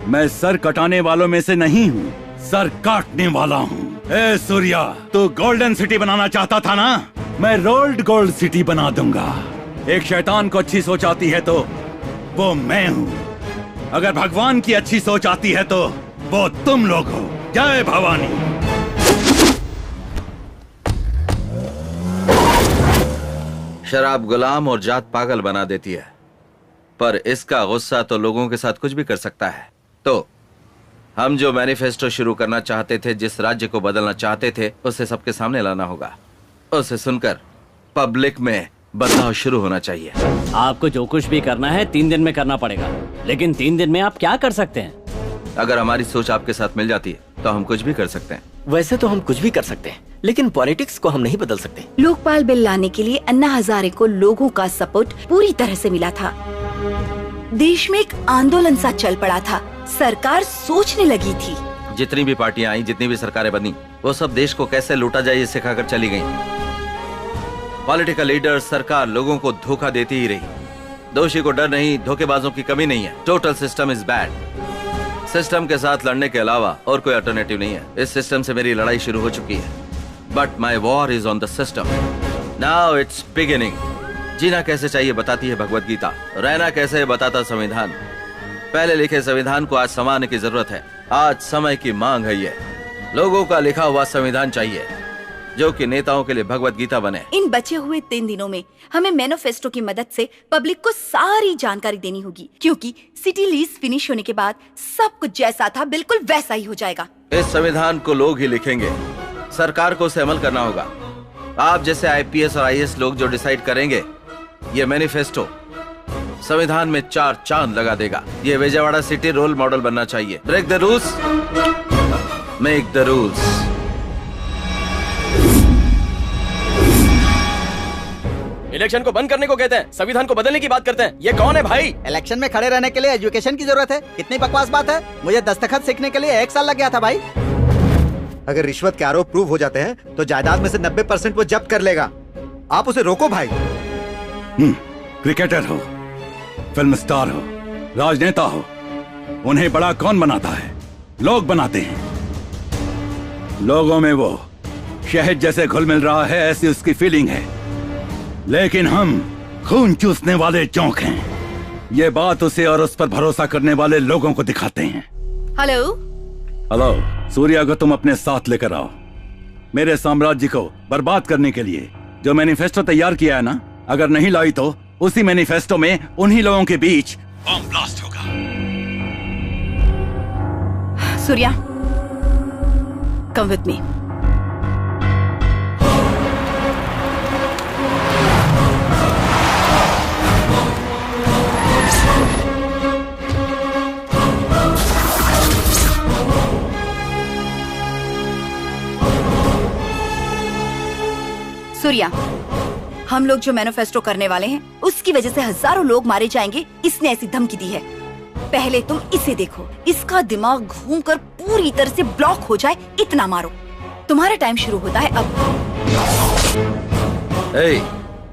मैं सर कटाने वालों में से नहीं हूँ, सर काटने वाला हूँ। ए सूर्या, तू गोल्डन सिटी बनाना चाहता था ना? मैं रोल्ड गोल्ड सिटी बना दूंगा। एक शैतान को अच्छी सोच आती है तो वो मैं हूँ। अगर भगवान की अच्छी सोच आती है तो वो तुम लोग हो। जय भवानी। शराब गुलाम और जात पागल बना देती है, पर इसका गुस्सा तो लोगों के साथ कुछ भी कर सकता है। तो हम जो मैनिफेस्टो शुरू करना चाहते थे, जिस राज्य को बदलना चाहते थे, उसे सबके सामने लाना होगा। उसे सुनकर पब्लिक में बदलाव शुरू होना चाहिए। आपको जो कुछ भी करना है 3 दिन में करना पड़ेगा, लेकिन 3 दिन में आप क्या कर सकते हैं? अगर हमारी सोच आपके साथ मिल जाती है तो हम कुछ भी कर सकते हैं। वैसे तो हम कुछ भी कर सकते हैं, लेकिन पॉलिटिक्स को हम नहीं बदल सकते। लोकपाल बिल लाने के लिए अन्ना हजारे को लोगों का सपोर्ट पूरी तरह से मिला था। देश में एक आंदोलन सा चल पड़ा था। सरकार सोचने लगी थी। जितनी भी पार्टियां आई, जितनी भी सरकारें बनी, वो सब देश को कैसे लूटा जाए ये सिखाकर चली गई। पॉलिटिकल लीडर, सरकार लोगों को धोखा देती ही रही। दोषी को डर नहीं, धोखेबाजों की कमी नहीं है। Total system is bad. System के साथ लड़ने के अलावा और कोई अल्टरनेटिव नहीं है। इस सिस्टम से मेरी लड़ाई शुरू हो चुकी है, but my war is on the system. Now it's beginning. जीना कैसे चाहिए बताती है भगवत गीता, रहना कैसे है बताता संविधान। पहले लिखे संविधान को आज संवारने की जरूरत है। आज समय की मांग है। ये लोगों का लिखा हुआ संविधान चाहिए जो कि नेताओं के लिए भगवत गीता बने। इन बचे हुए 3 दिनों में हमें मैनिफेस्टो की मदद से पब्लिक को सारी जानकारी देनी होगी, क्योंकि सिटी लीज फिनिश होने के बाद सब कुछ जैसा था बिल्कुल वैसा ही हो जाएगा। इस संविधान को लोग ही लिखेंगे, सरकार को उसे अमल करना होगा। आप जैसे IPS और IAS लोग जो डिसाइड करेंगे, ये मैनिफेस्टो संविधान में 4 चांद लगा देगा। ये विजयवाड़ा सिटी रोल मॉडल बनना चाहिए। Break the rules, make the rules. Election को बंद करने को कहते हैं, संविधान को बदलने की बात करते हैं। ये कौन है भाई? इलेक्शन में खड़े रहने के लिए एजुकेशन की जरूरत है। कितनी बकवास बात है। मुझे दस्तखत सीखने के लिए 1 साल लग गया था भाई। अगर रिश्वत के आरोप प्रूव हो जाते हैं तो जायदाद में से 90% वो जब्त कर लेगा। आप उसे रोको भाई। क्रिकेटर हो, फिल्म स्टार हो, राजनेता हो, उन्हें बड़ा कौन बनाता है? लोग बनाते हैं। लोगों में वो शहद जैसे घुल मिल रहा है, ऐसी उसकी फीलिंग है। लेकिन हम खून चूसने वाले चौंक हैं। ये बात उसे और उस पर भरोसा करने वाले लोगों को दिखाते हैं। हेलो हेलो, सूर्या को तुम अपने साथ लेकर आओ। मेरे साम्राज्य को बर्बाद करने के लिए जो मैनिफेस्टो तैयार किया है ना, अगर नहीं लाई तो उसी मैनिफेस्टो में उन्हीं लोगों के बीच बम ब्लास्ट होगा। Surya, come with me. Surya, हम लोग जो मैनिफेस्टो करने वाले हैं उसकी वजह से हजारों लोग मारे जाएंगे, इसने ऐसी धमकी दी है। पहले तुम इसे देखो, इसका दिमाग घूमकर पूरी तरह से ब्लॉक हो जाए, इतना मारो। तुम्हारा टाइम शुरू होता है अब।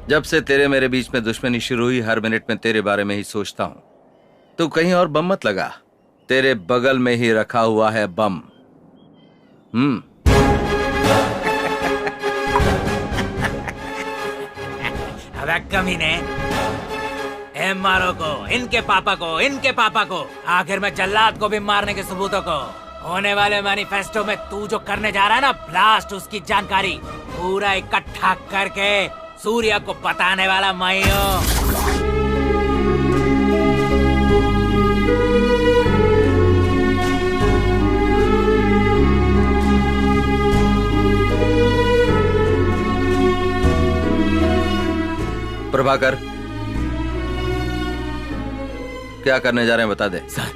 जब से तेरे मेरे बीच में दुश्मनी शुरू हुई, हर मिनट में तेरे बारे में ही सोचता हूँ। तू कहीं और बम मत लगा, तेरे बगल में ही रखा हुआ है बम। अबे कमीने, मारो को, इनके पापा को, इनके पापा को, आखिर में जल्लाद को भी मारने के सबूतों को। होने वाले मैनिफेस्टो में तू जो करने जा रहा है ना ब्लास्ट, उसकी जानकारी पूरा इकट्ठा करके सूर्या को बताने वाला मैं हूँ। प्रभाकर, क्या करने जा रहे हैं बता दे। सर,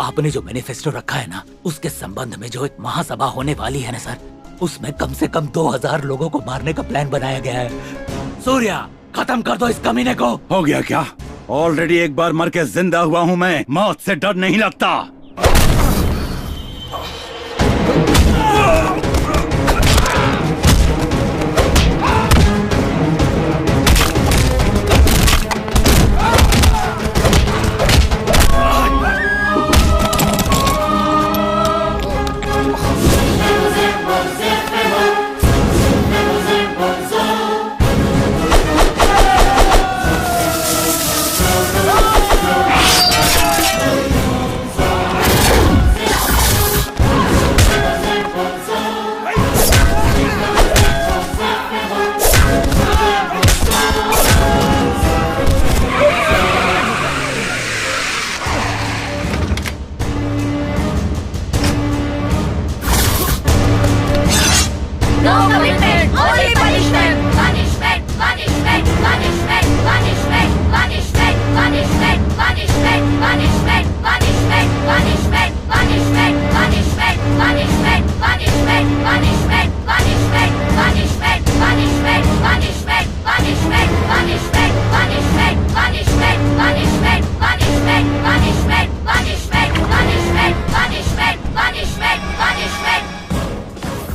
आपने जो मैनिफेस्टो रखा है ना, उसके संबंध में जो एक महासभा होने वाली है ना सर, उसमें कम से कम 2000 लोगों को मारने का प्लान बनाया गया है। सूर्या, खत्म कर दो इस कमीने को। हो गया क्या? ऑलरेडी एक बार मर के जिंदा हुआ हूँ मैं, मौत से डर नहीं लगता।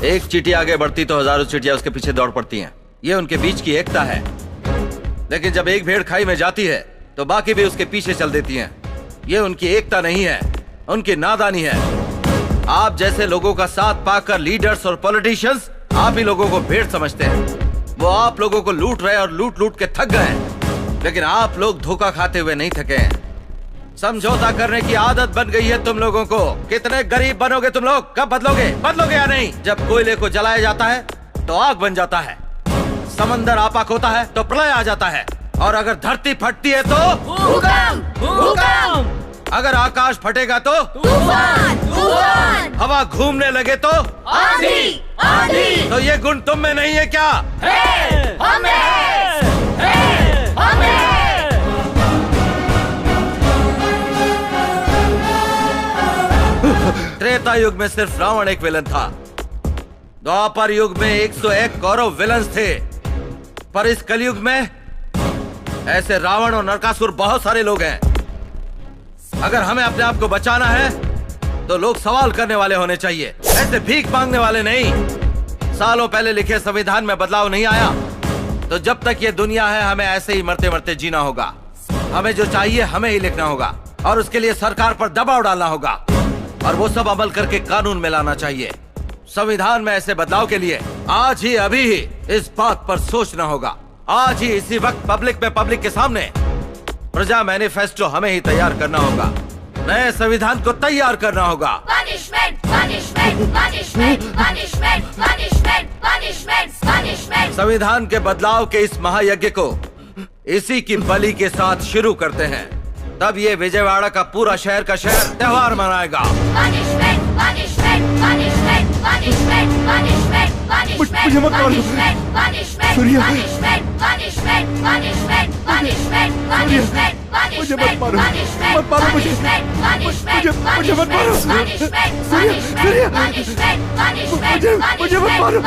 एक चींटी आगे बढ़ती तो हजारों चींटियां उसके पीछे दौड़ पड़ती हैं। ये उनके बीच की एकता है। लेकिन जब एक भेड़ खाई में जाती है तो बाकी भी उसके पीछे चल देती हैं। ये उनकी एकता नहीं है, उनकी नादानी है। आप जैसे लोगों का साथ पाकर लीडर्स और पॉलिटिशियंस आप ही लोगों को भेड़ समझते हैं। वो आप लोगों को लूट रहे और लूट लूट के थक गए हैं, लेकिन आप लोग धोखा खाते हुए नहीं थके हैं। समझौता करने की आदत बन गई है तुम लोगों को। कितने गरीब बनोगे तुम लोग? कब बदलोगे? बदलोगे या नहीं? जब कोयले को जलाया जाता है तो आग बन जाता है, समंदर आपाक होता है तो प्रलय आ जाता है, और अगर धरती फटती है तो भूकंप, भूकंप। अगर आकाश फटेगा तो तूफान, तूफान। हवा घूमने लगे तो आंधी, आंधी। तो ये गुण तुम में नहीं है क्या? त्रेता युग में सिर्फ रावण एक विलन था। द्वापर युग में 101 कौरव विलन्स थे, पर इस कलयुग में ऐसे रावण और नरकासुर बहुत सारे लोग हैं। अगर हमें अपने आप को बचाना है तो लोग सवाल करने वाले होने चाहिए, ऐसे भीख मांगने वाले नहीं। सालों पहले लिखे संविधान में बदलाव नहीं आया तो जब तक ये दुनिया है हमें ऐसे ही मरते मरते जीना होगा। हमें जो चाहिए हमें ही लिखना होगा, और उसके लिए सरकार पर दबाव डालना होगा, और वो सब अमल करके कानून में लाना चाहिए। संविधान में ऐसे बदलाव के लिए आज ही अभी ही इस बात पर सोचना होगा। आज ही इसी वक्त पब्लिक के सामने प्रजा मैनिफेस्टो हमें ही तैयार करना होगा। नए संविधान को तैयार करना होगा। Punishment, punishment, punishment, punishment, punishment, punishment. संविधान के बदलाव के इस महायज्ञ को इसी की बलि के साथ शुरू करते हैं। तब ये विजयवाड़ा का पूरा शहर का शहर त्योहार मनाएगा। मुझे मत मारो। सूर्या। मुझे मत मारो। मत मारो मुझे। मुझे मत मारो। सूर्या। मुझे मत मारो।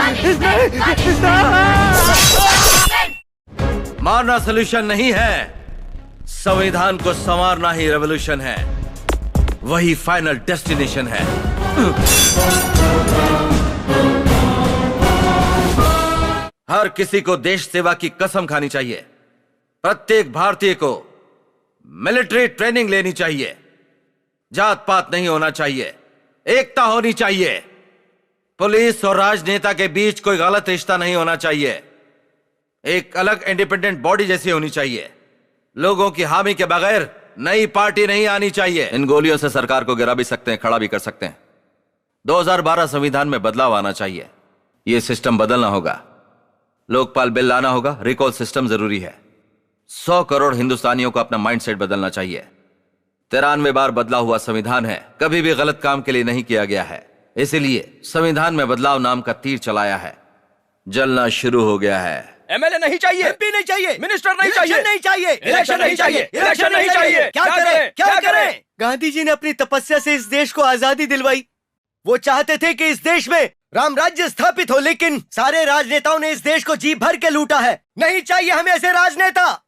मारना सॉल्यूशन नहीं है, संविधान को संवारना ही रेवोल्यूशन है। वही फाइनल डेस्टिनेशन है। हर किसी को देश सेवा की कसम खानी चाहिए। प्रत्येक भारतीय को मिलिट्री ट्रेनिंग लेनी चाहिए। जात पात नहीं होना चाहिए, एकता होनी चाहिए। पुलिस और राजनेता के बीच कोई गलत रिश्ता नहीं होना चाहिए। एक अलग इंडिपेंडेंट बॉडी जैसी होनी चाहिए। लोगों की हामी के बगैर नई पार्टी नहीं आनी चाहिए। इन गोलियों से सरकार को गिरा भी सकते हैं, खड़ा भी कर सकते हैं। 2012 संविधान में बदलाव आना चाहिए। यह सिस्टम बदलना होगा। लोकपाल बिल लाना होगा। रिकॉल सिस्टम जरूरी है। 100 करोड़ हिंदुस्तानियों को अपना माइंडसेट बदलना चाहिए। 93 बार बदला हुआ संविधान है, कभी भी गलत काम के लिए नहीं किया गया है। इसीलिए संविधान में बदलाव नाम का तीर चलाया है। जलना शुरू हो गया है। एमएलए नहीं चाहिए, एमपी नहीं चाहिए, मिनिस्टर नहीं चाहिए, नहीं चाहिए, इलेक्शन नहीं चाहिए, इलेक्शन नहीं चाहिए। क्या करें? क्या करें? गांधी जी ने अपनी तपस्या से इस देश को आजादी दिलवाई। वो चाहते थे कि इस देश में राम राज्य स्थापित हो, लेकिन सारे राजनेताओं ने इस देश को जी भर के लूटा है। नहीं चाहिए हमें ऐसे राजनेता।